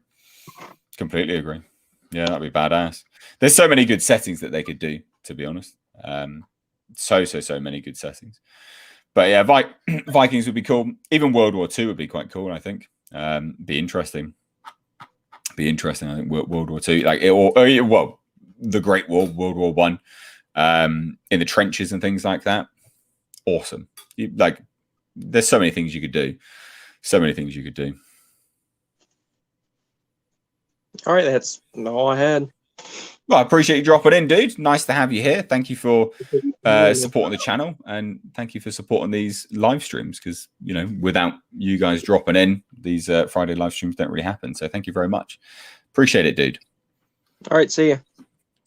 Speaker 1: Yeah, that'd be badass. There's so many good settings that they could do, to be honest. So many good settings. But yeah, Vikings would be cool. Even World War II would be quite cool, I think. Be interesting. I think World War II, like the Great War, World War One, in the trenches and things like that. Awesome. There's so many things you could do.
Speaker 6: All right, that's all I had.
Speaker 1: Well, I appreciate you dropping in, dude. Nice to have you here. Thank you for supporting the channel, and thank you for supporting these live streams, because without you guys dropping in, these Friday live streams don't really happen. So thank you very much. Appreciate it, dude.
Speaker 6: All right, see ya.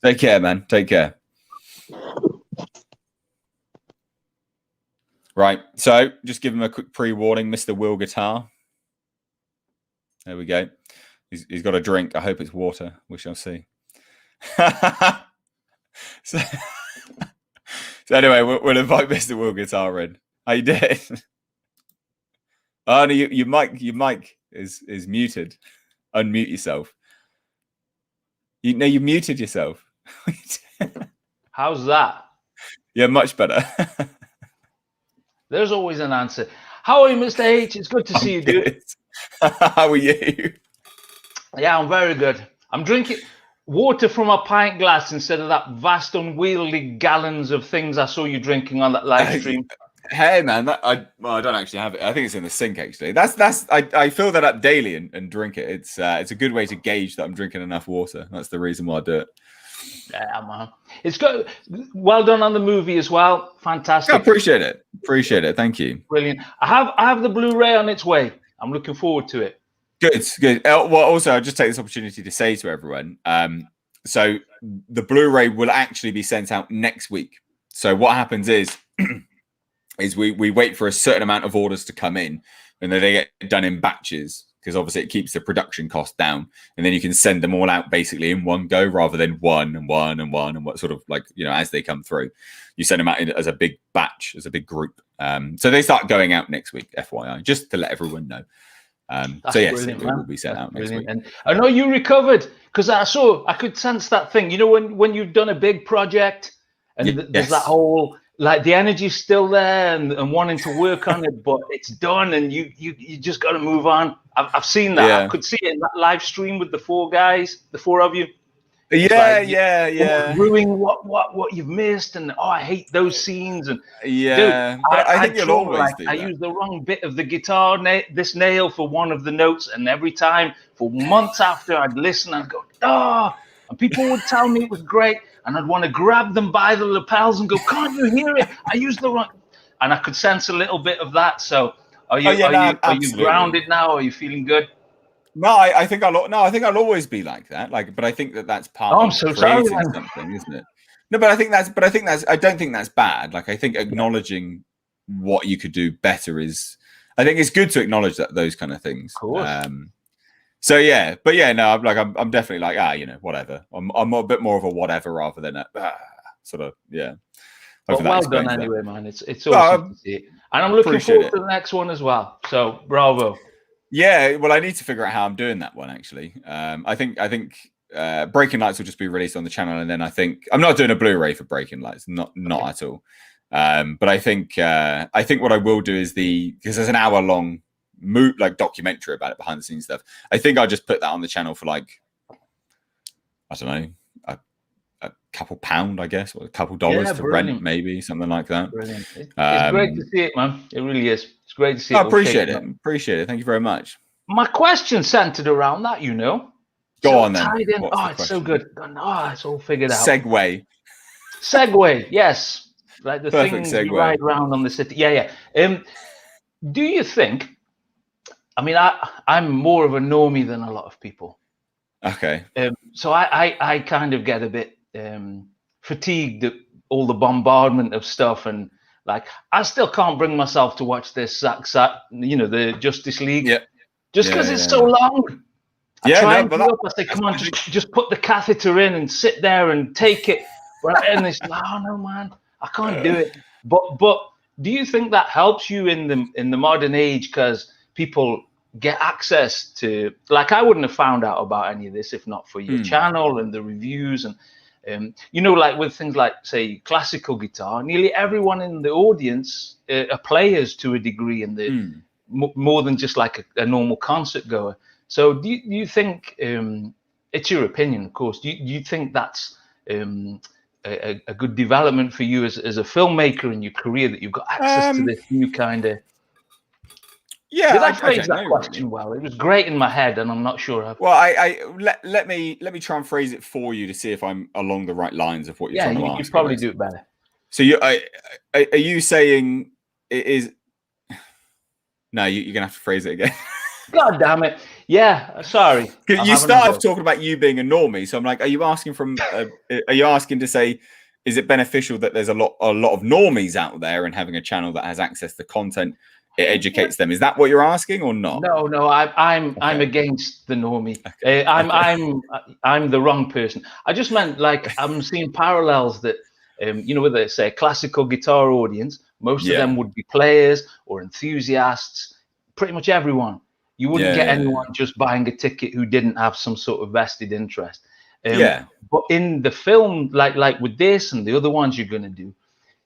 Speaker 1: Take care, man. Take care. Right, so just give him a quick pre-warning, Mr. Will Guitar. There we go. He's got a drink. I hope it's water. We shall see. so anyway, we'll invite Mr. Will Guitar in. How you doing? Oh no, your mic is muted. Unmute yourself. You muted yourself.
Speaker 7: How's that?
Speaker 1: Yeah, much better.
Speaker 7: There's always an answer. How are you, Mr. H? It's good to see you, dude.
Speaker 1: How are you?
Speaker 7: Yeah, I'm very good. I'm drinking water from a pint glass instead of that vast, unwieldy gallons of things I saw you drinking on that live stream.
Speaker 1: Hey, man, I don't actually have it. I think it's in the sink, actually. I fill that up daily and drink it. It's a good way to gauge that I'm drinking enough water. That's the reason why I do it.
Speaker 7: Yeah, man. It's good. Well done on the movie as well. Fantastic.
Speaker 1: I appreciate it. Thank you.
Speaker 7: Brilliant. I have the Blu-ray on its way. I'm looking forward to it.
Speaker 1: Good. Well, also, I'll just take this opportunity to say to everyone, so the Blu-ray will actually be sent out next week. So what happens is we wait for a certain amount of orders to come in, and then they get done in batches, because obviously it keeps the production cost down, and then you can send them all out basically in one go, rather than one and what sort of as they come through. You send them out as a big batch, as a big group. So they start going out next week, FYI, just to let everyone know. So yes, it will be sent out next week.
Speaker 7: And I know you recovered, because I could sense that thing. When you've done a big project and there's that whole, the energy's still there and wanting to work on it, but it's done and you just got to move on. I've seen that. Yeah. I could see it in that live stream with the four of you.
Speaker 1: Yeah.
Speaker 7: Ruining what you've missed, and I hate those scenes. And
Speaker 1: yeah,
Speaker 7: dude, I think you'll always do that. I used the wrong bit of the guitar, this nail for one of the notes, and every time for months after I'd listen, I'd go, and people would tell me it was great, and I'd want to grab them by the lapels and go, can't you hear it? I used the wrong, and I could sense a little bit of that. So are you grounded now? Are you feeling good?
Speaker 1: No, I think I'll always be like that. But I think that's part of creating something, isn't it? No, but I don't think that's bad. I think acknowledging what you could do better I think it's good to acknowledge those kind of things.
Speaker 7: Of course.
Speaker 1: So yeah, but yeah, no, I'm definitely whatever. I'm a bit more of a whatever rather than a sort of, yeah.
Speaker 7: But well done anyway, man. It's awesome to see it. And I'm looking forward to the next one as well. So bravo.
Speaker 1: Yeah, well, I need to figure out how I'm doing that one, actually. I think Breaking Lights will just be released on the channel, and then I think I'm not doing a Blu-ray for Breaking Lights, not at all. But I think what I will do is because there's an hour-long documentary about it, behind the scenes stuff. I think I'll just put that on the channel for I don't know, a couple £, I guess, or a couple dollars to rent, maybe something like that.
Speaker 7: Brilliant. It's great to see it, man. It really is. It's great to see it.
Speaker 1: I appreciate it. Appreciate it. Thank you very much.
Speaker 7: My question centered around that,
Speaker 1: Go on then.
Speaker 7: It's so good. It's all figured out.
Speaker 1: Segway,
Speaker 7: yes. Like the things you ride around on the city. Yeah. Do you think? I mean, I'm more of a normie than a lot of people.
Speaker 1: Okay.
Speaker 7: So I kind of get a bit fatigued at all the bombardment of stuff, and I still can't bring myself to watch this the Justice League. Yeah. Just because it's so long. I say, come on, just put the catheter in and sit there and take it. And it's no, man. I can't do it. But do you think that helps you in the modern age, because people get access to, like, I wouldn't have found out about any of this if not for your channel and the reviews, and you know, like with things like, say, classical guitar, nearly everyone in the audience are players to a degree, and they're more than just like a normal concert goer. So do you think, it's your opinion, of course, do you think that's a good development for you as a filmmaker in your career, that you've got access to this new kind of...
Speaker 1: Yeah,
Speaker 7: did I phrase that question well? It was great in my head, and I'm not sure.
Speaker 1: Let me try and phrase it for you to see if I'm along the right lines of what you're trying to ask.
Speaker 7: You probably do it better.
Speaker 1: So are you saying it is? No, you're gonna have to phrase it again.
Speaker 7: God damn it! Yeah, sorry.
Speaker 1: You started talking about you being a normie, so I'm like, are you asking to say, is it beneficial that there's a lot of normies out there, and having a channel that has access to content, it educates them? Is that what you're asking, or not?
Speaker 7: No, I'm against the normie. Okay. I'm the wrong person. I just meant, like, I'm seeing parallels that, you know, whether it's a classical guitar audience, most of them would be players or enthusiasts. Pretty much everyone. You wouldn't get anyone just buying a ticket who didn't have some sort of vested interest. But in the film, like with this and the other ones you're going to do,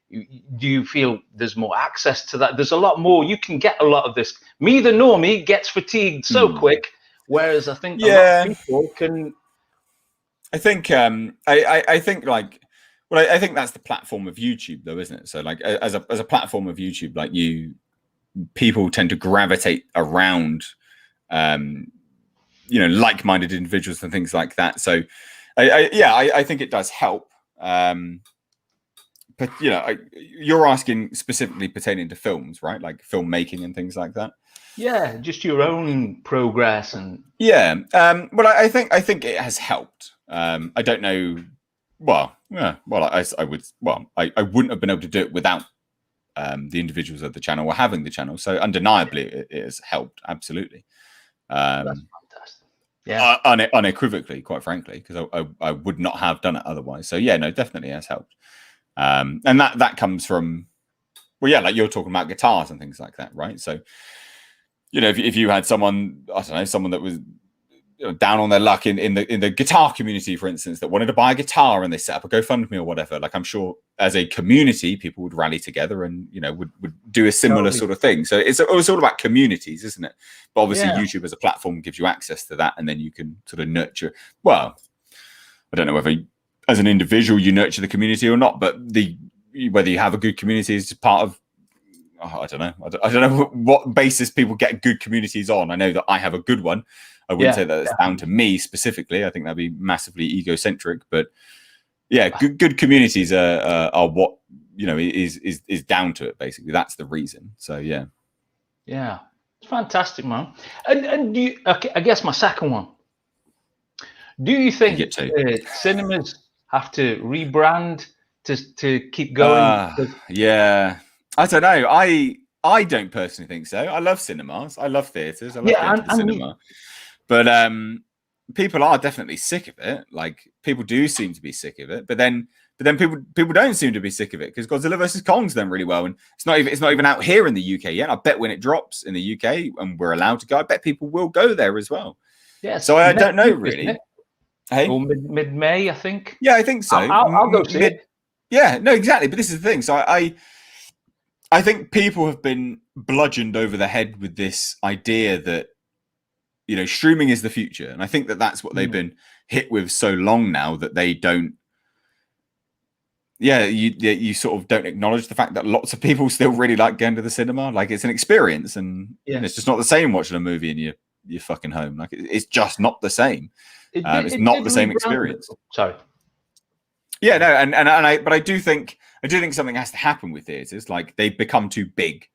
Speaker 7: do you feel there's more access to that? There's a lot more. You can get a lot of this. Me, the normie, gets fatigued so quick, whereas I think a lot of people can...
Speaker 1: I think I think I think that's the platform of YouTube, though, isn't it? So, like, as a platform of YouTube, like, people tend to gravitate around you know, like-minded individuals and things like that. So I think it does help. But, you know, you're asking specifically pertaining to films, right? Like filmmaking and things like that.
Speaker 7: Yeah, just your own progress and...
Speaker 1: Yeah. Well, I think it has helped. I don't know. Well, I wouldn't have been able to do it without the individuals of the channel or having the channel. So undeniably, it has helped. Absolutely.
Speaker 7: That's fantastic. Yeah.
Speaker 1: Unequivocally, quite frankly, because I would not have done it otherwise. So yeah, no, definitely has helped. And that comes from, well, yeah, like you're talking about guitars and things like that, right? So, you know, if you had someone, I don't know, someone that was, you know, down on their luck in the guitar community, for instance, that wanted to buy a guitar and they set up a GoFundMe or whatever, like, I'm sure as a community, people would rally together and, you know, would do a similar sort of thing. So it's all about communities, isn't it? But obviously YouTube as a platform gives you access to that, and then you can sort of nurture. Well, I don't know whether as an individual you nurture the community or not, but whether you have a good community is part of, I don't know. I don't know what basis people get good communities on. I know that I have a good one. I wouldn't say that it's down to me specifically. I think that'd be massively egocentric. But yeah, good communities are what, you know, is down to it. Basically, that's the reason. So yeah, it's fantastic, man. And do you, okay, I guess my second one. Do you think cinemas have to rebrand to keep going? Yeah. I don't know. I don't personally think so. I love cinemas. I love theaters. I love going to the cinema. But people are definitely sick of it. Like, people do seem to be sick of it. But then people don't seem to be sick of it, because Godzilla vs. Kong's done really well, and it's not even out here in the UK yet. I bet when it drops in the UK and we're allowed to go, I bet people will go there as well. Yeah. So I don't know really. Hey, or mid-May, I think. Yeah, I think so. I'll go see it. Yeah, no, exactly. But this is the thing. So I think people have been bludgeoned over the head with this idea that, you know, streaming is the future. And I think that that's what they've been hit with so long now, that they don't, you sort of don't acknowledge the fact that lots of people still really like going to the cinema. Like, it's an experience, and it's just not the same watching a movie in your fucking home. Like, it's just not the same. It's not the same experience. Sorry. Yeah, no, but I do think something has to happen with theaters. Like, they've become too big,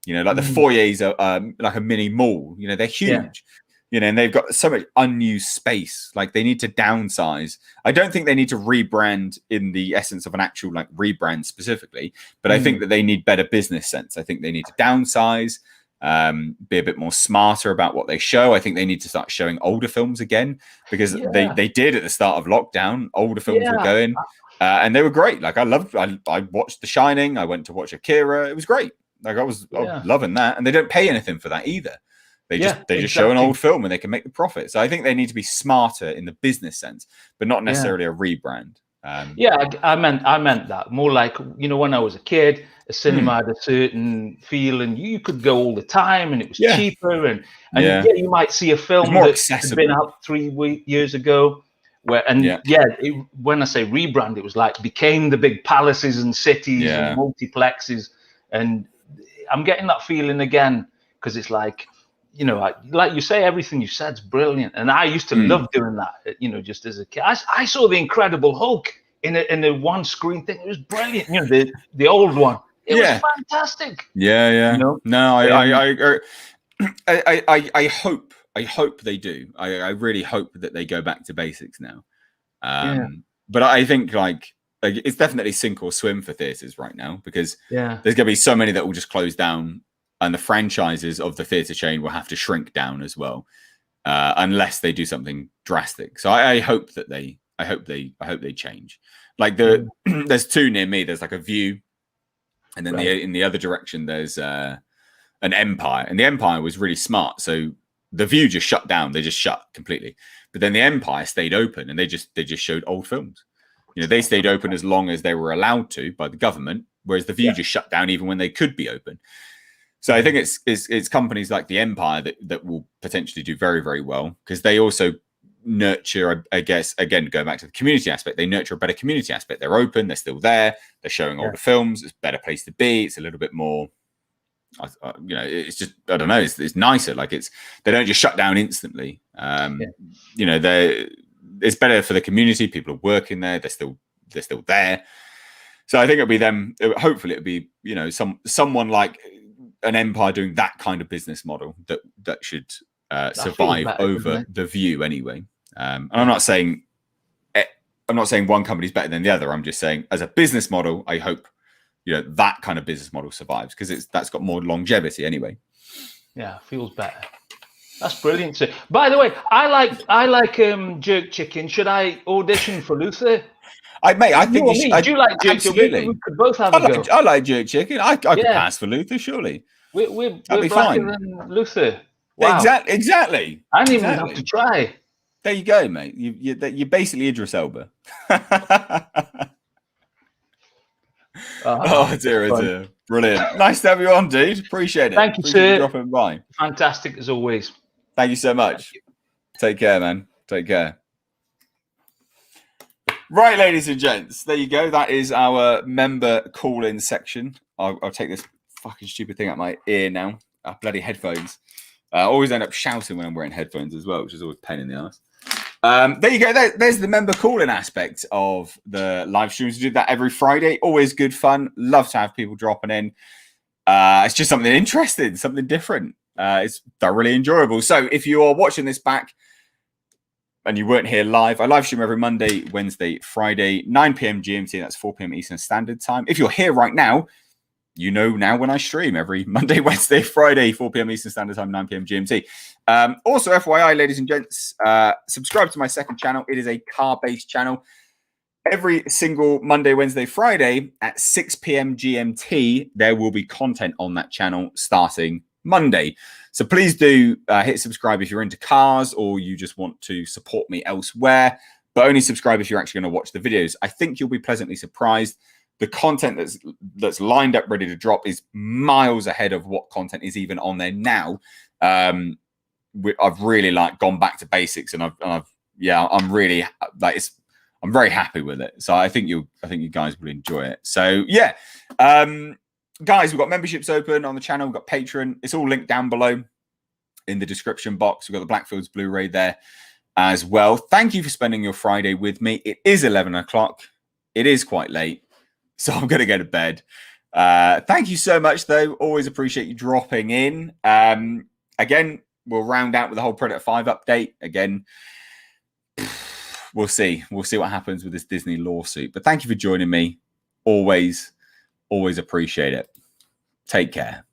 Speaker 1: you know, like the foyers are like a mini mall, you know, they're huge, you know, and they've got so much unused space. Like, they need to downsize. I don't think they need to rebrand in the essence of an actual, like, rebrand specifically, but I think that they need better business sense. I think they need to downsize, be a bit more smarter about what they show. I think they need to start showing older films again, because they did at the start of lockdown. Older films were going. and they were great. Like I watched The Shining. I went to watch Akira. It was great. Like I was loving that, and they don't pay anything for that either. They just show an old film and they can make the profit. So I think they need to be smarter in the business sense, but not necessarily a rebrand.
Speaker 7: I meant that more like, when I was a kid, a cinema had a certain feel, and you could go all the time, and it was cheaper, and you might see a film that had been out 3 years ago. When I say rebrand, it was like became the big palaces and cities and multiplexes, and I'm getting that feeling again because it's like, like you say, everything you said's brilliant, and I used to love doing that. Just as a kid, I saw the Incredible Hulk in a one screen thing. It was brilliant. The old one. It was fantastic.
Speaker 1: Yeah. No, I hope they do. I really hope that they go back to basics now. But I think like it's definitely sink or swim for theaters right now, because there's going to be so many that will just close down, and the franchises of the theater chain will have to shrink down as well, unless they do something drastic. So I hope that they change. Like there's two near me. There's like a View, and then in the other direction there's an Empire, and the Empire was really smart. So the View just shut down; they just shut completely. But then the Empire stayed open, and they just showed old films. They stayed open as long as they were allowed to by the government, whereas the View just shut down even when they could be open. So I think it's companies like the Empire that will potentially do very, very well, because they also nurture, I guess, again, going back to the community aspect, they nurture a better community aspect. They're open, they're still there, they're showing older films. It's a better place to be. It's a little bit more, it's just, I don't know, it's nicer. Like they don't just shut down instantly. It's better for the community. People are working there. They're still there. So I think it'll be them. Hopefully it'll be, someone like an Empire doing that kind of business model that should survive over the View anyway. And I'm not saying one company's better than the other. I'm just saying, as a business model, I hope that kind of business model survives, because that's got more longevity anyway.
Speaker 7: Yeah, feels better. That's brilliant. So, by the way, I like jerk chicken. Should I audition for Luther?
Speaker 1: I think you should.
Speaker 7: Do you like jerk chicken? We could both have a go.
Speaker 1: I like jerk chicken. I could pass for Luther, surely.
Speaker 7: We're blacker than Luther. Wow.
Speaker 1: Exactly.
Speaker 7: I didn't even have to try.
Speaker 1: There you go, mate. You're basically Idris Elba. Oh dear. Brilliant. Nice to have you on, dude. Appreciate it.
Speaker 7: Thank you, sir.
Speaker 1: Dropping by.
Speaker 7: Fantastic as always.
Speaker 1: Thank you so much. Take care, man. Take care. Right, ladies and gents, there you go. That is our member call-in section. I'll take this fucking stupid thing out my ear now. Bloody headphones. I always end up shouting when I'm wearing headphones as well, which is always a pain in the ass. There you go. There's the member call-in aspect of the live streams. We do that every Friday. Always good fun. Love to have people dropping in. It's just something interesting, something different. It's thoroughly enjoyable. So if you are watching this back and you weren't here live, I live stream every Monday, Wednesday, Friday, 9 p.m. GMT. That's 4 p.m. Eastern Standard Time. If you're here right now, you know now when I stream every Monday, Wednesday, Friday, 4 p.m. Eastern Standard Time, 9 p.m. GMT. Also, FYI, ladies and gents, subscribe to my second channel. It is a car-based channel. Every single Monday, Wednesday, Friday at 6 p.m. GMT, there will be content on that channel starting Monday. So please do hit subscribe if you're into cars or you just want to support me elsewhere, but only subscribe if you're actually going to watch the videos. I think you'll be pleasantly surprised. The content that's lined up, ready to drop, is miles ahead of what content is even on there now. I've really gone back to basics, and I'm really I'm very happy with it. So I think you guys will enjoy it. So yeah, guys, we've got memberships open on the channel. We've got Patreon. It's all linked down below in the description box. We've got the Blackfields Blu-ray there as well. Thank you for spending your Friday with me. It is 11 o'clock. It is quite late, so I'm going to go to bed. Thank you so much, though. Always appreciate you dropping in. Again, we'll round out with the whole Predator 5 update. Again, we'll see. We'll see what happens with this Disney lawsuit. But thank you for joining me. Always appreciate it. Take care.